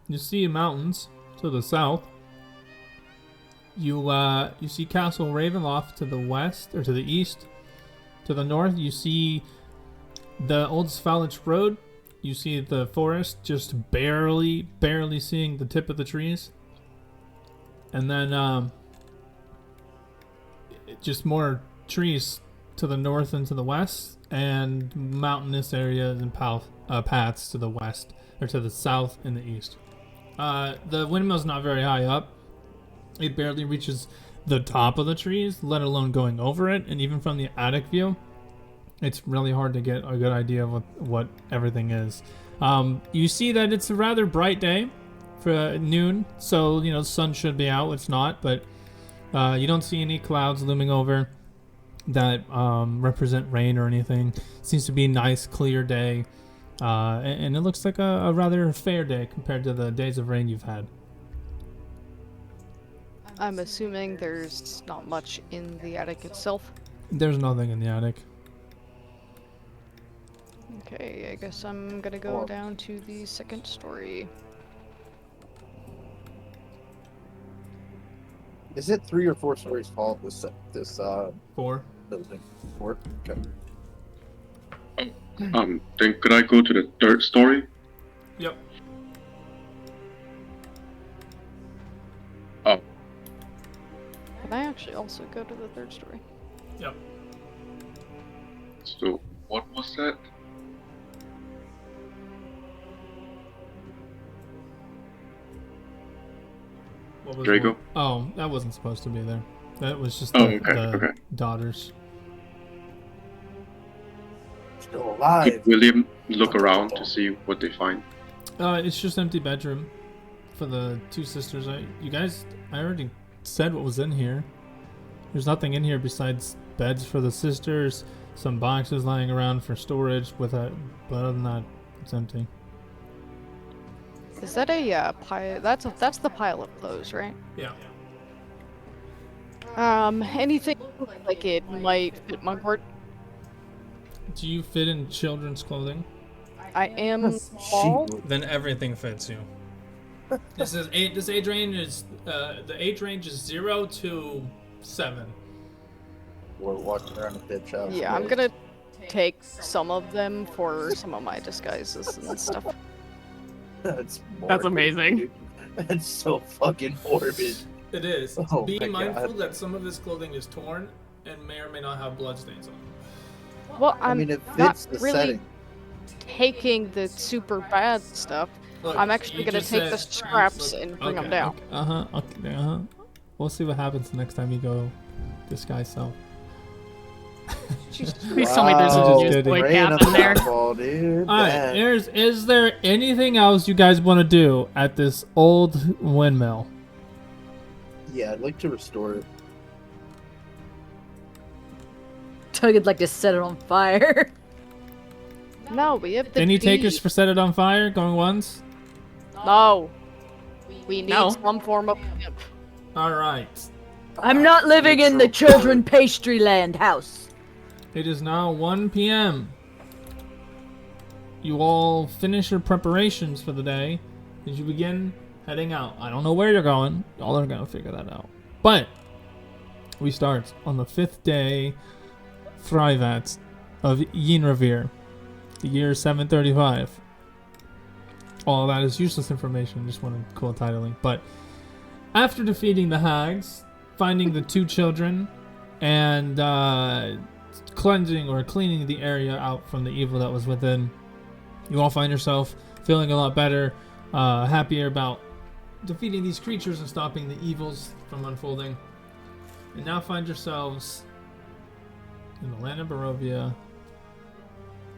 you see mountains to the south. You see Castle Ravenloft to the west, or to the east. To the north, you see the Old Svalich Road. You see the forest just barely seeing the tip of the trees. And then, just more trees to the north and to the west, and mountainous areas and paths to the west, or to the south and the east. The windmill's not very high up. It barely reaches the top of the trees, let alone going over it, and even from the attic view, it's really hard to get a good idea of what everything is. You see that it's a rather bright day for noon, so, the sun should be out. It's not, but you don't see any clouds looming over that represent rain or anything. It seems to be a nice, clear day, and it looks like a rather fair day compared to the days of rain you've had. I'm assuming there's not much in the attic itself. There's nothing in the attic. Okay, I guess I'm gonna go down to the second story. Is it 3 or 4 stories tall? This 4. building. 4. Okay. Then could I go to the third story? Yep. Oh, Can I actually also go to the third story? Yep. so what was that? What was Draco? what? Oh, that wasn't supposed to be there. That was just Oh, the, okay, the okay. daughters. Still alive. Did William look around to see what they find? It's just empty bedroom for the two sisters. I already said what was in here. There's nothing in here besides beds for the sisters, some boxes lying around for storage. But other than that, it's empty. Is that a pile? That's the pile of clothes, right? Yeah. Anything like it might fit Mugwort? Do you fit in children's clothing? I am small. Then everything fits you. This age range is the age range is 0 to 7. We're walking around a bitch house. Yeah, I'm gonna take some of them for some of my disguises and stuff. That's amazing. Dude. That's so fucking morbid. It is. Oh Be my mindful God. that some of his clothing is torn and may or may not have bloodstains on it. Well, I I'm mean, it not fits the really setting. taking the super bad stuff. Look, I'm actually you gonna just take the said- scraps look, and bring them okay, down. Okay. We'll see what happens the next time you go disguise self. Please tell me there's a Wow. newsboy Spraying cap a in there. fireball, dude. Alright, That- is there anything else you guys want to do at this old windmill? Yeah, I'd like to restore it. Tug would like to set it on fire. No, we have the Any deed. takers for set it on fire? Going once? No. We need No. some form of pimp. Alright. I'm not living in the children pastry land house. It is now 1 p.m. You all finish your preparations for the day as you begin heading out. I don't know where you're going. Y'all are gonna figure that out. But we start on the 5th day, Thrivat of Yinrevere, the year 735. All that is useless information. Just wanted cool titling. But after defeating the hags, finding the 2 children, and cleansing or cleaning the area out from the evil that was within, you all find yourself feeling a lot better, happier about defeating these creatures and stopping the evils from unfolding. And now find yourselves in the land of Barovia.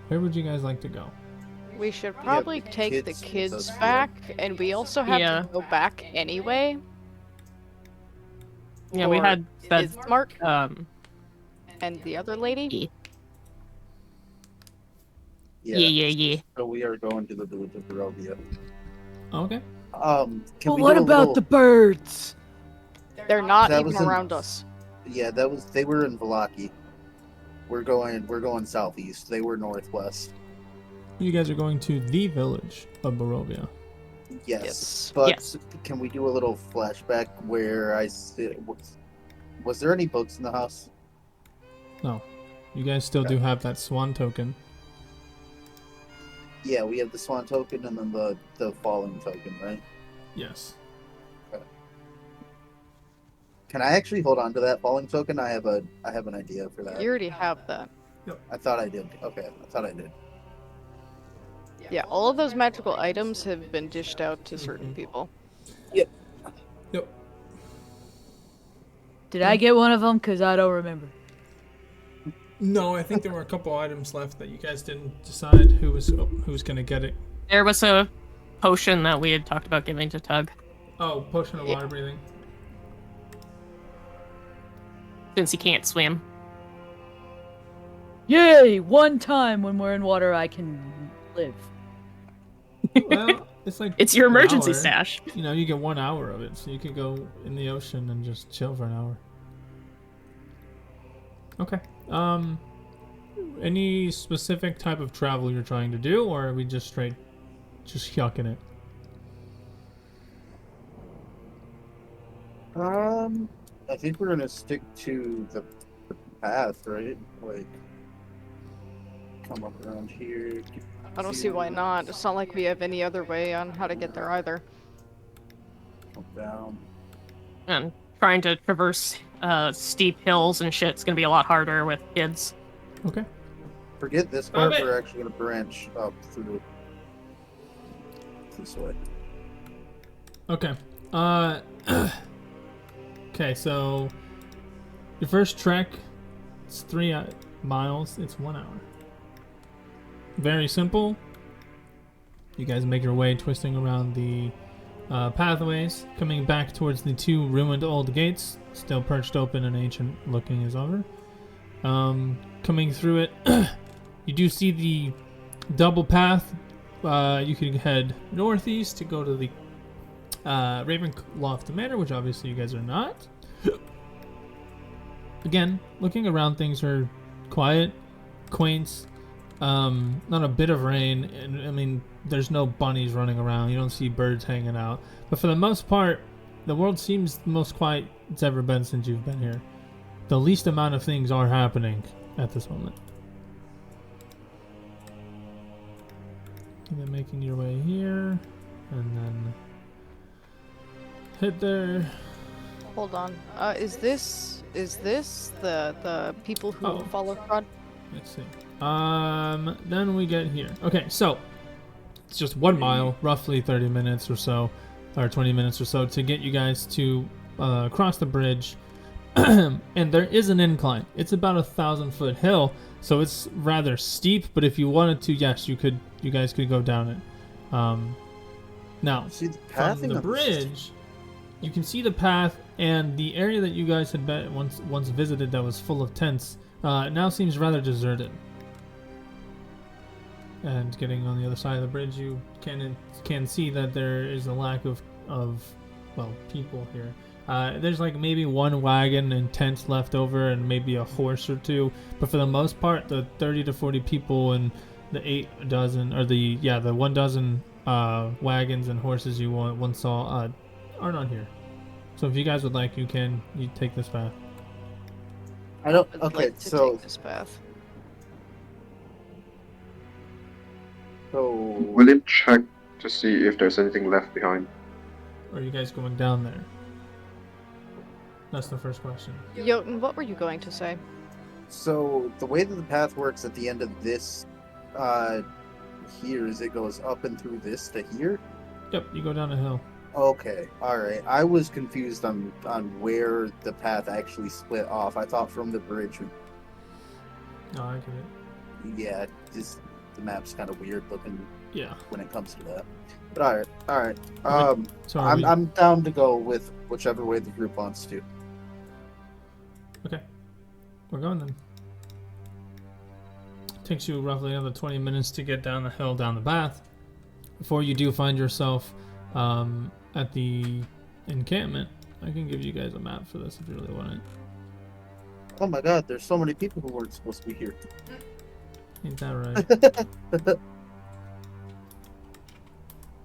Where would you guys like to go? We should probably the take the kids with kids us, back, and we also have Yeah. to go back anyway. Yeah, we for had that. Ismark Um, and the other lady. yeah. So we are going to the village of Barovia. Okay. Can Well, we what do a about little- the birds? They're not That even was in- around us. Yeah, they were in Valaki. We're going southeast. They were northwest. You guys are going to the village of Barovia. Yes. Yes. But Yes. can we do a little flashback where I sit? Was there any books in the house? No. You guys still do have that swan token. Yeah, we have the swan token and then the falling token, right? Yes. Can I actually hold on to that falling token? I have an idea for that. You already have that. I thought I did. Okay, I thought I did. Yeah, all of those magical items have been dished out to certain people. Yep. Did I get one of them? Because I don't remember. No, I think there were a couple items left that you guys didn't decide who was gonna get it. There was a potion that we had talked about giving to Tug, Oh, potion of water breathing. since he can't swim. Yay! One time when we're in water, I can live. Well, it's like It's your an emergency hour. stash. You know, you get 1 hour of it, so you could go in the ocean and just chill for an hour. Okay. Any specific type of travel you're trying to do, or are we just yucking it? I think we're gonna stick to the path, right? Like, come up around here. I don't see why not. It's not like we have any other way on how to get there either. Come down. And trying to traverse steep hills and shit's gonna be a lot harder with kids. Okay. Forget this part. Okay. We're actually gonna branch up through this way. Okay. Okay, so your first trek, it's 3 miles. It's 1 hour. Very simple. You guys make your way twisting around the pathways, coming back towards the 2 ruined old gates. still perched open and ancient looking is over. Coming through it, you do see the double path. You can head northeast to go to the Ravenloft Manor, which obviously you guys are not. Again, looking around, things are quiet, quaint, not a bit of rain, and I mean, there's no bunnies running around, you don't see birds hanging out, but for the most part, the world seems the most quiet it's ever been since you've been here. The least amount of things are happening at this moment. And then making your way here, and then hit there. Hold on. Is this the people who follow Strahd? Let's see. Then we get here. Okay, so it's just 1 mile, roughly 30 minutes or so, or 20 minutes or so to get you guys to cross the bridge. And there is an incline. It's about 1,000-foot hill, so it's rather steep. But if you wanted to, yes, you guys could go down it. Now, from the bridge, you can see the path, and the area that you guys had once visited that was full of tents now seems rather deserted. And getting on the other side of the bridge, you can see that there is a lack of people here. There's like maybe 1 wagon and tents left over, and maybe a horse or 2. But for the most part, the 30 to 40 people and the 1 dozen wagons and horses you once saw are not here. So if you guys would like, you take this path. I don't. I'd Okay, like to so take this path. Will it check to see if there's anything left behind? Or are you guys going down there? That's the first question. Jotun, what were you going to say? So the way that the path works at the end of this here is it goes up and through this to here? Yep, you go down a hill. Okay, alright. I was confused on where the path actually split off. I thought from the bridge. Oh, I get it. Yeah, just the map's kind of weird looking. Yeah. When it comes to that. But alright. So I'm down to go with whichever way the group wants to. Okay. We're going then. Takes you roughly another 20 minutes to get down the hill, down the path, before you do find yourself at the encampment. I can give you guys a map for this if you really want it. Oh my god, there's so many people who weren't supposed to be here. Ain't that right?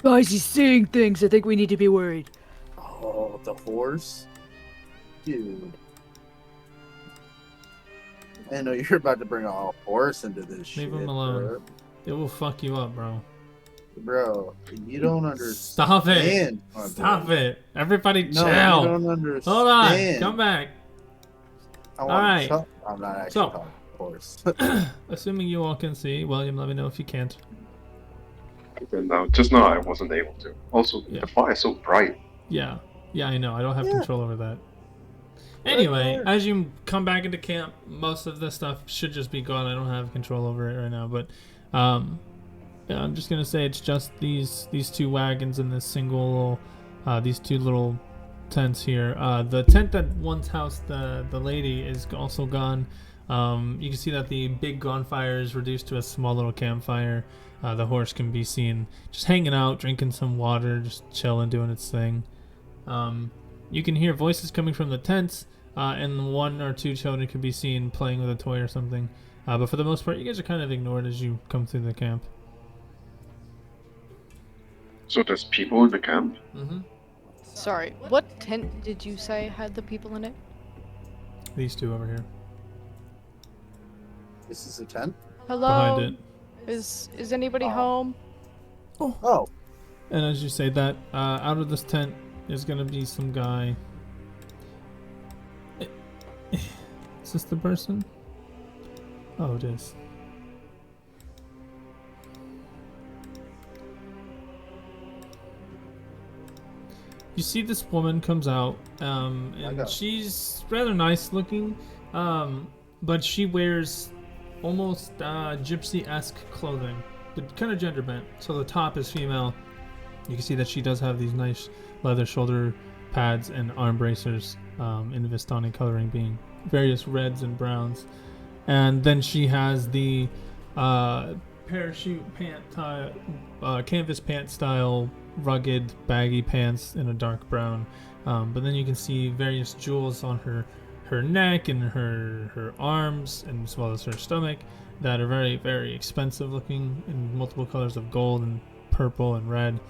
Guys, he's seeing things. I think we need to be worried. Oh, the horse? Dude. I know you're about to bring a horse into this shit. Leave him alone. Bro. It will fuck you up, bro. Bro, you don't understand. Stop it. Stop it. Everybody chill. No, you don't understand. Hold on. Come back. Alright. I'm not actually talking horse. Assuming you all can see, William, let me know if you can't. No, just now I wasn't able to. Also, the fire is so bright. Yeah, I know. I don't have control over that. Anyway, as you come back into camp, most of this stuff should just be gone. I don't have control over it right now, but yeah, I'm just gonna say it's just these 2 wagons and this single, these 2 little tents here. The tent that once housed the lady is also gone. You can see that the big bonfire is reduced to a small little campfire. The horse can be seen just hanging out, drinking some water, just chilling, doing its thing. You can hear voices coming from the tents, and 1 or 2 children can be seen playing with a toy or something. But for the most part, you guys are kind of ignored as you come through the camp. So there's people in the camp? Mm-hmm. Sorry, what tent did you say had the people in it? These 2 over here. This is a tent? Hello? Behind it. Is anybody home? Oh. And as you say that, out of this tent is gonna be some guy. Is this the person? Oh, it is. You see this woman comes out, and she's rather nice looking, but she wears almost gypsy-esque clothing, but kind of gender bent. So the top is female. You can see that she does have these nice leather shoulder pads and arm bracers in Vistani coloring, being various reds and browns. And then she has the parachute canvas pant style, rugged, baggy pants in a dark brown. But then you can see various jewels on her neck and her arms, and as well as her stomach, that are very, very expensive looking in multiple colors of gold and purple and red.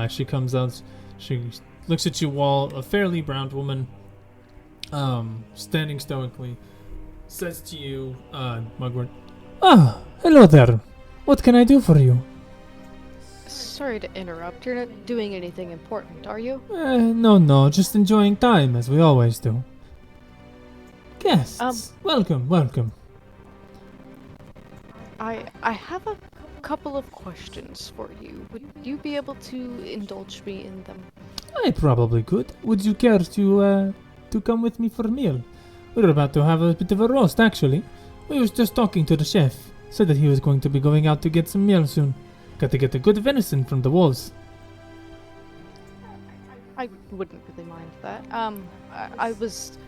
She comes out, she looks at you all, a fairly browned woman, standing stoically, says to you, Mugwort, Ah, hello there. What can I do for you? Sorry to interrupt. You're not doing anything important, are you? No, just enjoying time, as we always do. Guests, welcome. I have a couple of questions for you. Would you be able to indulge me in them? I probably could. Would you care to come with me for a meal? We're about to have a bit of a roast, actually. We was just talking to the chef. Said that he was going to be going out to get some meal soon. Got to get a good venison from the wolves. I wouldn't really mind that. I was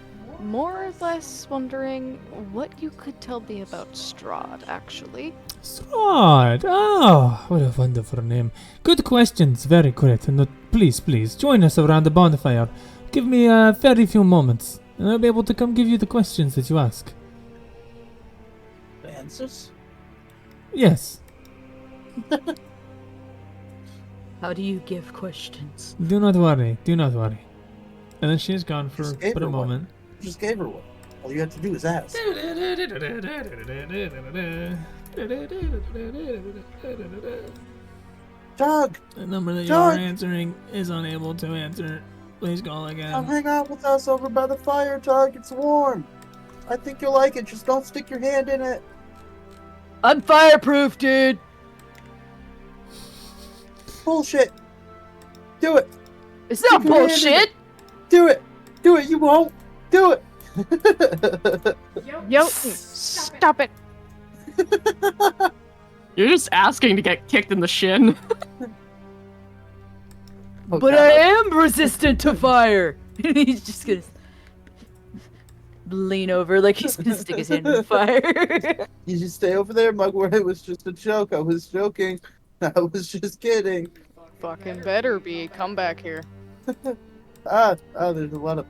more or less wondering what you could tell me about Strahd, actually. Strahd! Oh, what a wonderful name. Good questions, very correct. And please, join us around the bonfire. Give me a very few moments, and I'll be able to come give you the questions that you ask. The answers? Yes. How do you give questions? Do not worry. And then she is gone for Just gave but a her one. moment. Just gave her one. All you have to do is ask. Doug, The number that you Doug! are answering is unable to answer. Please call come again. hang out with us over by the fire, Doug. It's warm. I think you'll like it. Just don't stick your hand in it. I'm fireproof, dude. Bullshit. Do it. It's not Stick your hand in bullshit. it. Do it. Do it. You won't. Do it. Yo, stop it. You're just asking to get kicked in the shin. Oh, But God. I am resistant to fire. He's just gonna lean over like he's gonna stick his hand in the fire. You just stay over there, Mugwort. It was just a joke. I was joking. I was just kidding. Fucking better be. Come back here. There's a lot of.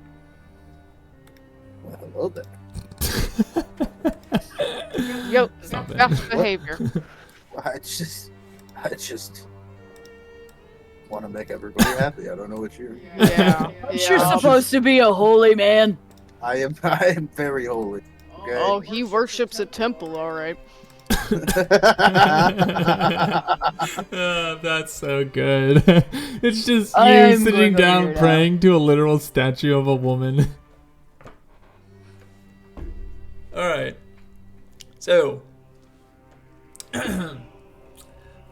Well, hello there. Yo, Stop it. best behavior. I just want to make everybody happy. I don't know what you're. Yeah. You're supposed to be a holy man. I am very holy. Okay. Oh, he worships a temple, alright. That's so good. It's just you I'm sitting going over down here now. praying to a literal statue of a woman. Alright. So,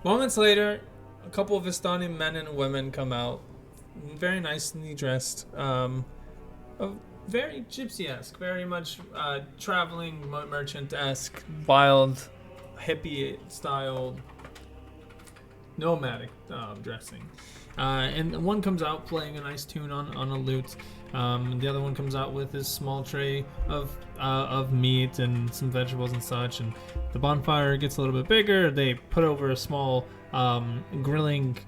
moments later, a couple of Vistani men and women come out, very nicely dressed, very gypsy-esque, very much traveling merchant-esque, wild, hippie-styled, nomadic dressing. And one comes out playing a nice tune on a lute. The other one comes out with his small tray of meat and some vegetables and such. And the bonfire gets a little bit bigger. They put over a small grilling.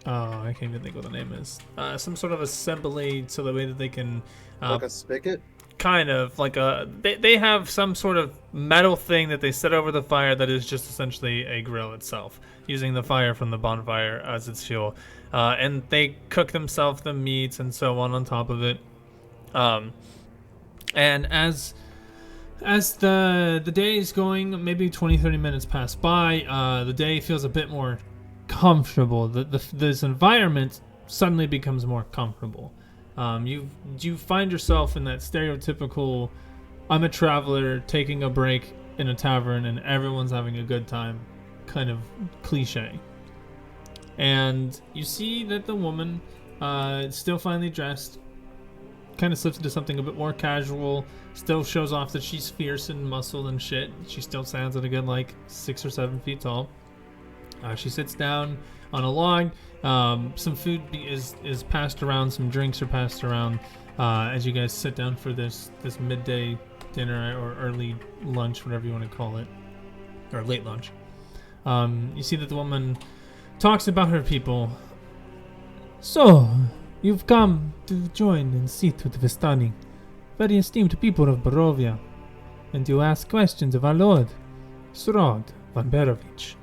I can't even think what the name is. Some sort of assembly so the way that they can. Like a spigot. Kind of like they have some sort of metal thing that they set over the fire that is just essentially a grill itself, using the fire from the bonfire as its fuel, and they cook themselves the meats and so on top of it. And as the day is going, maybe 20-30 minutes pass by, the day feels a bit more comfortable. This environment suddenly becomes more comfortable. You find yourself in that stereotypical I'm a traveler taking a break in a tavern and everyone's having a good time kind of cliche. And you see that the woman still finely dressed, kind of slips into something a bit more casual, still shows off that she's fierce and muscled and shit. She still stands at a good 6 or 7 feet tall. She sits down on a log Some food is passed around. Some drinks are passed around as you guys sit down for this midday dinner or early lunch, whatever you want to call it, or late lunch. You see that the woman talks about her people. So, you've come to join and sit with Vistani, very esteemed people of Barovia, and you ask questions of our lord, Strahd von Barovich.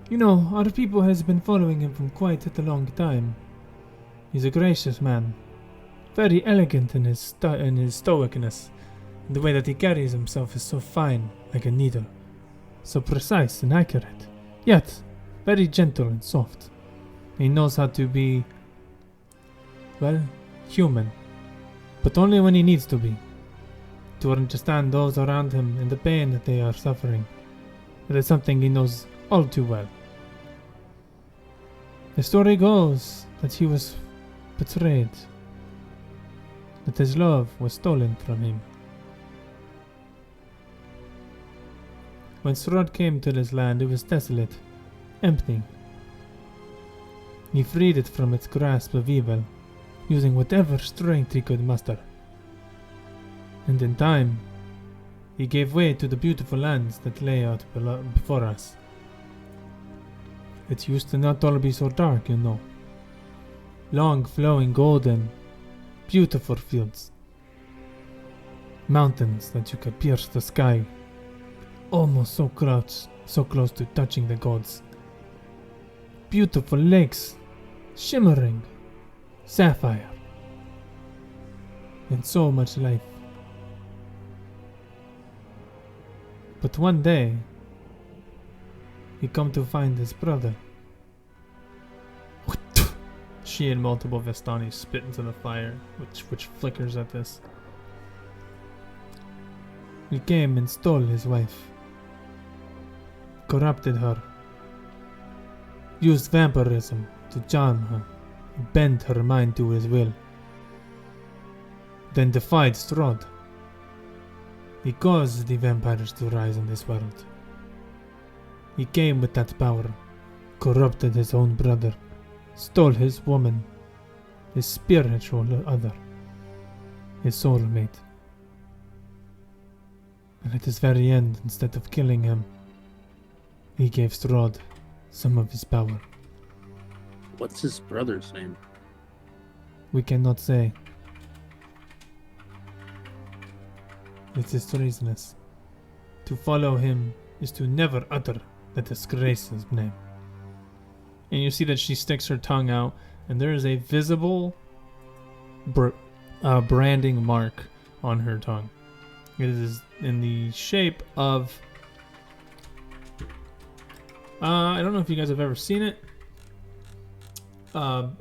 You know, our people has been following him from quite a long time. He's a gracious man, very elegant in his stoicness, and the way that he carries himself is so fine, like a needle, so precise and accurate, yet very gentle and soft. He knows how to be, well, human, but only when he needs to be, to understand those around him and the pain that they are suffering. It is something he knows all too well. The story goes that he was betrayed, that his love was stolen from him. When Strahd came to this land, it was desolate, empty. He freed it from its grasp of evil, using whatever strength he could muster. And in time, he gave way to the beautiful lands that lay out before us. It used to not all be so dark, you know. Long, flowing, golden, beautiful fields. Mountains that you could pierce the sky, almost so close to touching the gods. Beautiful lakes, shimmering, sapphire, and so much life. But one day, he come to find his brother. She and multiple Vistani spit into the fire, which flickers at this. He came and stole his wife, corrupted her, used vampirism to charm her, bend her mind to his will, then defied Strahd. He caused the vampires to rise in this world. He came with that power, corrupted his own brother, stole his woman, his spiritual other, his soulmate. And at his very end, instead of killing him, he gave Strahd some of his power. What's his brother's name? We cannot say. It is treasonous. To follow him is to never utter the disgrace's name. And you see that she sticks her tongue out, and there is a visible branding mark on her tongue. It is in the shape of... I don't know if you guys have ever seen it.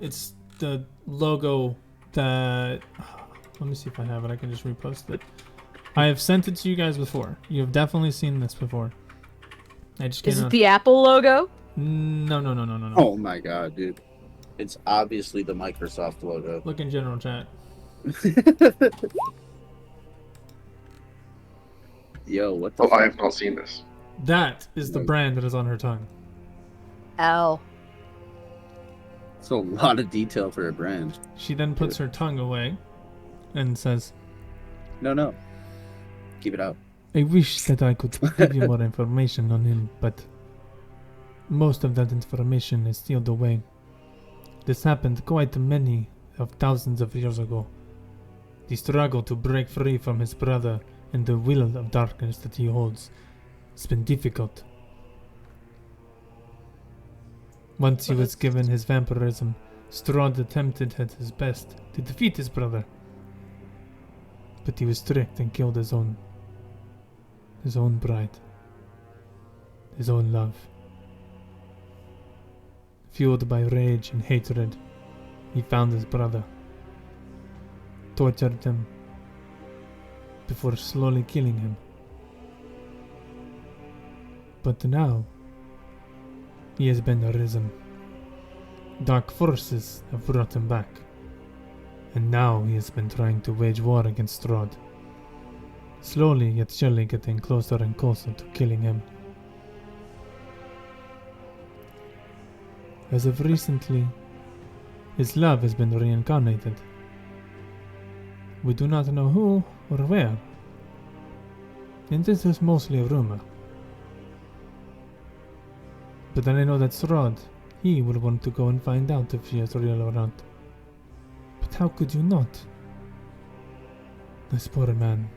It's the logo that... let me see if I have it. I can just repost it. I have sent it to you guys before. You have definitely seen this before. I just Is it the Apple logo? No. Oh my god, dude. It's obviously the Microsoft logo. Look in general chat. Yo, what the Oh, fuck? I have not seen this. That is the brand that is on her tongue. Ow. It's a lot of detail for a brand. She then puts her tongue away and says, No. Keep it out. I wish that I could give you more information on him, but most of that information is sealed away. This happened quite many of thousands of years ago. The struggle to break free from his brother and the will of darkness that he holds has been difficult. Once he was given his vampirism, Strahd attempted at his best to defeat his brother. But he was tricked and killed his own bride, his own love. Fueled by rage and hatred, he found his brother, tortured him, before slowly killing him. But now, he has been arisen. Dark forces have brought him back, and now he has been trying to wage war against Strahd, slowly yet surely getting closer and closer to killing him. As of recently, his love has been reincarnated. We do not know who or where, and this is mostly a rumor. But then I know that Strahd, he will want to go and find out if she is real or not. But how could you not? This poor man.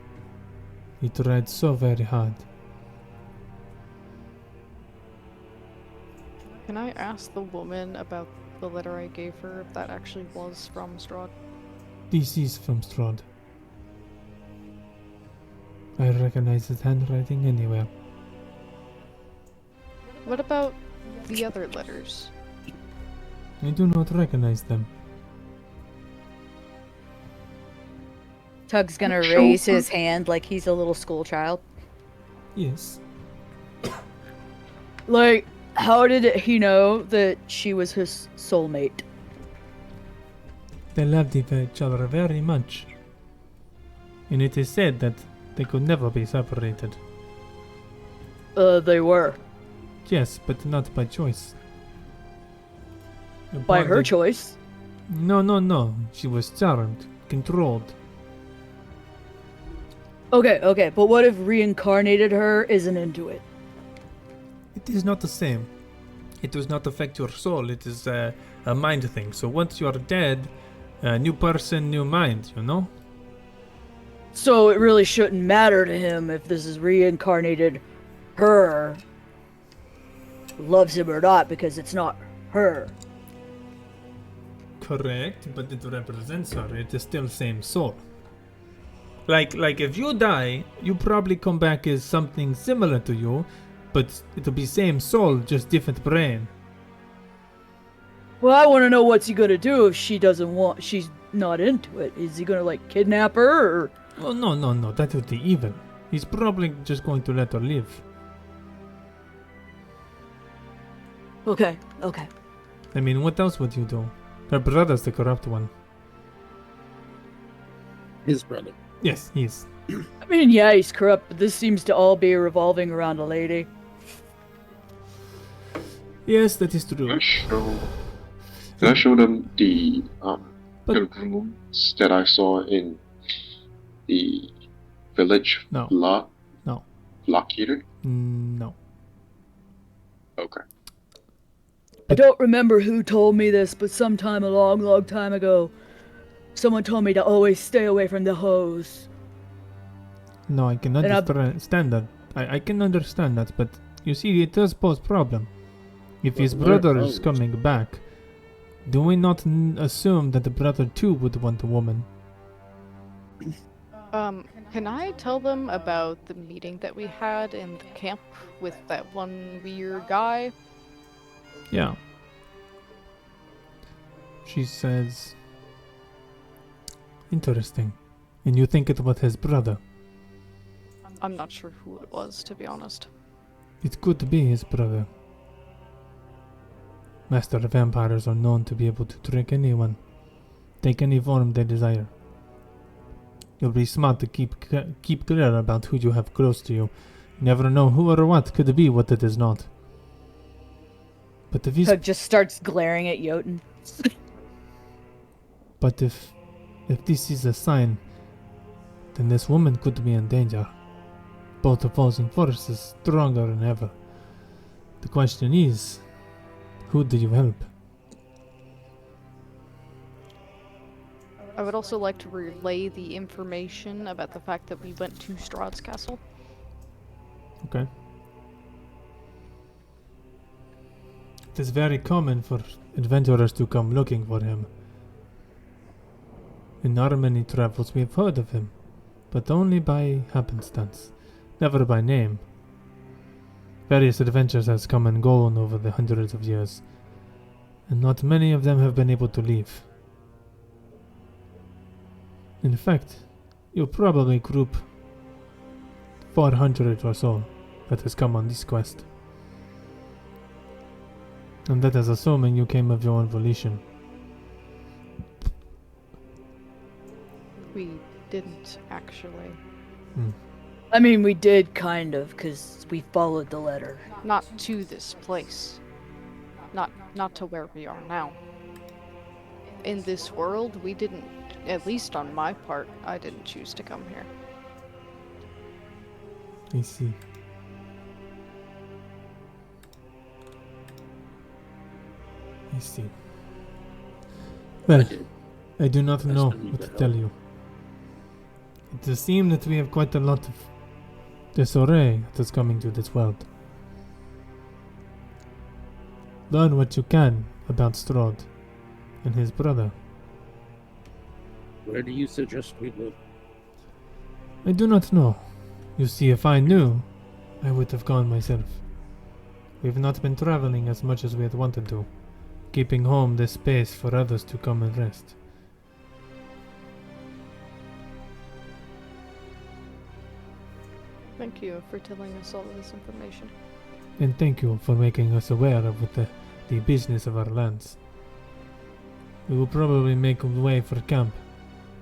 He tried so very hard. Can I ask the woman about the letter I gave her if that actually was from Strahd? This is from Strahd. I recognize his handwriting anywhere. What about the other letters? I do not recognize them. Tug's gonna raise his hand like he's a little school child. Yes. Like, how did he know that she was his soulmate? They loved each other very much. And it is said that they could never be separated. They were. Yes, but not by choice. By Upon her the- choice. No. She was charmed, controlled. Okay, but what if reincarnated her isn't into it? It is not the same. It does not affect your soul. It is a mind thing. So once you are dead, new person, new mind, you know? So it really shouldn't matter to him if this is reincarnated her loves him or not, because it's not her. Correct, but it represents her. It is still same soul. Like if you die, you probably come back as something similar to you, but it'll be same soul, just different brain. Well, I want to know what's he gonna do if she's not into it. Is he gonna like kidnap her or? Oh no, that would be evil. He's probably just going to let her live. Okay. I mean, what else would you do? Her brother's the corrupt one. His brother. Yes, he is. I mean, yeah, he's corrupt, but this seems to all be revolving around a lady. Yes, that is true. Did I show them the But- rooms that I saw in the village No. No. located? No. Okay. I don't remember who told me this, but sometime a long time ago, someone told me to always stay away from the hose. No, I can And understand that. I can understand that, but you see, it does pose problem. If his But we're brother is opposed. coming back, do we not assume that the brother too would want a woman? Can I tell them about the meeting that we had in the camp with that one weird guy? Yeah. She says, interesting. And you think it was his brother? I'm not sure who it was, to be honest. It could be his brother. Master vampires are known to be able to trick anyone, take any form they desire. You'll be smart to keep clear about who you have close to you. Never know who or what could be what it is not. But if he's Tug just starts glaring at Jotun. But if this is a sign, then this woman could be in danger. Both opposing forces stronger than ever. The question is, who do you help? I would also like to relay the information about the fact that we went to Strahd's castle. Okay. It is very common for adventurers to come looking for him. In our many travels we have heard of him, but only by happenstance, never by name. Various adventures has come and gone over the hundreds of years, and not many of them have been able to leave. In fact, you'll probably group 400 or so that has come on this quest. And that is assuming you came of your own volition. We didn't actually. I mean, we did kind of, because we followed the letter. Not to this place. not to where we are now. In this world, we didn't, at least on my part, I didn't choose to come here. I see. I see. Well, I do not know what to tell you. It does seem that we have quite a lot of disarray that is coming to this world. Learn what you can about Strahd and his brother. Where do you suggest we live? I do not know. You see, if I knew, I would have gone myself. We've not been traveling as much as we had wanted to, keeping home this space for others to come and rest. Thank you for telling us all of this information. And thank you for making us aware of the business of our lands. We will probably make a way for camp,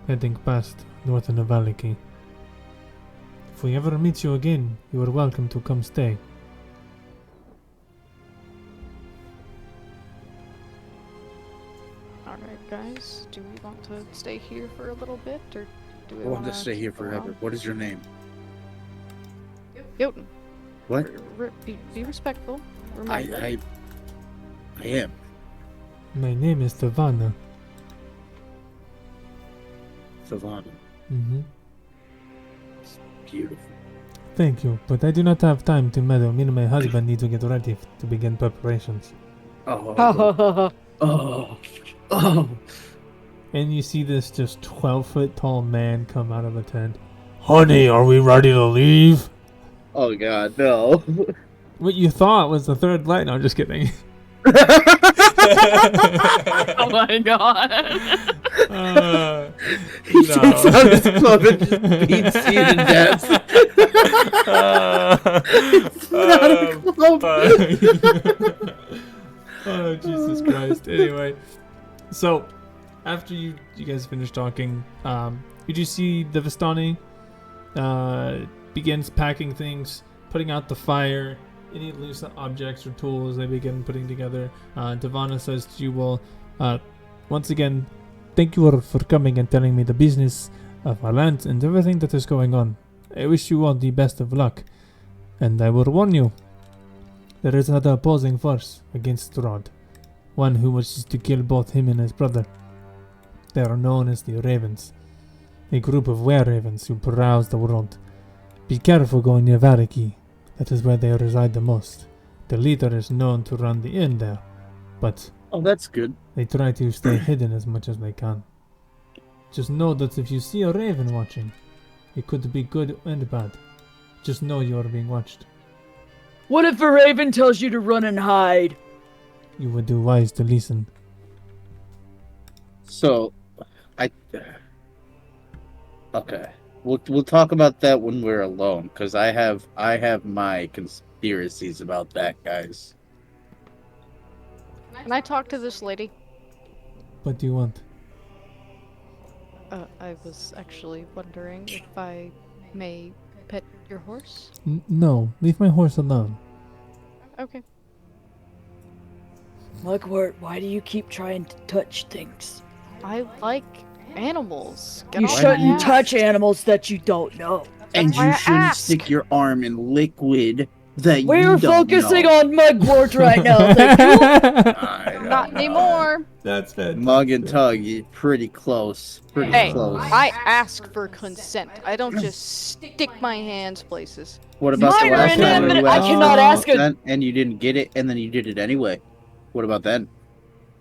heading past northern Avaliki. If we ever meet you again, you are welcome to come stay. Alright, guys, do we want to stay here for a little bit, or do we I want want to stay here keep going forever. on? What is your name? Jotun. What? Be respectful. Remember. I am. My name is Tavana. Savannah. Mm-hmm. It's beautiful. Thank you, but I do not have time to meddle. Me and my husband need to get ready to begin preparations. Oh. And you see this just 12-foot tall man come out of a tent. Honey, are we ready to leave? Oh god, no. What you thought was the third light. No, I'm just kidding. Oh my god. He's on his club and just beats you to death. It's not a club. Oh, Jesus Christ. Anyway, so after you guys finish talking, you do see the Vistani begins packing things, putting out the fire. Any loose objects or tools they begin putting together. Devana says to you, well, once again, thank you for coming and telling me the business of our land and everything that is going on. I wish you all the best of luck. And I will warn you, there is another opposing force against Strahd. One who wishes to kill both him and his brother. They are known as the Ravens. A group of were-ravens who browse the world. Be careful going near Variki. That is where they reside the most. The leader is known to run the inn there, but oh, that's good. They try to stay hidden as much as they can. Just know that if you see a raven watching, it could be good and bad. Just know you are being watched. What if a raven tells you to run and hide? You would do wise to listen. So, okay. We'll talk about that when we're alone, because I have my conspiracies about that, guys. Can I talk to this lady? What do you want? I was actually wondering if I may pet your horse? No, leave my horse alone. Okay. Mugwort, why do you keep trying to touch things? I like animals. Get You off my shouldn't ass. touch animals that you don't know. And why you I shouldn't ask. stick your arm in liquid that We're you don't focusing know. on Mugwort right now. Thank you. Not anymore. That's fantastic. Mug and Tug, you're pretty close. Pretty Hey, close. I ask for consent. I don't just stick my hands places. What about the Minor last time when inanimate- you I asked cannot for ask a- consent and you didn't get it, and then you did it anyway? What about then?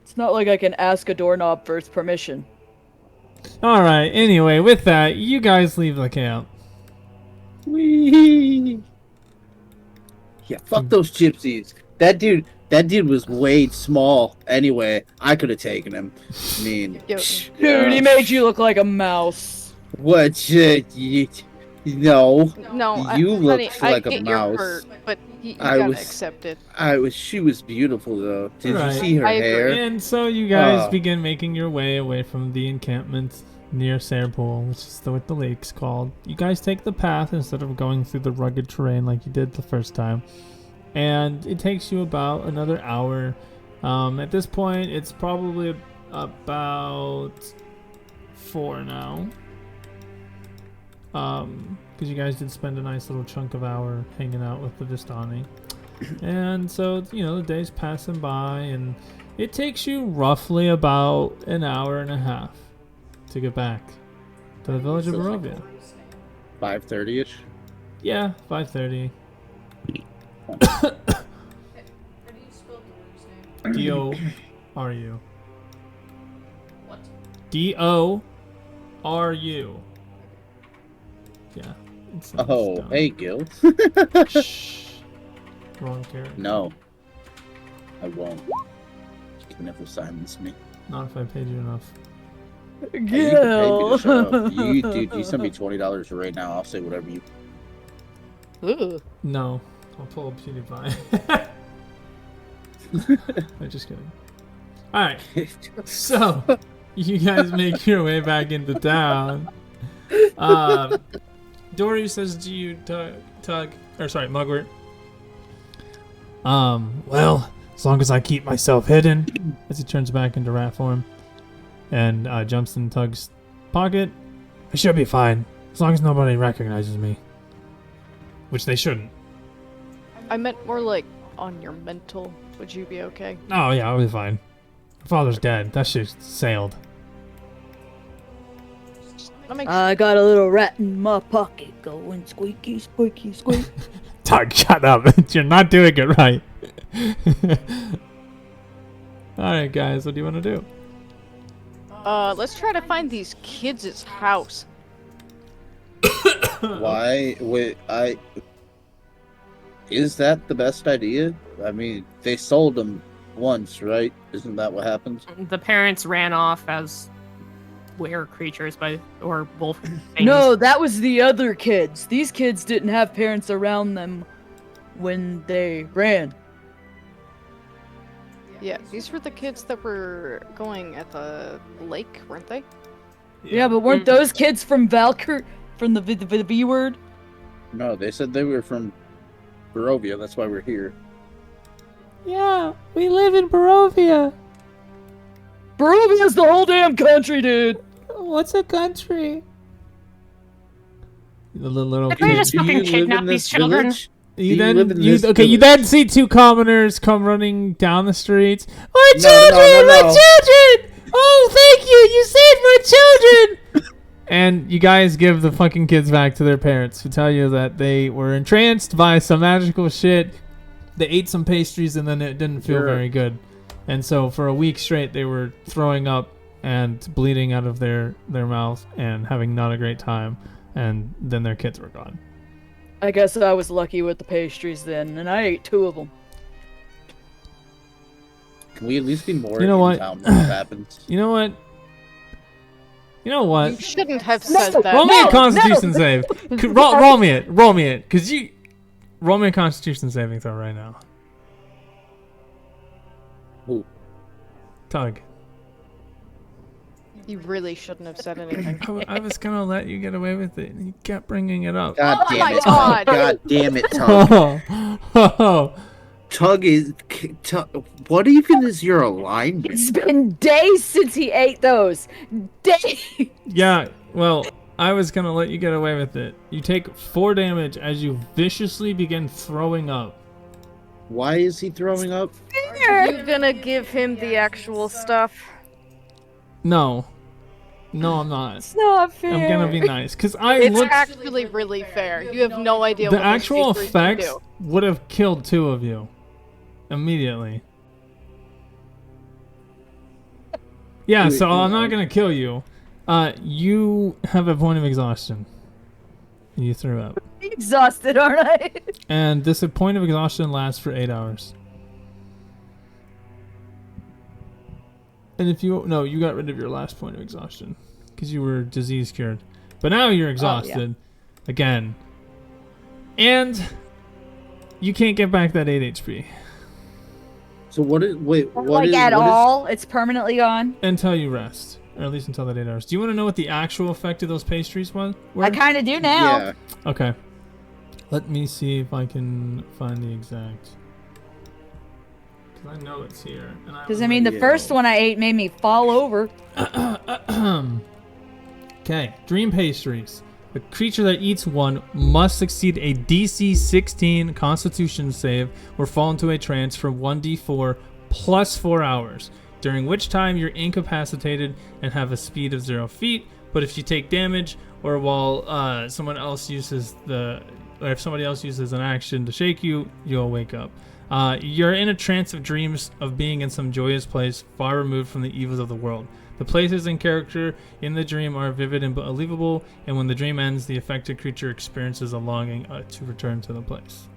It's not like I can ask a doorknob for its permission. Alright, anyway, with that, you guys leave the camp. Whee! Yeah, fuck those gypsies. That dude was way small. Anyway, I could have taken him. I mean, Yo, Dude, he made you look like a mouse. what? No, No, You honey, looked I like a get your mouse. hurt, but you I gotta was- accept it. She was beautiful though. Did Right. you see her I agree. hair? And so you guys Oh. begin making your way away from the encampment near Sairpool, which is what the lake's called. You guys take the path instead of going through the rugged terrain like you did the first time. And it takes you about another hour At this point, it's probably about 4 now. Because you guys did spend a nice little chunk of hour hanging out with the Vistani. And so, you know, the day's passing by, and it takes you roughly about an hour and a half to get back to the village of Barovia. 5:30ish. Yeah, 5:30. D-O-R-U. What? D-O-R-U. Yeah. Oh, hey, Gil. Shh. Wrong character. No. I won't. You can never silence me. Not if I paid you enough. Hey, you can pay me to shut up. Dude, you send me $20 right now. I'll say whatever you. Ooh. No. I'll pull up PewDiePie. I'm just kidding. Alright. So, you guys make your way back into town. Dory says to you, Mugwort. Well, as long as I keep myself hidden. As he turns back into rat form and jumps in Tug's pocket. I should be fine. As long as nobody recognizes me. Which they shouldn't. I meant more like on your mental. Would you be okay? Oh, yeah, I'll be fine. My father's dead. That shit sailed. I got a little rat in my pocket going squeaky, squeaky, squeak. Tug, shut up. You're not doing it right. Alright, guys, what do you want to do? Let's try to find these kids' house. Why? Wait, is that the best idea? I mean, they sold them once, right? Isn't that what happened? The parents ran off as were creatures or wolf things. No, that was the other kids. These kids didn't have parents around them when they ran. Yeah, these were the kids that were going at the lake, weren't they? Yeah, but weren't those kids from Valkyr, from the V word? No, they said they were from Barovia. That's why we're here. Yeah, we live in Barovia. Barovia's the whole damn country, dude. What's a country? The little If they just fucking kidnap these children. You then see 2 commoners come running down the streets. My children! My children! Oh, thank you! You saved my children! And you guys give the fucking kids back to their parents, who tell you that they were entranced by some magical shit. They ate some pastries and then it didn't feel very good. And so for a week straight, they were throwing up and bleeding out of their mouth and having not a great time. And then their kids were gone. I guess I was lucky with the pastries then, and I ate 2 of them. Can we at least be more You know what? town when it happens? You know what? You know what? You shouldn't have said that. Roll me a Constitution save. Roll me it, cause you roll me a Constitution saving throw right now. Ooh. Tug. You really shouldn't have said anything. I was gonna let you get away with it, and you kept bringing it up. God Oh damn my it, God. Tug. God damn it, Tug. Tug is... what even is your alignment? It's been days since he ate those. Days. Yeah, well, I was gonna let you get away with it. You take 4 damage as you viciously begin throwing up. Why is he throwing up? Are you gonna give him the actual stuff? No. No, I'm not. It's not fair. I'm gonna be nice, cause It's actually really fair. You have no idea the what actual those pastries effects do. would have killed 2 of you immediately. Yeah, so I'm not gonna kill you. You have a point of exhaustion. You threw up. I'm exhausted, aren't I? And this point of exhaustion lasts for 8 hours. And if you got rid of your last point of exhaustion because you were disease cured, but now you're exhausted again, and you can't get back that 8 HP. So what is all? It's permanently gone. Until you rest, or at least until that 8 hours. Do you want to know what the actual effect of those pastries were? I kind of do now. Yeah. Okay. Let me see if I can find the exact Because I know it's here. Because, I mean, the first one I ate made me fall over. Okay, dream pastries. The creature that eats one must succeed a DC 16 Constitution save or fall into a trance for 1d4 plus 4 hours, during which time you're incapacitated and have a speed of 0 feet. But if you take damage, or while if somebody else uses an action to shake you, you'll wake up. You're in a trance of dreams of being in some joyous place far removed from the evils of the world. The places and character in the dream are vivid and believable, and when the dream ends, the affected creature experiences a longing to return to the place.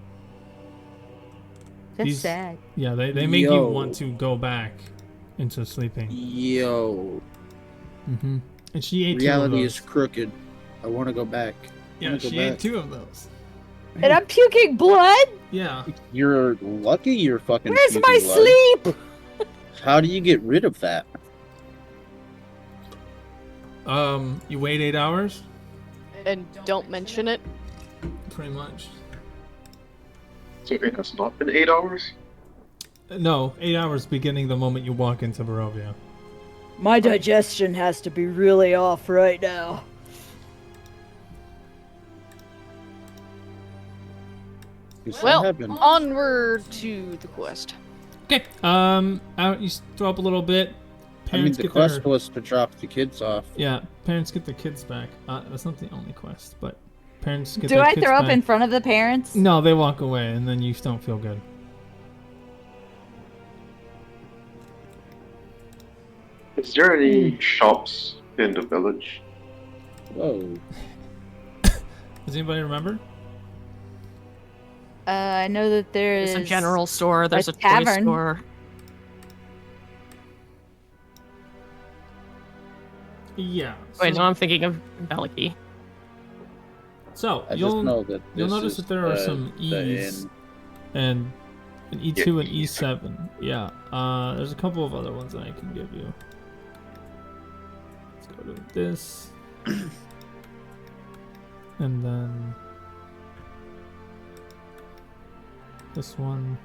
That's sad. Yeah, they make you want to go back into sleeping. Yo. Mm-hmm. And she ate Reality 2 of those. is crooked. I want to go back. Yeah, she ate 2 of those. And I'm puking blood? Yeah. You're lucky you're fucking Where's puking my blood. sleep? How do you get rid of that? You wait 8 hours? And don't mention it. Pretty much. So it has not been 8 hours? No, 8 hours beginning the moment you walk into Barovia. My digestion has to be really off right now. Well, onward to the quest. Okay. You throw up a little bit. Parents the get quest their... was to drop the kids off. Yeah, parents get their kids back. That's not the only quest, but parents get Do their I kids throw up back. in front of the parents? No, they walk away, and then you don't feel good. Is there any shops in the village? Whoa. Does anybody remember? I know that There's a general store. There's a toy tavern. store. Yeah. Wait, no, I'm thinking of Bellicky. So I just you'll know that you'll this notice is that there are the- some the E's inn. and an E2 and E7. Yeah. There's a couple of other ones that I can give you. Let's go to this, and then this one.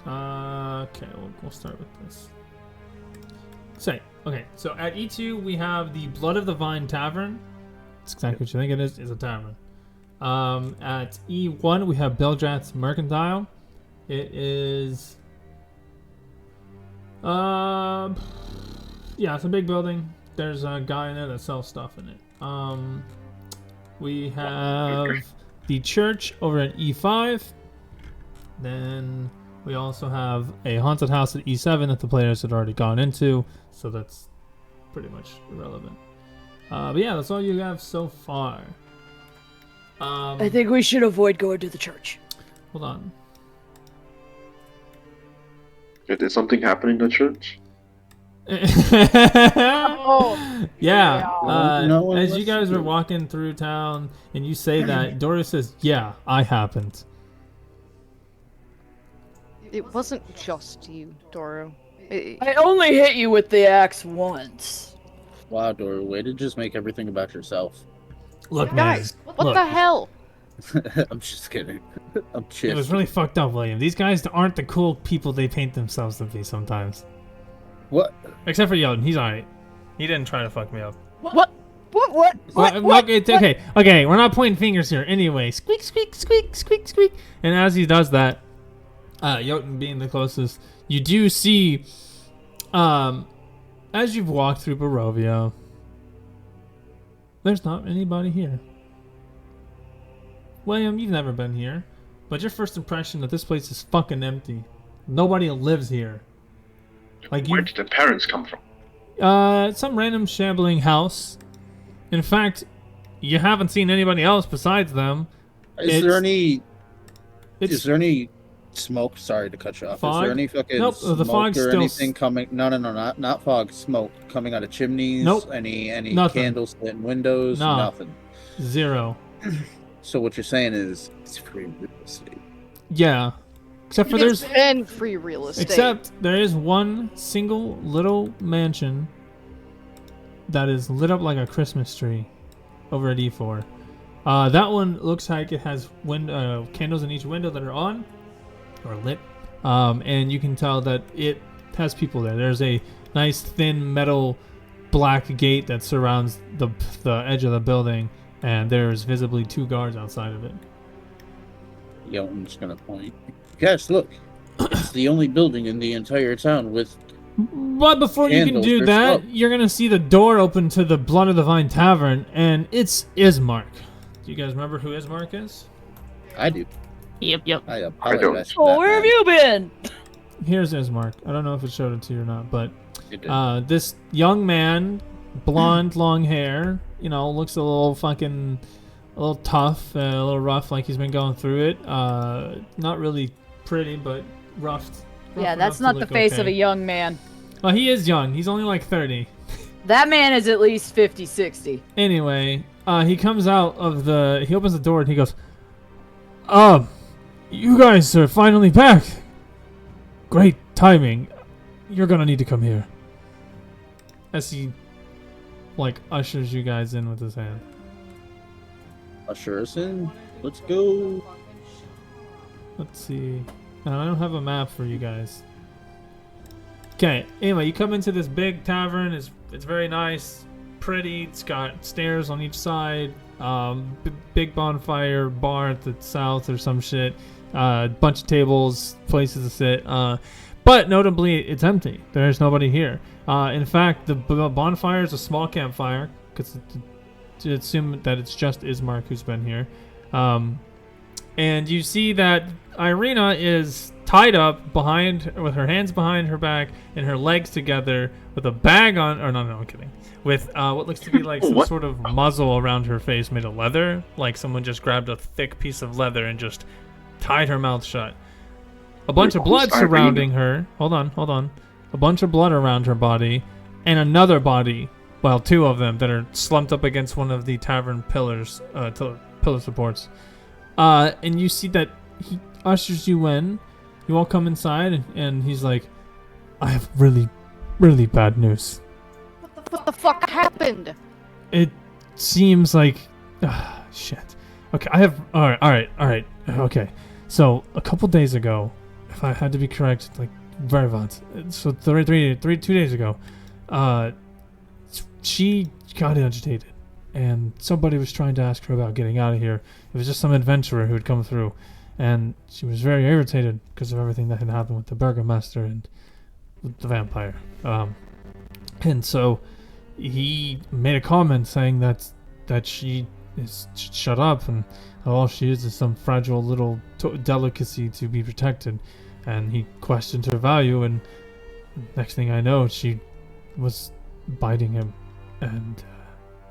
Okay, we'll start with this. Okay, so at E2 we have the Blood of the Vine Tavern. That's exactly what you think it is. It's a tavern. At E1 we have Beldrat's Mercantile. It is... yeah, it's a big building. There's a guy in there that sells stuff in it. We have the church over at E5. Then we also have a haunted house at E7 that the players had already gone into, so that's pretty much irrelevant. But yeah, that's all you have so far. I think we should avoid going to the church. Hold on. Did something happen in the church? Oh, yeah. No one As you guys listened. are walking through town and you say that, Doris says, "Yeah, I happened." it wasn't just you, Doro. I only hit you with the axe once. Wow, Dora, way to just make everything about yourself. Look, man. Guys, what look, the hell? I'm just kidding. I'm It just. was really fucked up, William. These guys aren't the cool people they paint themselves to be sometimes. What? Except for Yoden, he's alright. He didn't try to fuck me up. What? Look, it's okay. Okay, we're not pointing fingers here. Anyway, squeak, squeak, squeak, squeak, squeak. And as he does that, Jotun being the closest, you do see, as you've walked through Barovia, there's not anybody here. William, you've never been here, but your first impression that this place is fucking empty. Nobody lives here. Like Where did the parents come from? some random shambling house. In fact, you haven't seen anybody else besides them. Is there any? It's Is there any smoke? Sorry to cut you off. Fog? Is there any fucking Nope, the smoke fog's or still anything coming? No, not fog. Smoke coming out of chimneys. Nope. Any Nothing. candles lit in windows? No. Nothing. zero. So what you're saying is it's free real estate. Yeah. Except for It's there's been free real estate. except there is one single little mansion that is lit up like a Christmas tree over at E4. That one looks like it has candles in each window that are on. or lit, and you can tell that it has people there. There's a nice thin metal black gate that surrounds the edge of the building, and there's visibly 2 guards outside of it. Yo, I'm just gonna point. Yes, look. It's the only building in the entire town with. But before you can do that, you're gonna see the door open to the Blood of the Vine Tavern, and it's Ismark. Do you guys remember who Ismark is? I do. Yep. I don't. apologize for Oh, that, where have man. you been? Here's Ismark. I don't know if it showed it to you or not, but It did. this young man, blonde, long hair, looks a little tough, a little rough, like he's been going through it. Not really pretty, but rough. Yeah, that's not the face of a young man. Well, he is young. He's only like 30. That man is at least 50, 60. Anyway, he comes out of he opens the door and he goes, you guys are finally back. Great timing. You're gonna need to come here. As he, ushers you guys in with his hand. Usher us in. Let's go. Let's see. I don't have a map for you guys. Okay, anyway, you come into this big tavern. It's very nice, pretty. It's got stairs on each side. Big bonfire bar at the south or some shit. Bunch of tables, places to sit. But notably, it's empty. There's nobody here. In fact, the bonfire is a small campfire, because to assume that it's just Ismark who's been here. And you see that Irina is tied up with her hands behind her back and her legs together with a bag on. Or no, I'm kidding. With what looks to be like some sort of muzzle around her face made of leather, like someone just grabbed a thick piece of leather and just tied her mouth shut. A bunch of blood surrounding her. Hold on. A bunch of blood around her body, and another body, well, 2 of them that are slumped up against one of the tavern pillars, pillar supports. And you see that he ushers you in. You all come inside, and he's like, I have really, really bad news. What the fuck happened? It seems like... shit. Okay, I have... Alright. Okay. So, a couple days ago, if I had to be correct, very bad. So, 2 days ago, she got agitated. And somebody was trying to ask her about getting out of here. It was just some adventurer who had come through. And she was very irritated because of everything that had happened with the burgomaster and with the vampire. And so he made a comment saying that she is shut up and all she is some fragile little delicacy to be protected. And he questioned her value, and next thing I know, she was biting him. And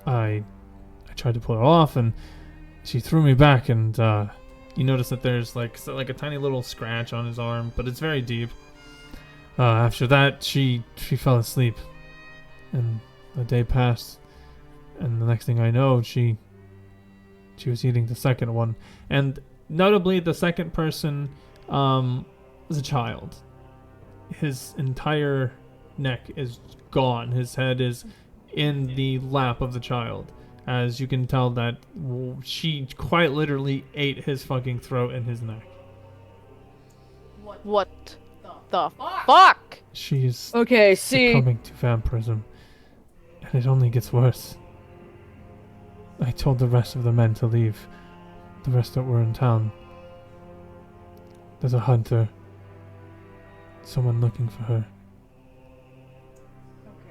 I tried to pull her off, and she threw me back, and you notice that there's like a tiny little scratch on his arm, but it's very deep. After that, she fell asleep, and a day passed, and the next thing I know, she was eating the second one, and notably, the second person was a child. His entire neck is gone. His head is in the lap of the child. As you can tell that she quite literally ate his fucking throat and his neck. What the fuck? She's see, succumbing to vampirism, and it only gets worse. I told the rest of the men to leave, the rest that were in town. There's a hunter, someone looking for her.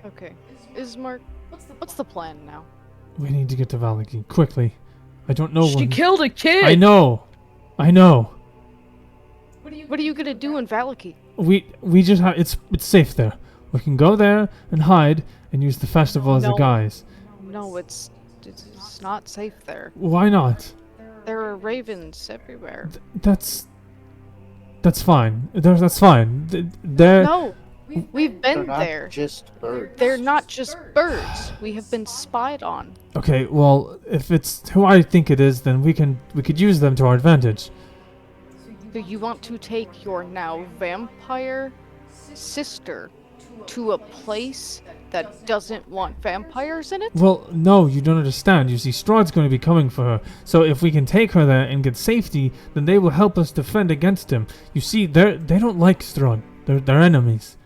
Okay, Ismark, what's the plan now? We need to get to Valaki quickly. I don't know when. She killed a kid. I know. What are you gonna do in Valaki? We just have it's safe there. We can go there and hide and use the festival as a guise. No, it's not safe there. Why not? There are ravens everywhere. That's fine. That's fine. They're No, we've been They're not there. just birds. They're not just birds. We have been spied on. Okay, well, if it's who I think it is, then we could use them to our advantage. So you want to take your now vampire sister to a place that doesn't want vampires in it? Well, no, you don't understand. You see, Strahd's going to be coming for her. So if we can take her there and get safety, then they will help us defend against him. You see, they don't like Strahd. They're enemies.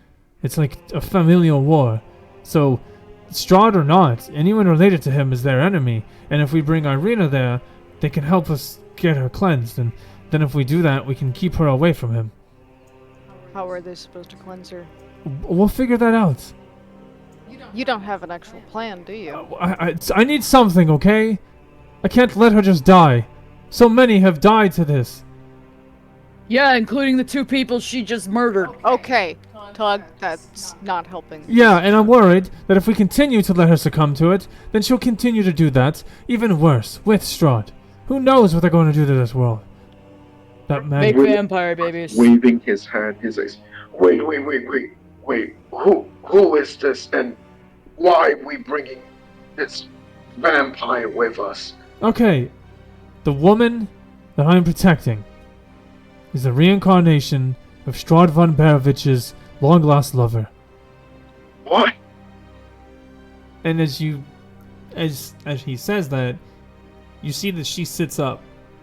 It's like a familial war. So, Strahd or not, anyone related to him is their enemy. And if we bring Irina there, they can help us get her cleansed. And then if we do that, we can keep her away from him. How are they supposed to cleanse her? We'll figure that out. You don't have an actual plan, do you? I need something, okay? I can't let her just die. So many have died to this. Yeah, including the 2 people she just murdered. Okay, Tug, that's not helping. Yeah, and I'm worried that if we continue to let her succumb to it, then she'll continue to do that, even worse, with Strahd. Who knows what they're going to do to this world? That man. Make vampire babies. Waving his hand, he says, wait, who is this, and why are we bringing this vampire with us? Okay, the woman that I'm protecting is the reincarnation of Strahd von Barovich's long-lost lover. What? And as he says that, you see that she sits up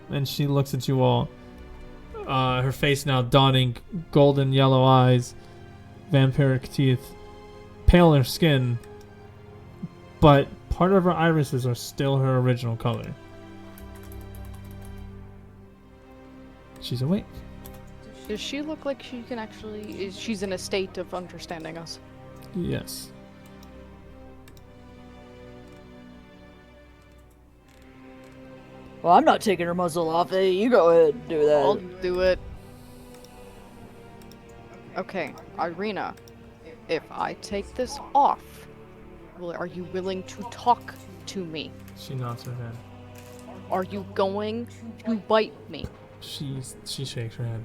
and she looks at you all. Her face now dawning golden yellow eyes, vampiric teeth, paler skin, but part of her irises are still her original color. She's awake. Does she look like she can actually... she's in a state of understanding us? Yes. Well, I'm not taking her muzzle off. Hey, you go ahead and do that. I'll do it. Okay, Irina, if I take this off, are you willing to talk to me? She nods her head. Are you going to bite me? She shakes her head.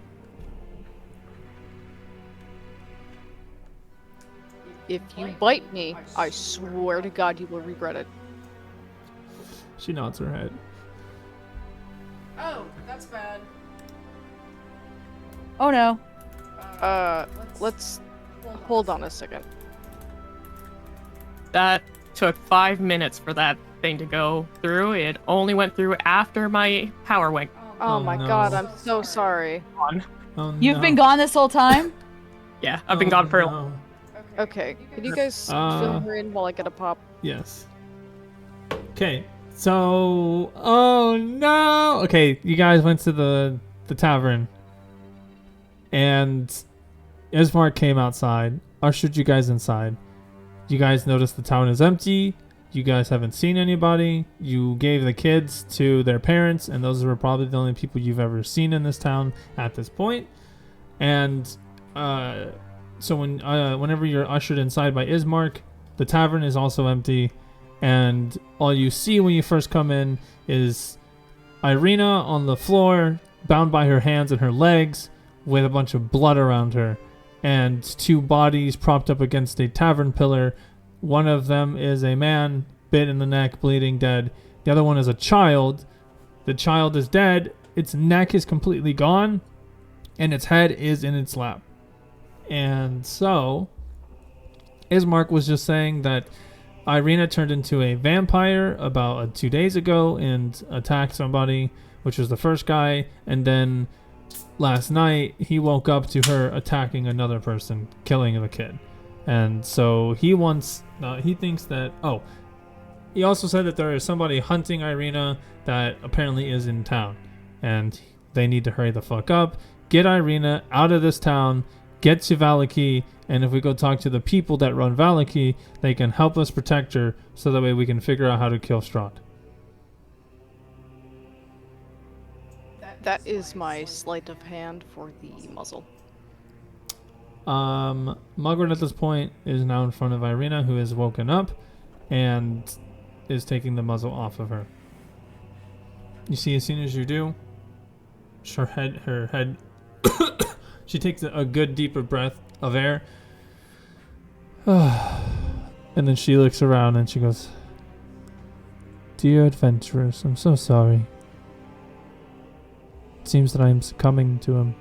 If you bite me, I swear to God you will regret it. She nods her head. Oh, that's bad. Oh no. Let's hold on a second. That took 5 minutes for that thing to go through. It only went through after my power went Oh my no. God, I'm so sorry. on. Oh, You've no. been gone this whole time? Yeah, I've been gone for no. Okay, can you guys fill her in while I get a pop? Yes. Okay, so... Oh, no! Okay, you guys went to the tavern. And Ismark came outside, ushered you guys inside. You guys noticed the town is empty. You guys haven't seen anybody. You gave the kids to their parents, and those were probably the only people you've ever seen in this town at this point. And so whenever you're ushered inside by Ismark, the tavern is also empty, and all you see when you first come in is Irina on the floor, bound by her hands and her legs, with a bunch of blood around her, and 2 bodies propped up against a tavern pillar. One of them is a man, bit in the neck, bleeding, dead. The other one is a child. The child is dead. Its neck is completely gone, and its head is in its lap. And so, Ismark was just saying that Irina turned into a vampire about 2 days ago and attacked somebody, which was the first guy, and then last night he woke up to her attacking another person, killing the kid. And so he thinks that, he also said that there is somebody hunting Irina that apparently is in town, and they need to hurry the fuck up, get Irina out of this town, get to Valaki, and if we go talk to the people that run Valaki, they can help us protect her, so that way we can figure out how to kill Strahd. That is my sleight of hand for the muzzle. Margaret at this point is now in front of Irina, who is woken up and is taking the muzzle off of her. You see, as soon as you do, her head she takes a good deeper breath of air, and then she looks around and she goes, "Dear adventurers, I'm so sorry. It seems that I'm succumbing to him.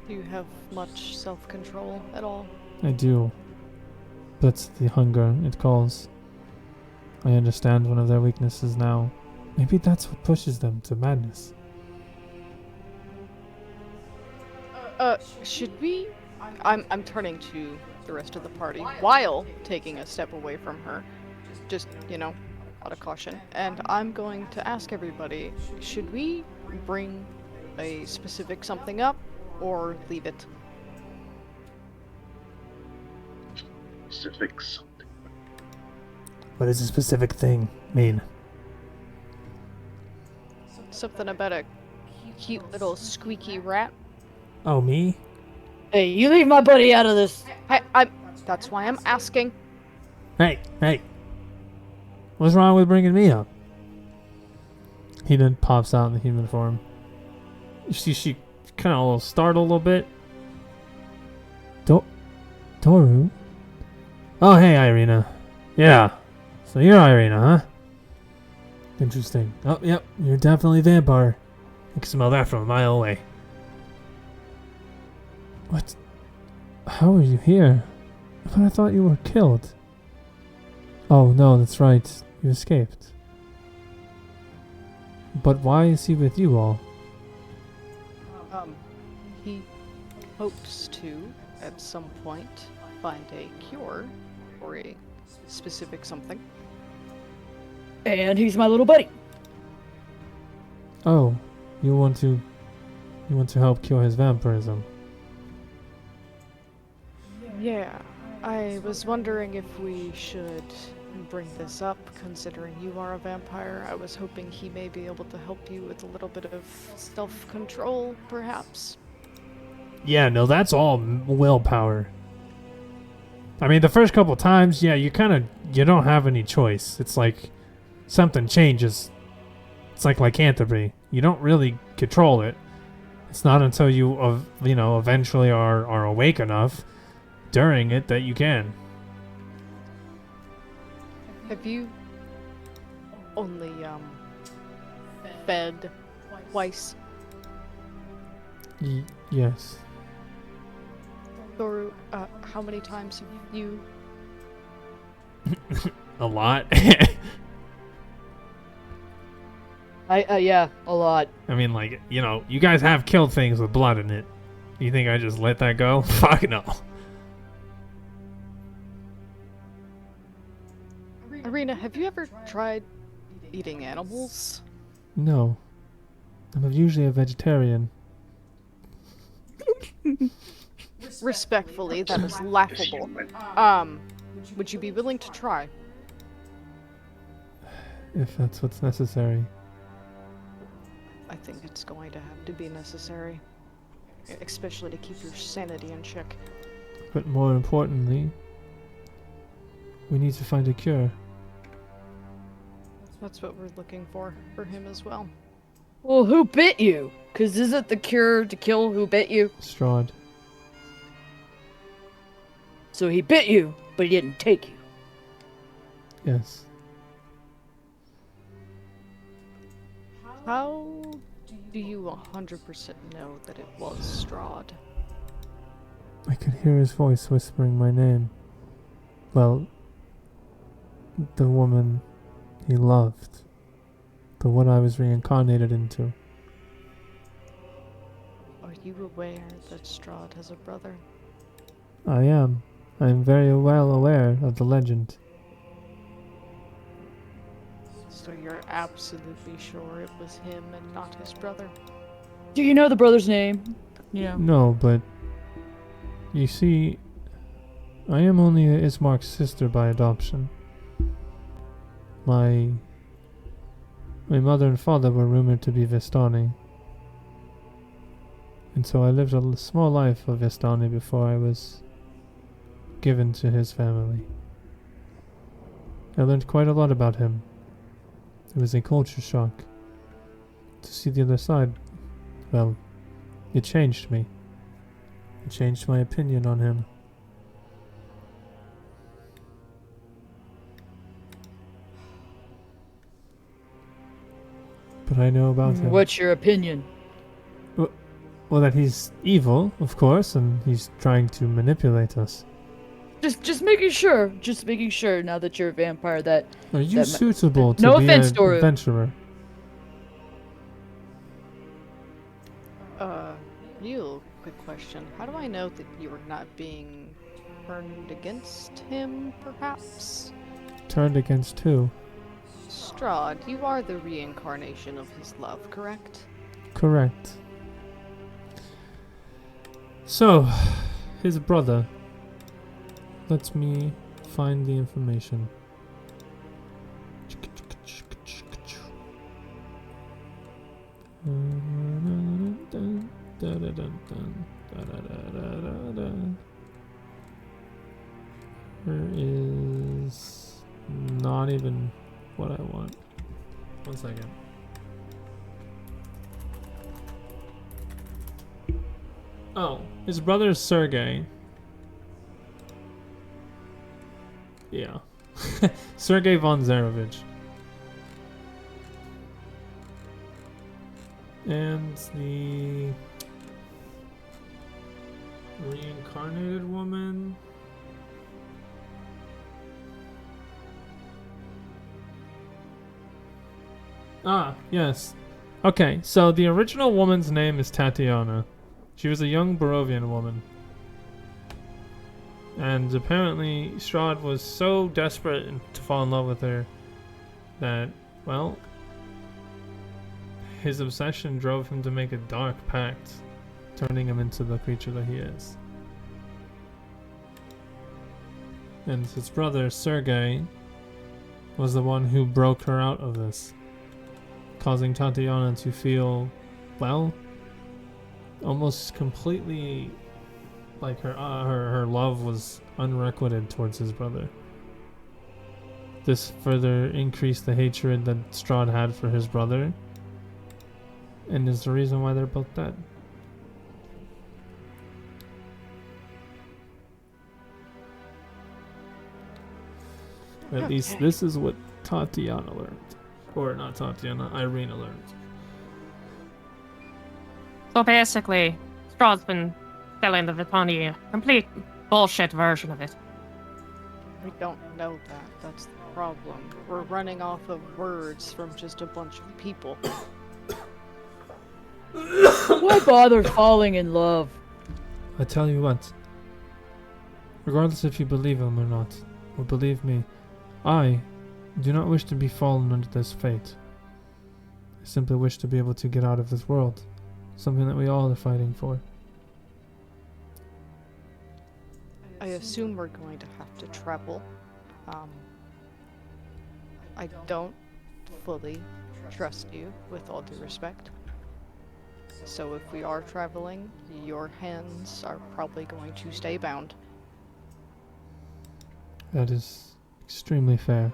Do you have much self-control at all? I do. But the hunger it calls. I understand one of their weaknesses now. Maybe that's what pushes them to madness. Should we? I'm turning to the rest of the party while taking a step away from her. Just, out of caution. And I'm going to ask everybody, should we bring a specific something up or leave it? Specific something. What does a specific thing mean? Something about a cute little squeaky rat. Oh, me? Hey, you leave my buddy out of this. That's why I'm asking. Hey! What's wrong with bringing me up? He then pops out in the human form. She kind of a little startled a little bit. Toru? Oh, hey, Irina. Yeah. So you're Irina, huh? Interesting. Oh, yep. You're definitely a vampire. I can smell that from a mile away. What? How are you here? But I thought you were killed. Oh, no, that's right. You escaped. But why is he with you all? He hopes to, at some point, find a cure for a specific something. And he's my little buddy. Oh, you want to help cure his vampirism? Yeah, I was wondering if we should bring this up, considering you are a vampire. I was hoping he may be able to help you with a little bit of self-control, perhaps. Yeah, no, that's all willpower. I mean, the first couple times, yeah, you don't have any choice. It's like something changes. It's like lycanthropy. You don't really control it. It's not until you, eventually are awake enough during it that you can. Have you only, fed twice? Yes. Or, how many times have you? A lot. Yeah, a lot. I mean, you guys have killed things with blood in it. You think I just let that go? Fuck no. Irina, have you ever tried eating animals? No. I'm usually a vegetarian. Respectfully, that is laughable. Would you be willing to try? If that's what's necessary. I think it's going to have to be necessary. Especially to keep your sanity in check. But more importantly, we need to find a cure. That's what we're looking for him as well. Well, who bit you? 'Cause isn't the cure to kill who bit you? Strahd. So he bit you, but he didn't take you. Yes. How do you 100% know that it was Strahd? I could hear his voice whispering my name. Well, the woman he loved. The one I was reincarnated into. Are you aware that Strahd has a brother? I am. I am very well aware of the legend. So you're absolutely sure it was him and not his brother? Do you know the brother's name? Yeah. No, but you see, I am only Ismark's sister by adoption. My mother and father were rumored to be Vistani. And so I lived a small life of Vistani before I was given to his family. I learned quite a lot about him. It was a culture shock. To see the other side, well, it changed me. It changed my opinion on him. But I know about him. What's your opinion? Well, that he's evil, of course, and he's trying to manipulate us. Just making sure. Just making sure. Now that you're a vampire, that Are you that suitable to no be offense, an Toru. adventurer? Real quick question. How do I know that you are not being turned against him, perhaps? Turned against who? Strahd, you are the reincarnation of his love, correct? Correct. So, his brother. Let me find the information. There is not even what I want. 1 second. Oh, his brother is Sergey. Yeah. Sergey von Zarovich. And the reincarnated woman. Ah, yes. Okay, so the original woman's name is Tatiana. She was a young Barovian woman. And apparently Strahd was so desperate to fall in love with her that, well, his obsession drove him to make a dark pact, turning him into the creature that he is. And his brother, Sergei, was the one who broke her out of this, causing Tatiana to feel, well, almost completely like her love was unrequited towards his brother. This further increased the hatred that Strahd had for his brother, and is the reason why they're both dead. At least this is what Tatiana learned. Or not Tatiana, Irina learned. So basically, Strahd's been telling the Vitani a complete bullshit version of it. We don't know that. That's the problem. We're running off of words from just a bunch of people. Why bother falling in love? I tell you what, regardless if you believe him or not, or believe me, I do not wish to be fallen under this fate. I simply wish to be able to get out of this world, something that we all are fighting for. I assume we're going to have to travel. I don't fully trust you, with all due respect. So if we are traveling, your hands are probably going to stay bound. That is extremely fair.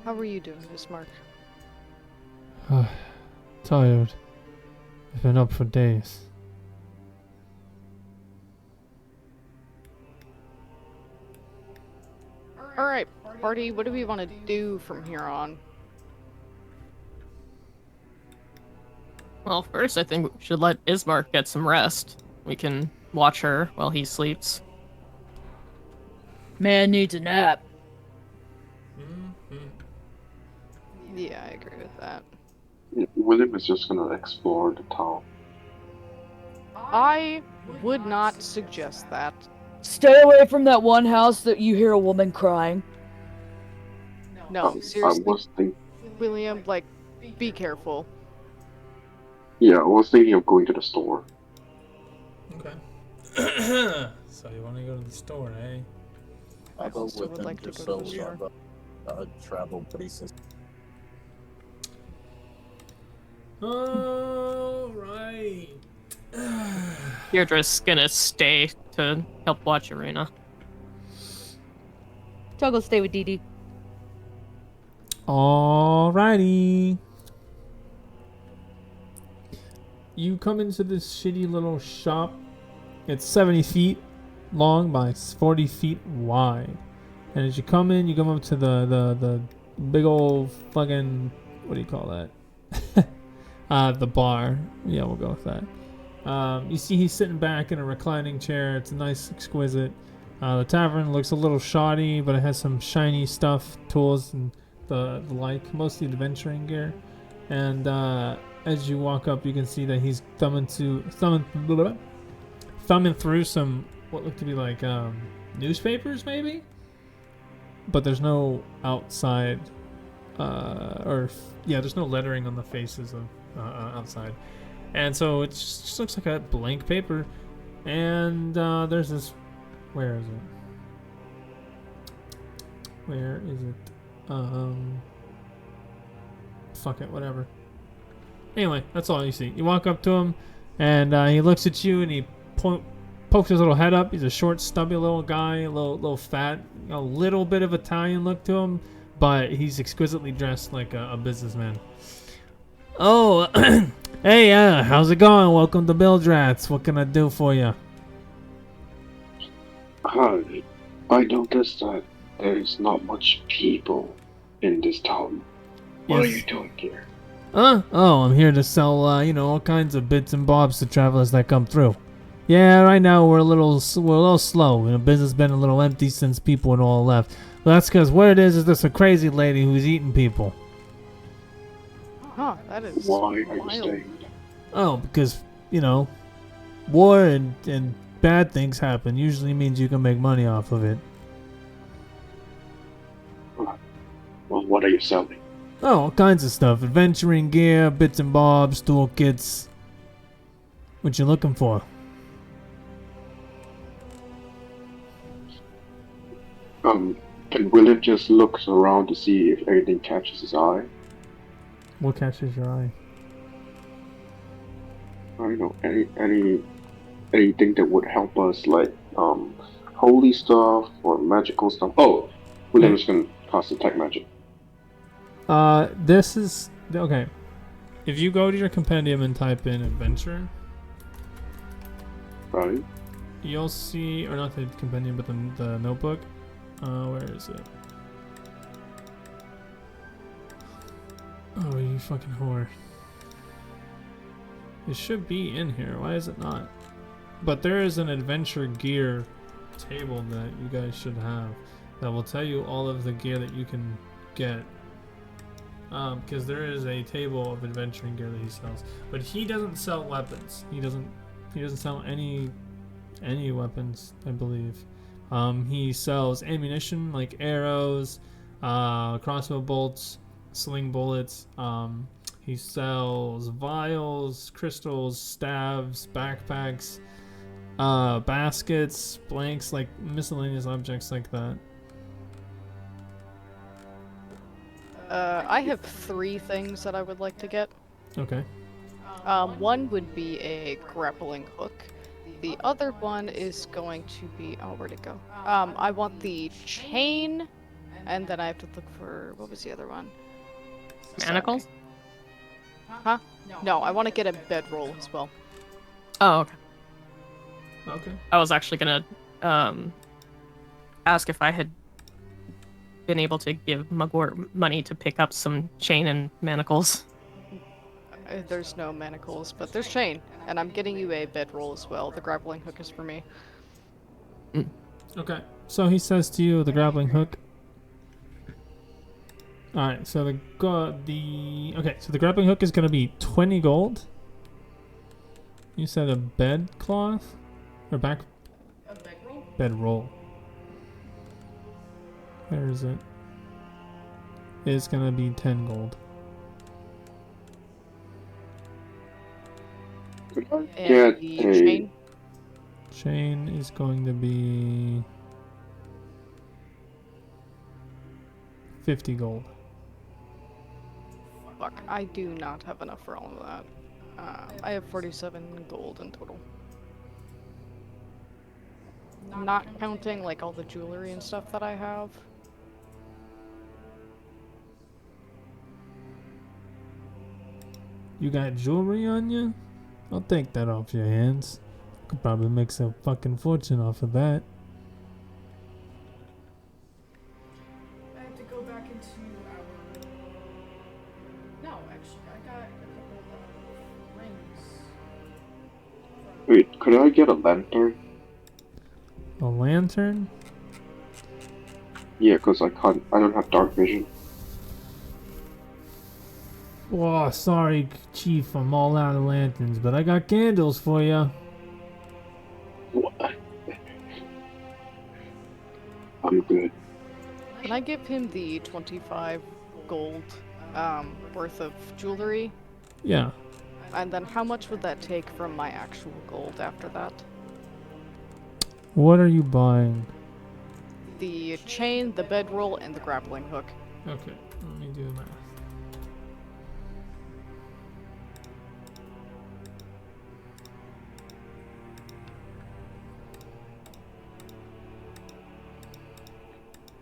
How are you doing, Miss Mark? Tired. I've been up for days. Alright, party, what do we want to do from here on? Well, first I think we should let Ismark get some rest. We can watch her while he sleeps. Man needs a nap. Yeah, I agree with that. William is just gonna explore the town. I would not suggest that. Stay away from that one house that you hear a woman crying. No, seriously, I was William, like, be careful. Yeah, I was thinking of going to the store. Okay. So you want to go to the store, eh? I'll go also with would them like to just go to so the we have store. travel places. Alright. You're just gonna stay to help watch Arena. Toggle, stay with Dee Dee. Alrighty. You come into this shitty little shop. It's 70 feet long by 40 feet wide. And as you come in, you come up to the big old fucking, what do you call that? The bar. Yeah, we'll go with that. You see he's sitting back in a reclining chair. It's a nice, exquisite. The tavern looks a little shoddy, but it has some shiny stuff, tools, and the like, mostly adventuring gear. And as you walk up, you can see that he's thumbing through some what look to be like newspapers, maybe. But there's no outside, there's no lettering on the faces of outside, and so it just looks like a blank paper. And there's this. Where is it? Where is it? Fuck it, whatever. Anyway, that's all you see. You walk up to him, and he looks at you, and he pokes his little head up. He's a short, stubby little guy, a little fat, a little bit of Italian look to him, but he's exquisitely dressed like a businessman. Oh, hey, how's it going? Welcome to Bildrats. What can I do for you? Hi, I noticed that there's not much people in this town. What are you doing here? Oh, I'm here to sell, all kinds of bits and bobs to travelers that come through. Yeah, right now we're a little slow. Business been a little empty since people had all left. Well, that's because what it is there's a crazy lady who's eating people. Huh, that is Why are you wild. saying that? Oh, because, war and bad things happen. Usually means you can make money off of it. Well, what are you selling? Oh, all kinds of stuff. Adventuring gear, bits and bobs, toolkits. What you looking for? Can William just look around to see if anything catches his eye? What catches your eye? I don't know, anything that would help us, like, holy stuff or magical stuff. Oh, William's gonna cast Detect Magic. This is okay. If you go to your compendium and type in adventure, Right. you'll see, or not the compendium, but the notebook. Where is it? Oh, you fucking whore. It should be in here. Why is it not? But there is an adventure gear table that you guys should have that will tell you all of the gear that you can get. Because there is a table of adventuring gear that he sells, but he doesn't sell weapons. He doesn't sell any weapons, I believe. He sells ammunition like arrows, crossbow bolts, sling bullets. He sells vials, crystals, staves, backpacks, baskets, blanks, like miscellaneous objects like that. I have 3 things that I would like to get. Okay. One would be a grappling hook. The other one is going to be, oh, where'd it go? I want the chain, and then I have to look for, what was the other one? Manacles? Huh? No, I want to get a bedroll as well. Oh, okay. Okay. I was actually gonna ask if I had been able to give Magor money to pick up some chain and manacles. There's no manacles, but there's chain, and I'm getting you a bedroll as well. The grappling hook is for me. Okay. So he says to you, the grappling hook. All right. So the grappling hook is gonna be 20 gold. You said a bed cloth or back. A bedroll? Bedroll. Where is it? It's gonna be 10 gold. Could I And get the a chain? Chain is going to be 50 gold. Fuck, I do not have enough for all of that. I have 47 gold in total. Not counting like all the jewelry and stuff that I have. You got jewelry on you? I'll take that off your hands. Could probably make some fucking fortune off of that. I have to go back into our... No, actually, I got a couple of rings. Wait, could I get a lantern? A lantern? Yeah, because I don't have dark vision. Oh, sorry, Chief, I'm all out of lanterns, but I got candles for you. What? I'm good. Can I give him the 25 gold worth of jewelry? Yeah. And then how much would that take from my actual gold after that? What are you buying? The chain, the bedroll, and the grappling hook. Okay, let me do the math.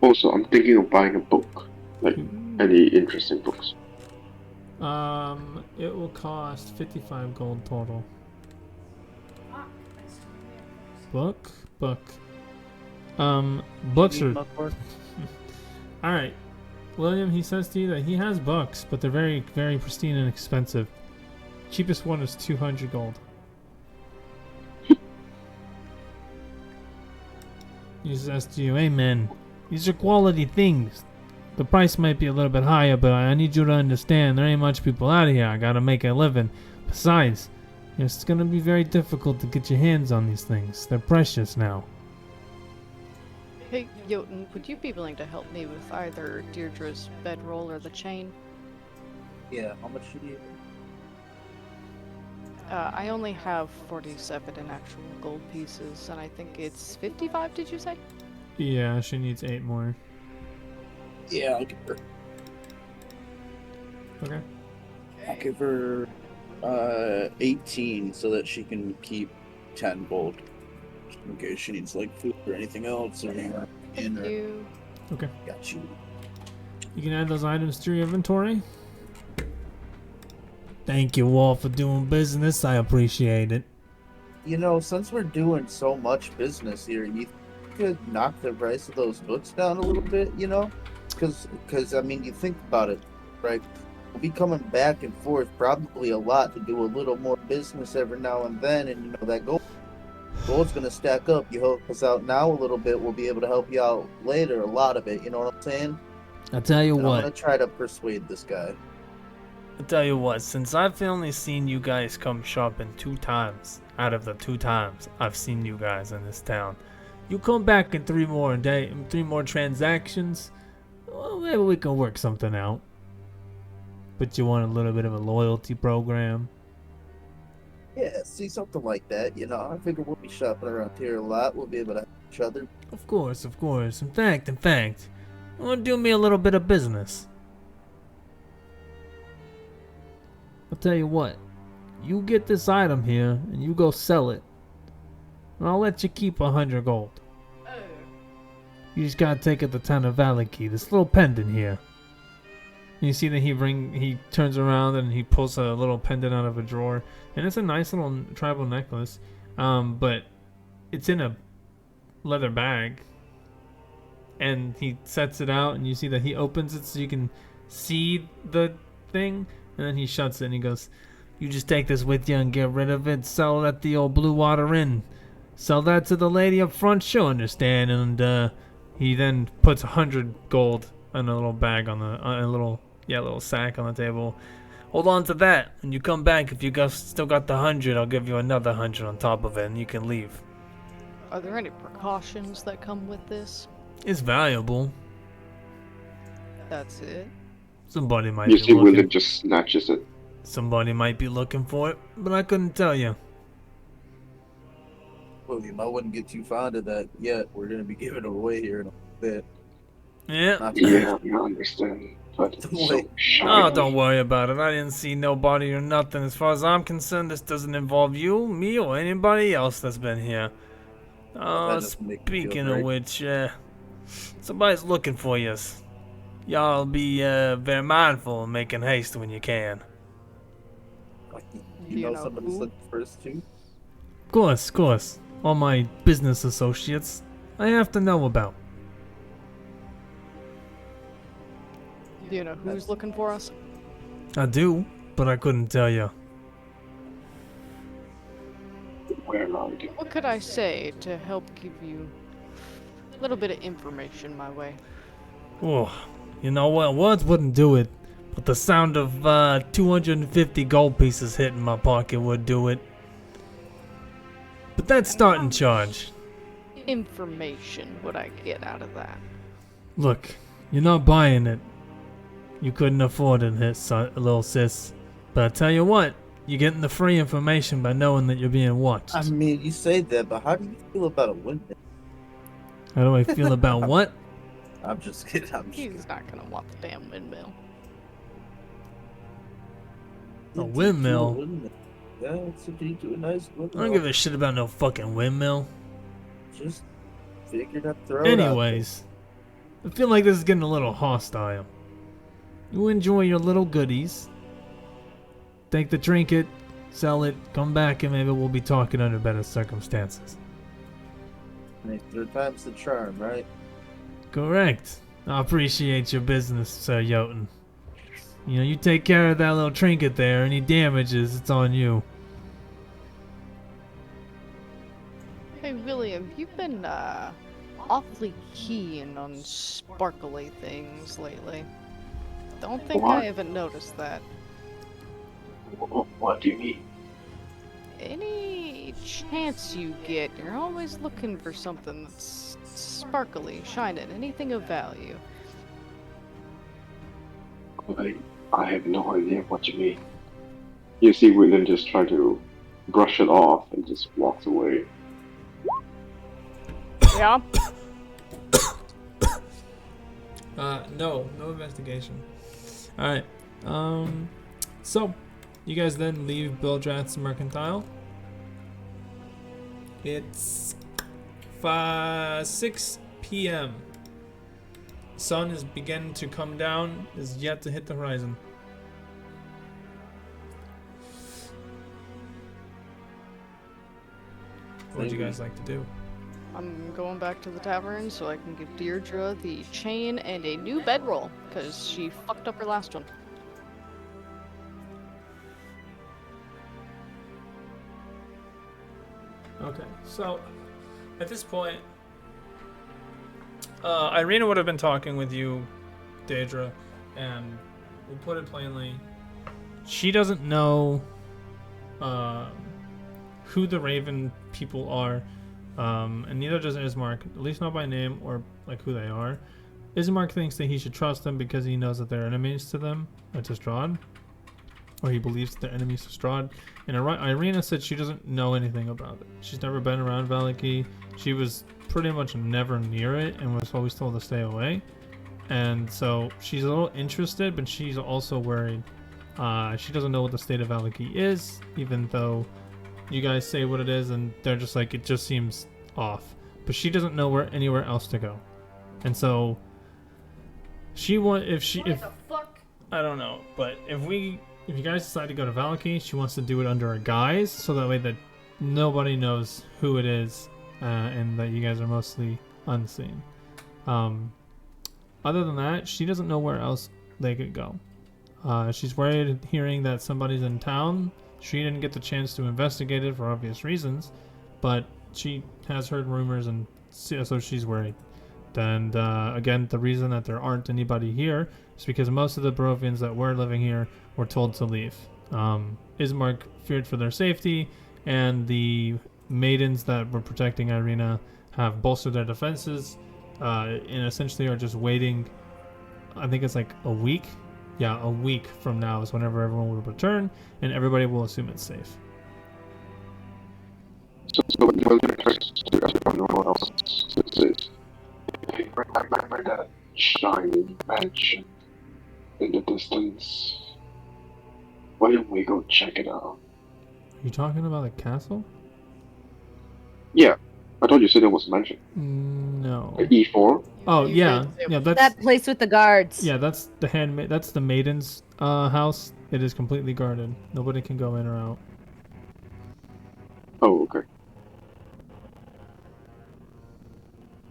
Also, I'm thinking of buying a book. Like, any interesting books. It will cost 55 gold total. Book? Book. Books are... Alright. William, he says to you that he has books, but they're very, very pristine and expensive. Cheapest one is 200 gold. He says to you, hey man, these are quality things. The price might be a little bit higher, but I need you to understand there ain't much people out here. I gotta make a living. Besides, it's gonna be very difficult to get your hands on these things. They're precious now. Hey, Jotun, would you be willing to help me with either Deirdre's bedroll or the chain? Yeah, how much do you need? I only have 47 in actual gold pieces, and I think it's 55, did you say? Yeah, she needs 8 more. Yeah, I'll give her. Okay. I'll give her 18 so that she can keep 10 gold. In case she needs like food or anything else. Or Thank you. Okay. Got you. You can add those items to your inventory. Thank you all for doing business. I appreciate it. You know, since we're doing so much business here, you could knock the price of those books down a little bit, you know? Because I mean, you think about it, right? We'll be coming back and forth probably a lot to do a little more business every now and then, and you know, that gold's going to stack up. You help us out now a little bit, we'll be able to help you out later, a lot of it, you know what I'm saying? I'll tell you And what. I'm going to try to persuade this guy. I'll tell you what, since I've only seen you guys come shopping 2 times out of the 2 times I've seen you guys in this town, you come back in 3 more transactions, well, maybe we can work something out. But you want a little bit of a loyalty program? Yeah, see, something like that, you know. I figure we'll be shopping around here a lot. We'll be able to help each other. Of course. In fact, you want to do me a little bit of business? I'll tell you what. You get this item here, and you go sell it. And I'll let you keep 100 gold. You just gotta take it to town of Valaki, this little pendant here. You see that he turns around and he pulls a little pendant out of a drawer, and it's a nice little tribal necklace, but it's in a leather bag. And he sets it out, and you see that he opens it so you can see the thing, and then he shuts it and he goes, "You just take this with you and get rid of it. Sell it at the old Blue Water Inn. Sell that to the lady up front, she'll understand." And he then puts 100 gold in a little bag on a little sack on the table. "Hold on to that. When you come back, if you still got the 100, I'll give you another 100 on top of it, and you can leave." Are there any precautions that come with this? It's valuable. That's it? Somebody might You be see, looking. William just snatches it. Somebody might be looking for it, but I couldn't tell you. William, I wouldn't get too fond of that yet. We're going to be giving it away here in a bit. Yeah. Yeah, I understand. But it's so Oh, shiny. don't worry about it. I didn't see nobody or nothing. As far as I'm concerned, this doesn't involve you, me, or anybody else that's been here. That doesn't make me feel Speaking of great. which, somebody's looking for you. Y'all be very mindful and making haste when you can. You know somebody's looking for us too? Of course. All my business associates, I have to know about. Do you know who's looking for us? I do, but I couldn't tell you. Where? what could I say to help give you a little bit of information my way? Oh, you know what? Words wouldn't do it, but the sound of 250 gold pieces hitting my pocket would do it. But that's starting charge. Information would I get out of that? Look, you're not buying it. You couldn't afford it, little sis. But I tell you what, you're getting the free information by knowing that you're being watched. I mean, you say that, but how do you feel about a windmill? How do I feel about what? I'm just kidding. He's not gonna want the damn windmill. A windmill? Yeah, it's a nice windmill. I don't give a shit about no fucking windmill. Just figured I'd throw it out there. Anyways, I feel like this is getting a little hostile. You enjoy your little goodies. Take the trinket, sell it, come back, and maybe we'll be talking under better circumstances. Hey, third time's the charm, right? Correct. I appreciate your business, Sir Jotun. You know, you take care of that little trinket there. Any damages, it's on you. Hey, William, you've been, awfully keen on sparkly things lately. Don't think What? I haven't noticed that. What do you mean? Any chance you get, you're always looking for something that's sparkly, shining, anything of value. I have no idea what you mean. You see William just try to brush it off and just walks away. Yeah? No investigation. Alright, so, you guys then leave Bildrath's Mercantile. It's 6 p.m. Sun is beginning to come down, is yet to hit the horizon. What would you guys like to do? I'm going back to the tavern so I can give Deirdre the chain and a new bedroll, because she fucked up her last one. Okay, so at this point, Irina would have been talking with you, Daedra, and we'll put it plainly, she doesn't know who the Raven people are, and neither does Ismark, at least not by name or like who they are. Ismark thinks that he should trust them because he knows that they're enemies to them, to Strahd, or he believes that they're enemies to Strahd. And Irina said she doesn't know anything about it. She's never been around Valaki. She was pretty much never near it and was always told to stay away. And so she's a little interested, but she's also worried. She doesn't know what the state of Valaki is, even though you guys say what it is, and they're just like, it just seems off. But she doesn't know anywhere else to go. And so if I don't know, but if you guys decide to go to Valaki, she wants to do it under a guise, so that way that nobody knows who it is, and that you guys are mostly unseen. Other than that, she doesn't know where else they could go. She's worried hearing that somebody's in town. She didn't get the chance to investigate it for obvious reasons, but she has heard rumors, and so she's worried. And again, the reason that there aren't anybody here is because most of the Barovians that were living here were told to leave. Ismark feared for their safety, and the maidens that were protecting Irina have bolstered their defenses, and essentially are just waiting. I think it's like a week. Yeah, a week from now is whenever everyone will return, and everybody will assume it's safe. So everyone else is remember that shiny mansion in the distance. Why don't we go check it out? Are you talking about the castle? Yeah, I thought you said it was mentioned. No. E4? Oh yeah, yeah. That's that place with the guards. Yeah, that's the handmaid. That's the maiden's house. It is completely guarded. Nobody can go in or out. Oh, okay.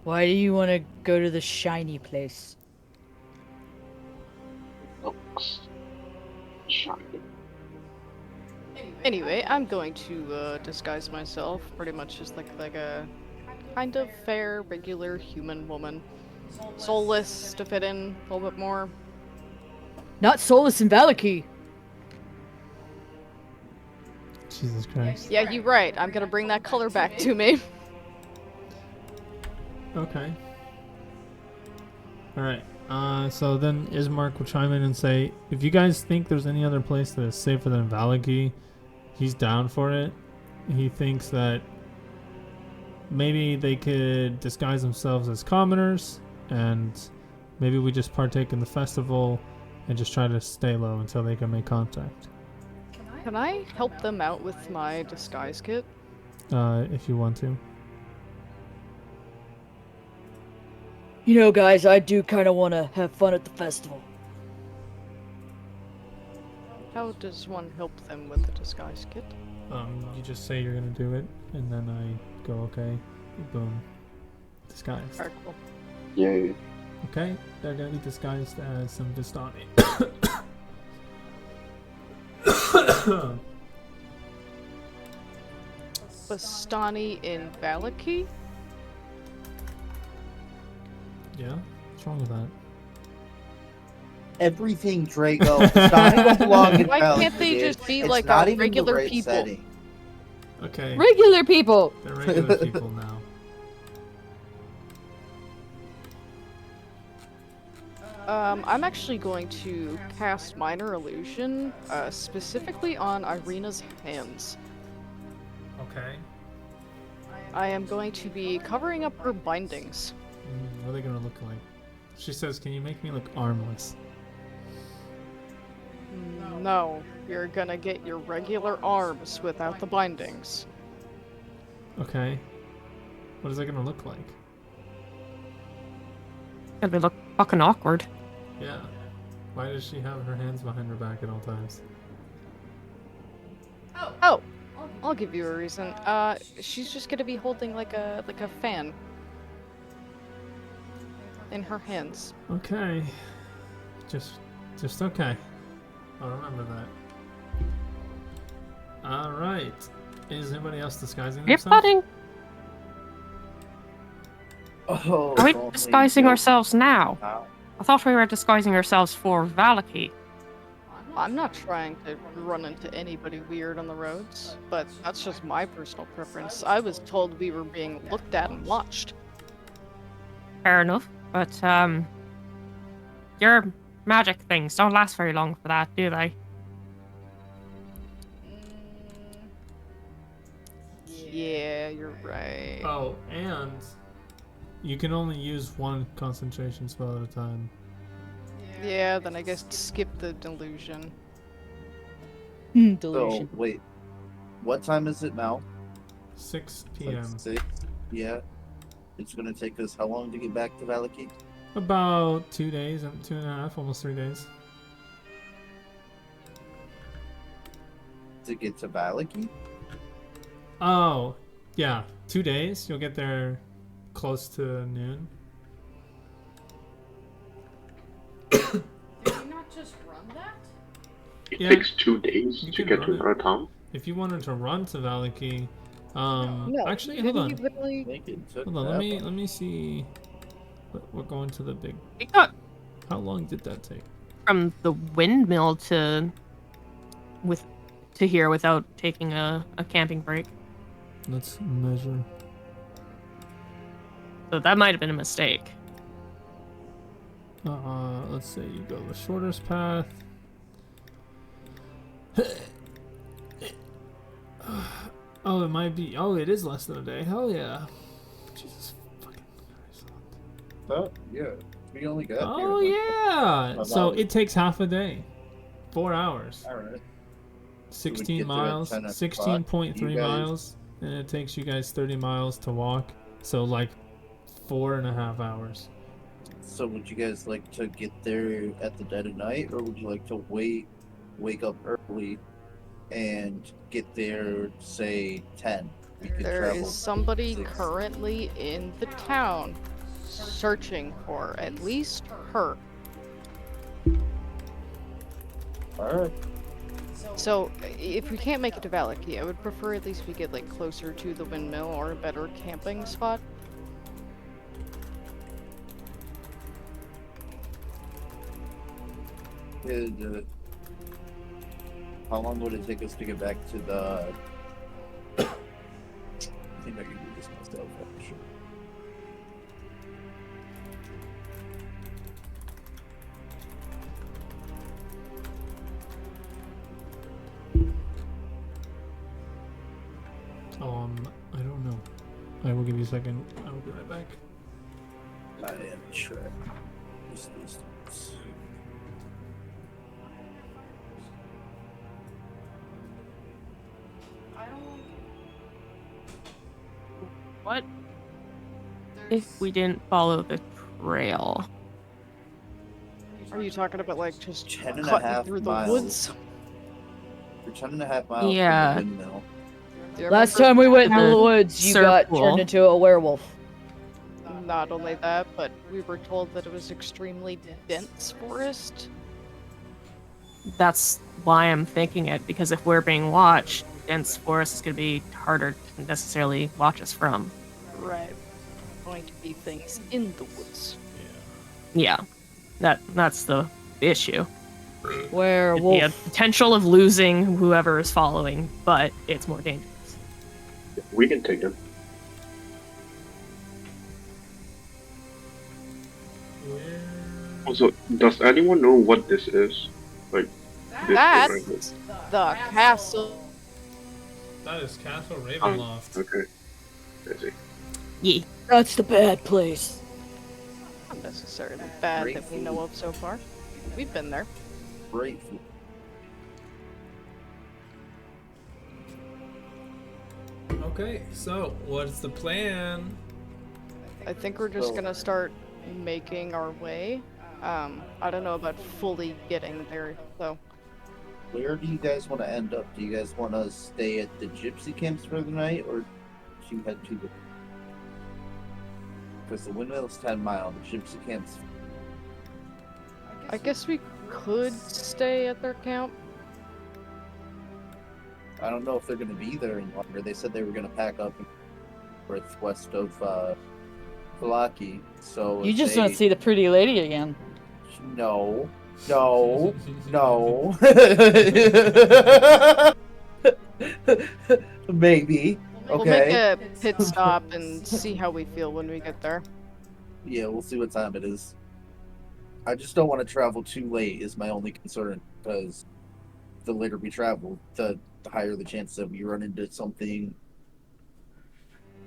Why do you want to go to the shiny place? Looks shiny. Anyway, I'm going to disguise myself pretty much just like a kind of fair, regular human woman. Soulless to fit in a little bit more. Not Solus and Valaki. Jesus Christ. Yeah, you're right. I'm gonna bring that color back to me. Okay. Alright. So then Ismark will chime in and say, if you guys think there's any other place that is safer than Valaki, he's down for it. He thinks that maybe they could disguise themselves as commoners, and maybe we just partake in the festival and just try to stay low until they can make contact. Can I help them out with my disguise kit? If you want to. You know, guys, I do kind of want to have fun at the festival. How does one help them with the disguise kit? You just say you're gonna do it, and then I go, okay, boom, disguised. Alright, cool. Yay. Okay, they're gonna be disguised as some Vistani. Bastani in Valaki? Yeah? What's wrong with that? Everything, Draco. It's not even belong in Why Valaki, can't they dude. just be It's like not our even the regular right people? setting. Okay, Regular people. they're regular people now. I'm actually going to cast Minor Illusion, specifically on Irina's hands. Okay. I am going to be covering up her bindings. What are they gonna look like? She says, can you make me look armless? No, you're gonna get your regular arms without the bindings. Okay. What is that gonna look like? Gonna look fucking awkward. Yeah. Why does she have her hands behind her back at all times? Oh, I'll give you a reason. She's just gonna be holding like a fan in her hands. Okay. Just okay. I'll remember that. Alright. Is anybody else disguising You're themselves? putting. Oh, Are we only disguising you. ourselves now? Wow. I thought we were disguising ourselves for Valaki. I'm not trying to run into anybody weird on the roads, but that's just my personal preference. I was told we were being looked at and watched. Fair enough, but your magic things don't last very long for that, do they? Yeah, you're right. Oh, and you can only use one concentration spell at a time. Yeah, then I guess skip the delusion. So, wait. What time is it now? 6 It's p.m. like 6? Yeah. It's gonna take us how long to get back to Valaki? About 2 days, 2.5, almost 3 days. To get to Valaki? Oh, yeah, 2 days. You'll get there close to noon. Did you not just run that? It Yeah. takes 2 days You to can get run to it. another town. If you wanted to run to Valaki, No, actually, didn't hold you on. literally... I think it took Hold on, that let long. me see. We're going to the big. We got How long did that take? from the windmill to here without taking a camping break. Let's measure. So that might have been a mistake. Let's say you go the shortest path. Oh, it might be. Oh, it is less than a day. Hell yeah. Jesus fucking Christ. Oh, yeah. We only got Oh here. yeah. So about- it takes half a day. 4 hours. Alright. 16 get there at miles. 10 o'clock. 16.3 You guys- miles. And it takes you guys 30 miles to walk. So like 4.5 hours. So would you guys like to get there at the dead of night, or would you like to wake up early and get there, say, 10? We could There travel is somebody 6. currently in the town searching for at least her. Alright. So, if we can't make it to Valaki, I would prefer at least we get, like, closer to the windmill or a better camping spot. How long would it take us to get back to the... I think I can do this myself, actually. I don't know. I will give you a second. I will be right back. I am sure. Just these things. What if we didn't follow the trail? Are you talking about, like, just 10 and a cutting half through the miles. woods? We're 10.5 miles Yeah. from the windmill. Last time we went in the woods, you got circle. turned into a werewolf. Not only that, but we were told that it was extremely dense forest. That's why I'm thinking it, because if we're being watched, dense forest is going to be harder to necessarily watch us from. Right. Going to be things in the woods. Yeah, that's the issue. Werewolf. The potential of losing whoever is following, but it's more dangerous. We can take them. Also, does anyone know what this is? Like, this That's thing right the castle. That is Castle Ravenloft. here? Okay. I see. Yeah. That's the bad place. Not necessarily bad that we know of so far. We've been there. Great. Okay, so what's the plan? I think we're just gonna start making our way. I don't know about fully getting there, though. Where do you guys want to end up? Do you guys want to stay at the gypsy camps for the night, or do you head to the... Because the windmill's 10 miles, the gypsy camps... I guess we could stay at their camp. I don't know if they're going to be there any longer. They said they were going to pack up northwest of Valaki, so... You just they... want to see the pretty lady again. No. No. No. Maybe. We'll Okay. make a pit stop and see how we feel when we get there. Yeah, we'll see what time it is. I just don't want to travel too late is my only concern, because the later we travel, the higher the chance that we run into something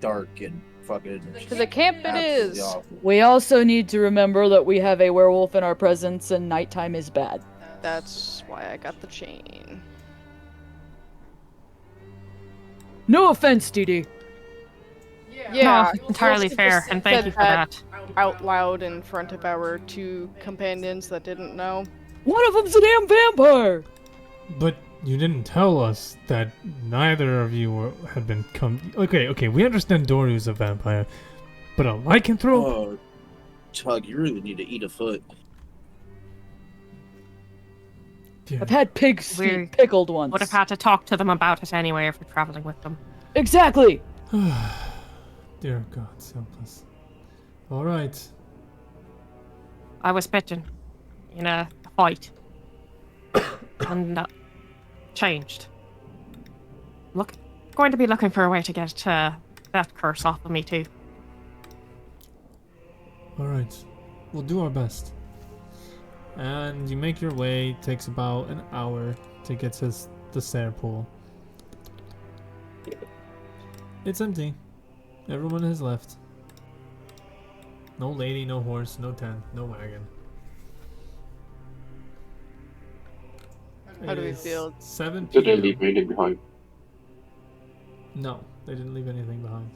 dark and fucking... To the camp it absolutely is! awful. We also need to remember that we have a werewolf in our presence and nighttime is bad. That's why I got the chain. No offense, DD. Yeah, No, entirely Joseph fair, just and thank said you for that. out loud in front of our two companions that didn't know. One of them's a damn vampire! But you didn't tell us that neither of you had been Okay, we understand Doryu's a vampire, but a lycanthrope? Oh, Tug, you really need to eat a foot. Yeah. I've had pig's feet pickled once. Would have had to talk to them about it anyway if we're traveling with them. Exactly! Dear God, help us. Alright. I was bitten in a fight. And changed. Going to be looking for a way to get that curse off of me too. Alright. We'll do our best. And you make your way, takes about an hour to get to the stair pool. It's empty. Everyone has left. No lady, no horse, no tent, no wagon. How do we It is feel? 7 Did they p.m. leave anything behind? No, they didn't leave anything behind.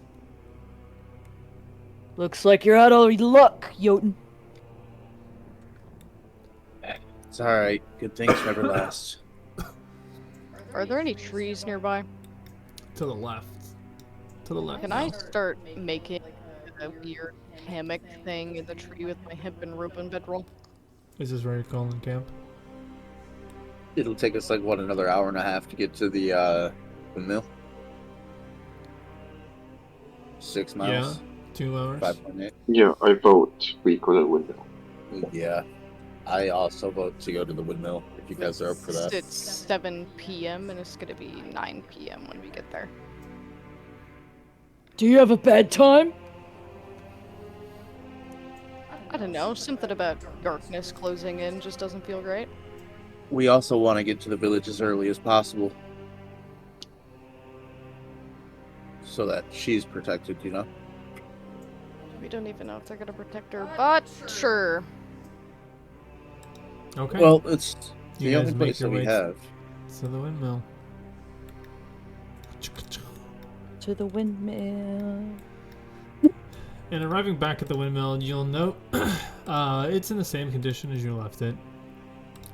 Looks like you're out of luck, Jotun. It's alright. Good things never last. Are there any trees nearby? To the left. To the left. Can I start making a weird hammock thing in the tree with my hemp and rope and bedroll? Is this where you're calling camp? It'll take us like what, another hour and a half to get to the mill. 6 miles. Yeah, 2 hours. 5.8. Yeah, I vote we go to the windmill. Yeah, I also vote to go to the windmill if you guys are up for that. It's 7 p.m. and it's gonna be 9 p.m. when we get there. Do you have a bedtime? I don't know, something about darkness closing in just doesn't feel great. We also want to get to the village as early as possible, so that she's protected, you know? We don't even know if they're gonna protect her, but sure. Okay. Well, it's You the guys only make place your that we way have. to the windmill. To the windmill. And arriving back at the windmill, you'll note it's in the same condition as you left it.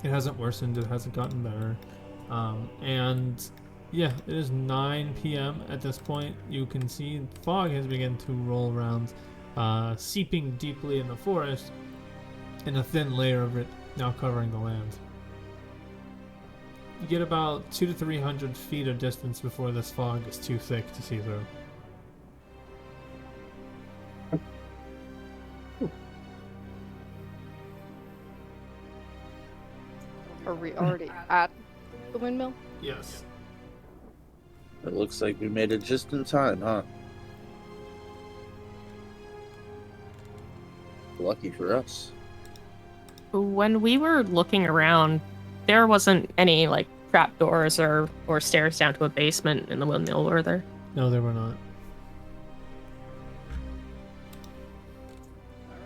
It hasn't worsened, it hasn't gotten better. And yeah, it is 9 p.m. at this point. You can see fog has begun to roll around, seeping deeply in the forest, and a thin layer of it now covering the land. You get about 200 to 300 feet of distance before this fog is too thick to see through. Are we already at the windmill? Yes. It looks like we made it just in time, huh? Lucky for us. When we were looking around, there wasn't any like trapdoors or stairs down to a basement in the windmill, were there? No, there were not.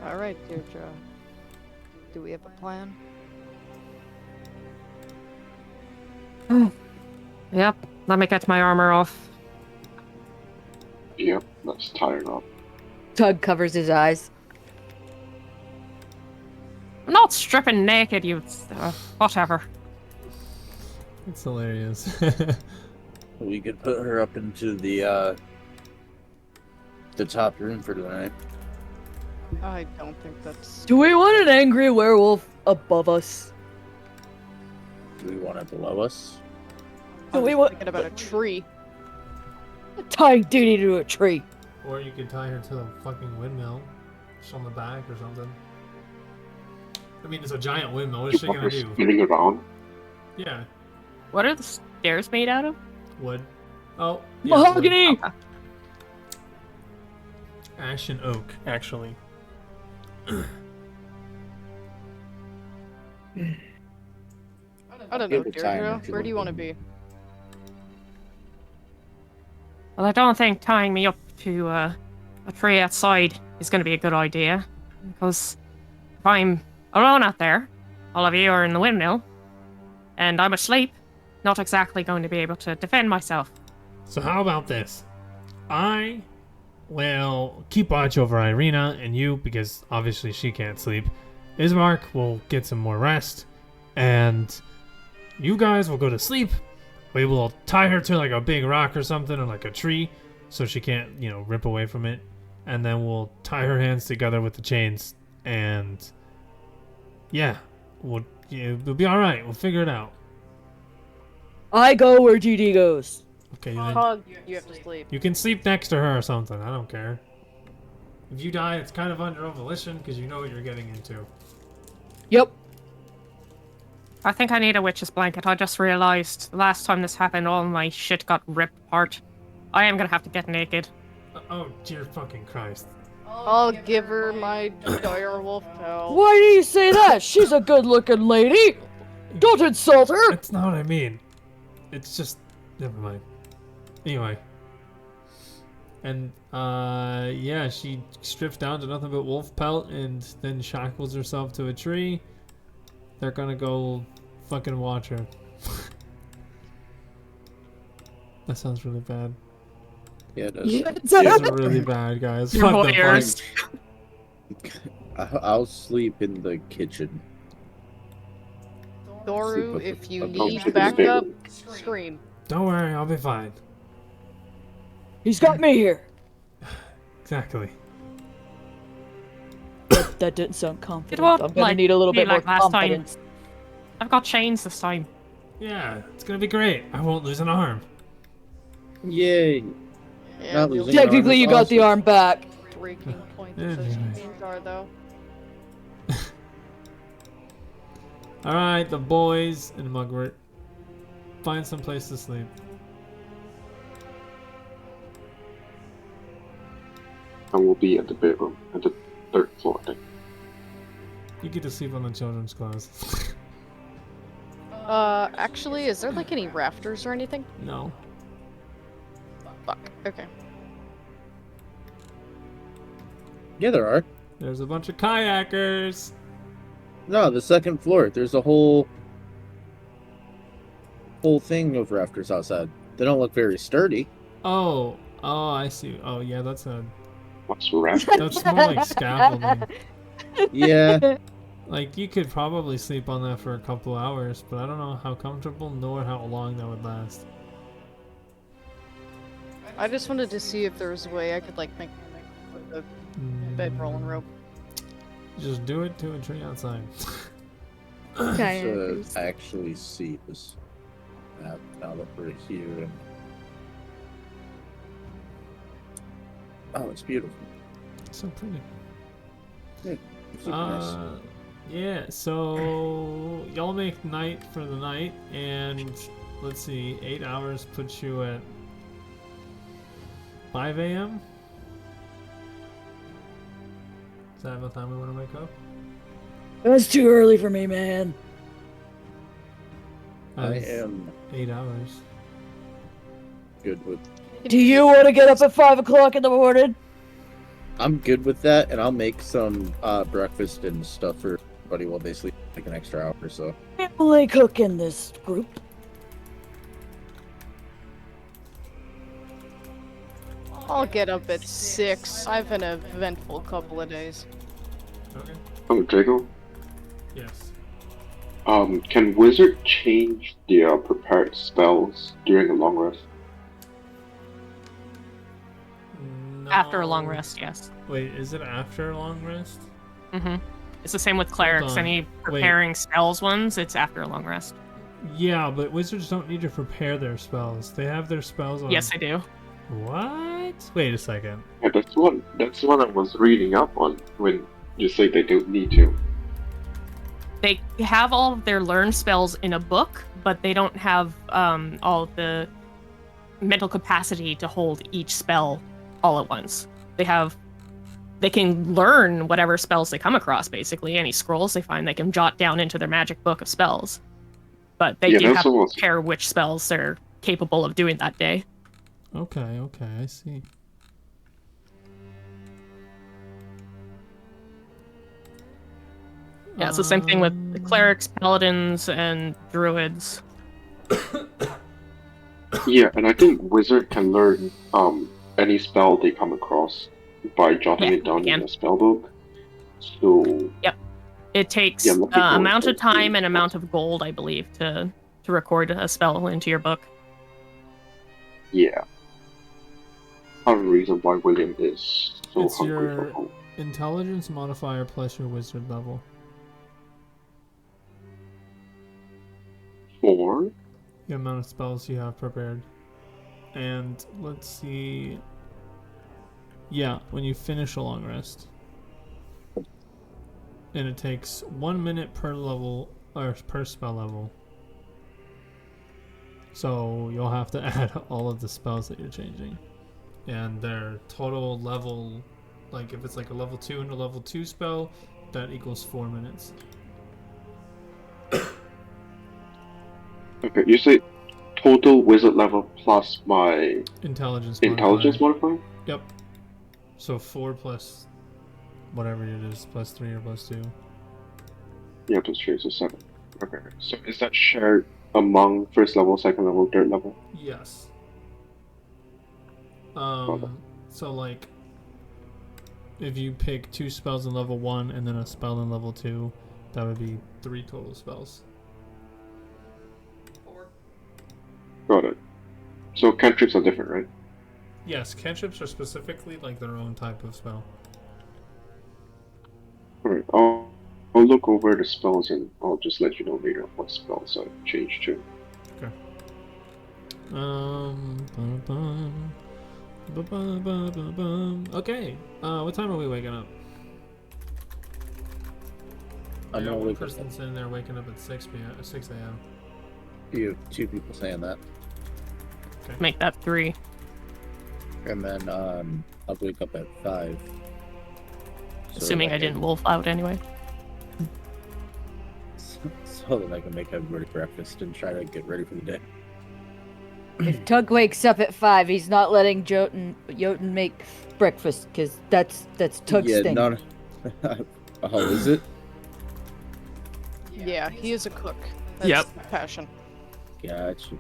Alright, Deirdre. Do we have a plan? Yep. Let me get my armor off. Yep, let's tie it up. Tug covers his eyes. I'm not stripping naked, you. Whatever. It's hilarious. We could put her up into the top room for tonight. I don't think that's... Do we want an angry werewolf above us? Do we want it below us? I was we want thinking about a tree. tying duty to a tree. Or you could tie her to the fucking windmill. Just on the back or something. I mean, it's a giant windmill. What is she gonna do? Spinning around. Yeah, What are the stairs made out of? wood. Oh, yeah, Mahogany! wood. Ash and oak, actually. I don't know, Give it time Deirdre. if you Where do you look want to in. be? Well, I don't think tying me up to a tree outside is going to be a good idea. Because if I'm alone out there, all of you are in the windmill, and I'm asleep, not exactly going to be able to defend myself. So how about this? I will keep watch over Irina and you, because obviously she can't sleep. Ismark will get some more rest, and you guys will go to sleep. We will tie her to like a big rock or something, or like a tree, so she can't, rip away from it. And then we'll tie her hands together with the chains, and yeah, we'll be all right. We'll figure it out. I go where GD goes. Okay, Hug, you have to sleep. you can sleep next to her or something. I don't care. If you die, it's kind of under your own volition because you know what you're getting into. Yep. I think I need a witch's blanket. I just realized the last time this happened, all my shit got ripped apart. I am going to have to get naked. Oh, dear fucking Christ. I'll give her my dire wolf pelt. Why do you say that? She's a good-looking lady. Don't insult her. That's not what I mean. It's just... Never mind. Anyway. And, yeah, she strips down to nothing but wolf pelt and then shackles herself to a tree. They're gonna go fucking watch her. That sounds really bad. Yeah, it does. Yeah, It's really bad, guys. Your What the voyeurs. fuck? I'll sleep in the kitchen. Doru, Sleep if you with the- need backup, scream. Don't worry, I'll be fine. He's got me here. Exactly. That didn't sound confident. It won't, I'm gonna need a little be bit more like last time. confidence. I've got chains this time. Yeah, it's gonna be great. I won't lose an arm. Yay! Yeah, Not the losing an arm Technically, is you got the awesome. arm back. breaking point of those Anyway. chains are, though. Alright, the boys and Mugwort. Find some place to sleep. I will be at the bedroom at the 3rd floor, I think. You get to sleep on the children's class. Actually, is there like any rafters or anything? No. Fuck. Okay. Yeah, there are. There's a bunch of kayakers. No, the 2nd floor. There's a whole thing of rafters outside. They don't look very sturdy. Oh, I see. Oh, yeah, that's What's raft? that's more like scaffolding. Yeah. Like, you could probably sleep on that for a couple hours, but I don't know how comfortable nor how long that would last. I just wanted to see if there was a way I could like make the bedrolling rope. Just do it to a tree outside. To actually see this map now that we're here. Oh, it's beautiful. So pretty. Yeah, it's super nice. Yeah, so y'all make night for the night, and let's see, 8 hours puts you at 5 a.m.? Is that the time we want to wake up? That's too early for me, man. I That's am 8 hours. good with. Do you want to get up at 5 o'clock in the morning? I'm good with that, and I'll make some breakfast and stuff for everybody while they sleep, like an extra hour or so. Family cook in this group. I'll get up at 6. I've an eventful couple of days. Okay. Oh, Drago? Yes. Can Wizard change the prepared spells during a long rest? No. After a long rest, yes. Wait, is it after a long rest? Mm-hmm. It's the same with clerics. on. Any preparing spells ones, it's after a long rest. Yeah, but wizards don't need to prepare their spells. They have their spells on. Yes, I do. What? Wait a second. Yeah, that's what I was reading up on when you say they don't need to. They have all of their learned spells in a book, but they don't have all the mental capacity to hold each spell all at once. They can learn whatever spells they come across, basically. Any scrolls they find, they can jot down into their magic book of spells. But they do have to prepare which spells they're capable of doing that day. Okay, I see. Yeah, it's the same thing with the clerics, paladins, and druids. Yeah, and I think Wizard can learn any spell they come across by jotting it down in a spell book. So yep, it takes amount of time and amount of gold, I believe, to record a spell into your book. Yeah. Part of the reason why William is so It's hungry for your gold. intelligence modifier plus your wizard level. 4? The amount of spells you have prepared. And let's see. Yeah, when you finish a long rest. And it takes 1 minute per level, or per spell level. So you'll have to add all of the spells that you're changing. And their total level, like if it's like a level 2 and a level 2 spell, that equals 4 minutes. Okay, you say total wizard level plus my intelligence modifier? Yep. So 4 plus whatever it is, plus 3 or plus 2. Yeah, plus 3, so 7. Okay, so is that shared among first level, second level, third level? Yes. So like, if you pick 2 spells in level 1 and then a spell in level 2, that would be 3 total spells. Got it. So cantrips are different, right? Yes, cantrips are specifically like their own type of spell. Alright, I'll look over the spells and I'll just let you know later what spells I changed to. Okay. What time are we waking up? I got one person sitting there waking up at 6 a.m. You have 2 people saying that. Okay. Make that 3. And then I'll wake up at 5. Assuming I didn't wolf out anyway. So that I can make everybody breakfast and try to get ready for the day. If Tug wakes up at 5, he's not letting Jotun make breakfast, because that's Tug's thing. No. Oh, is it? Yeah, he is a cook. That's Yep. his passion. Gotcha.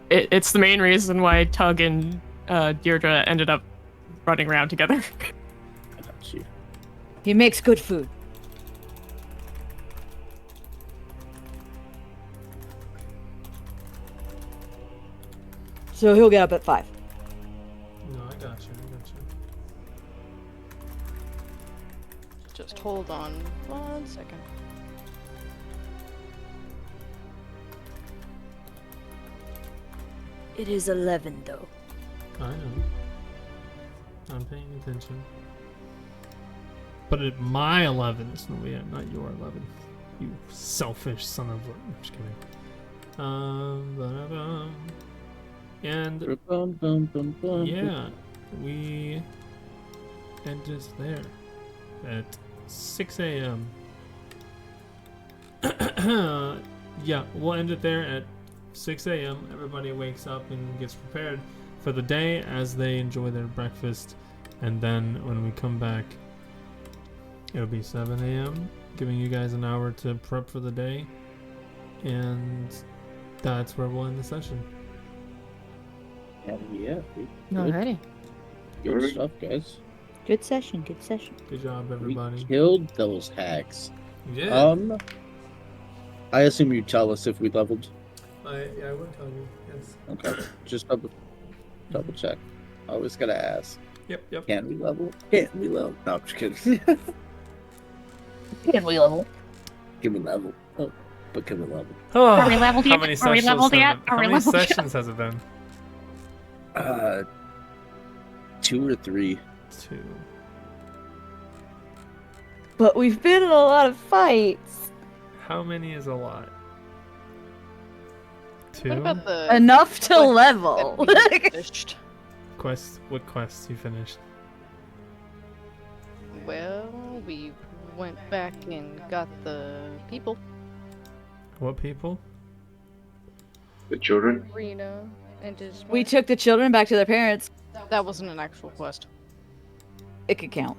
It's the main reason why Tug and Deirdre ended up running around together. Gotcha. He makes good food. So he'll get up at 5. No, I got you. Just hold on 1 second. It is 11, though. I know. I'm paying attention. But at my 11s, no, yeah, not your 11. You selfish son of a... I'm just kidding. And yeah, we ended there at 6 a.m. Yeah, we'll end it there at 6 a.m. Everybody wakes up and gets prepared for the day as they enjoy their breakfast. And then when we come back, it'll be 7 a.m., giving you guys an hour to prep for the day. And that's where we'll end the session. Yeah. Alrighty. Good stuff, guys. Good session. Good session. Good job, everybody. We killed those hags. Yeah. I assume you tell us if we leveled. I will tell you. Yes. Okay. Just double check. I was gonna ask. Yep. Can we level? No, I'm just kidding. Can we level? Can we level? Oh, but can we level? Are we leveled yet? How many Are we leveled yet? How many sessions has it been? 2 or 3. 2. But we've been in a lot of fights. How many is a lot? 2? What about the Enough to quest level. that we finished? What quests you finished? Well, we went back and got the people. What people? The children. Reno and his We wife. took the children back to their parents. That wasn't an actual quest. It could count.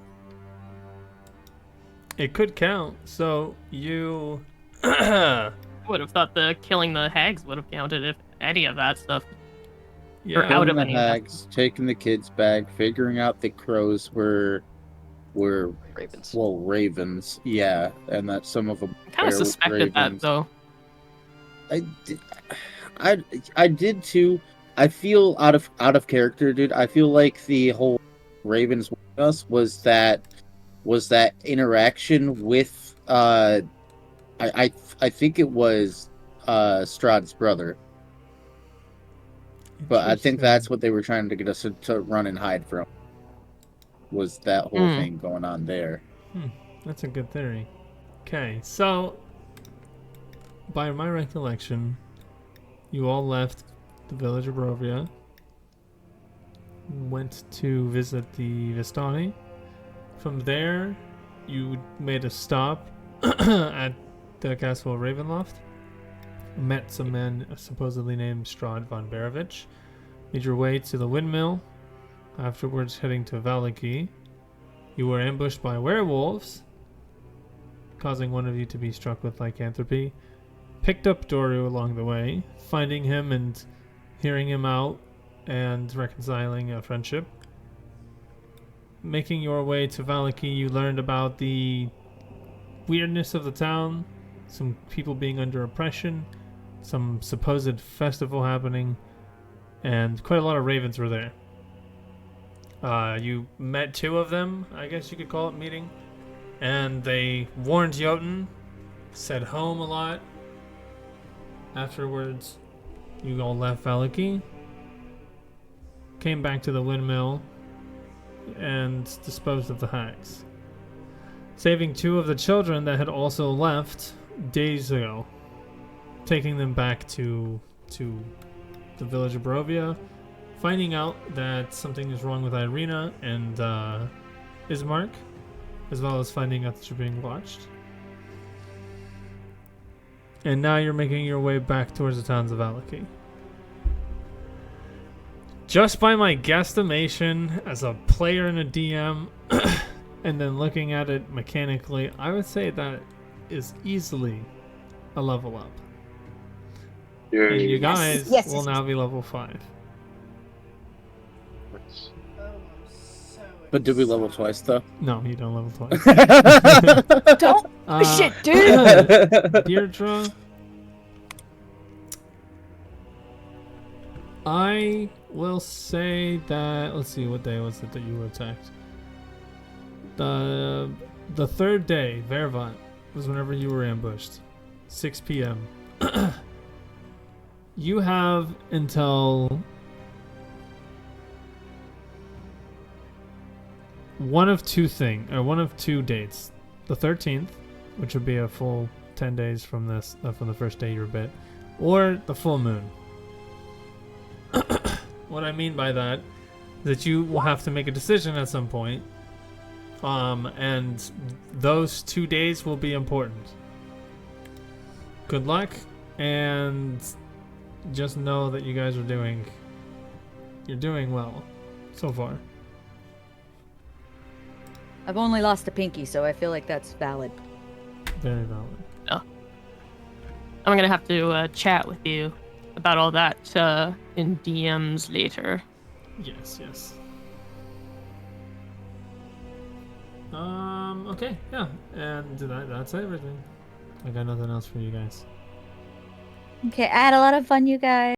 It could count. So you Would have thought the killing the hags would have counted if any of that stuff. yeah. out of the any of that. hags, taking the kids back, figuring out the crows were Ravens. well, ravens. Yeah, and that some of them I kind of suspected that though. I did too. I feel out of character, dude. I feel like the whole ravens with us was that interaction with I think it was Strahd's brother. But I think that's what they were trying to get us to run and hide from. Was that whole thing going on there? That's a good theory. Okay, so by my recollection, you all left the village of Barovia, went to visit the Vistani. From there, you made a stop at the castle of Ravenloft, met some men supposedly named Strahd von Barovich, made your way to the windmill, afterwards heading to Valaki. You were ambushed by werewolves, causing one of you to be struck with lycanthropy. Picked up Doru along the way, finding him and hearing him out and reconciling a friendship. Making your way to Valaki, you learned about the weirdness of the town, some people being under oppression, some supposed festival happening, and quite a lot of ravens were there. You met 2 of them, I guess you could call it meeting, and they warned Jotun, said home a lot. Afterwards, You all left Valaki, came back to the windmill, and disposed of the hags, saving 2 of the children that had also left days ago, taking them back to the village of Barovia, finding out that something is wrong with Irina and Ismark, as well as finding out that you're being watched. And now you're making your way back towards the towns of Valaki. Just by my guesstimation as a player and a DM, and then looking at it mechanically, I would say that is easily a level up. Yeah. And you guys will now be level 5. But did we level twice though? No, you don't level twice. Don't shit, dude. Deirdre, I will say that. Let's see, what day was it that you were attacked? The 3rd day, Vervant, was whenever you were ambushed. 6 p.m. You have until one of two dates. The 13th, which would be a full 10 days from this, from the first day you were bit, or the full moon. What I mean by that is that you will have to make a decision at some point, and those 2 days will be important. Good luck, and just know that you guys are doing well so far. I've only lost a pinky, so I feel like that's valid. Very valid. Oh. I'm gonna have to chat with you about all that in DMs later. Yes. Okay, yeah, and that's everything. I got nothing else for you guys. Okay, I had a lot of fun, you guys.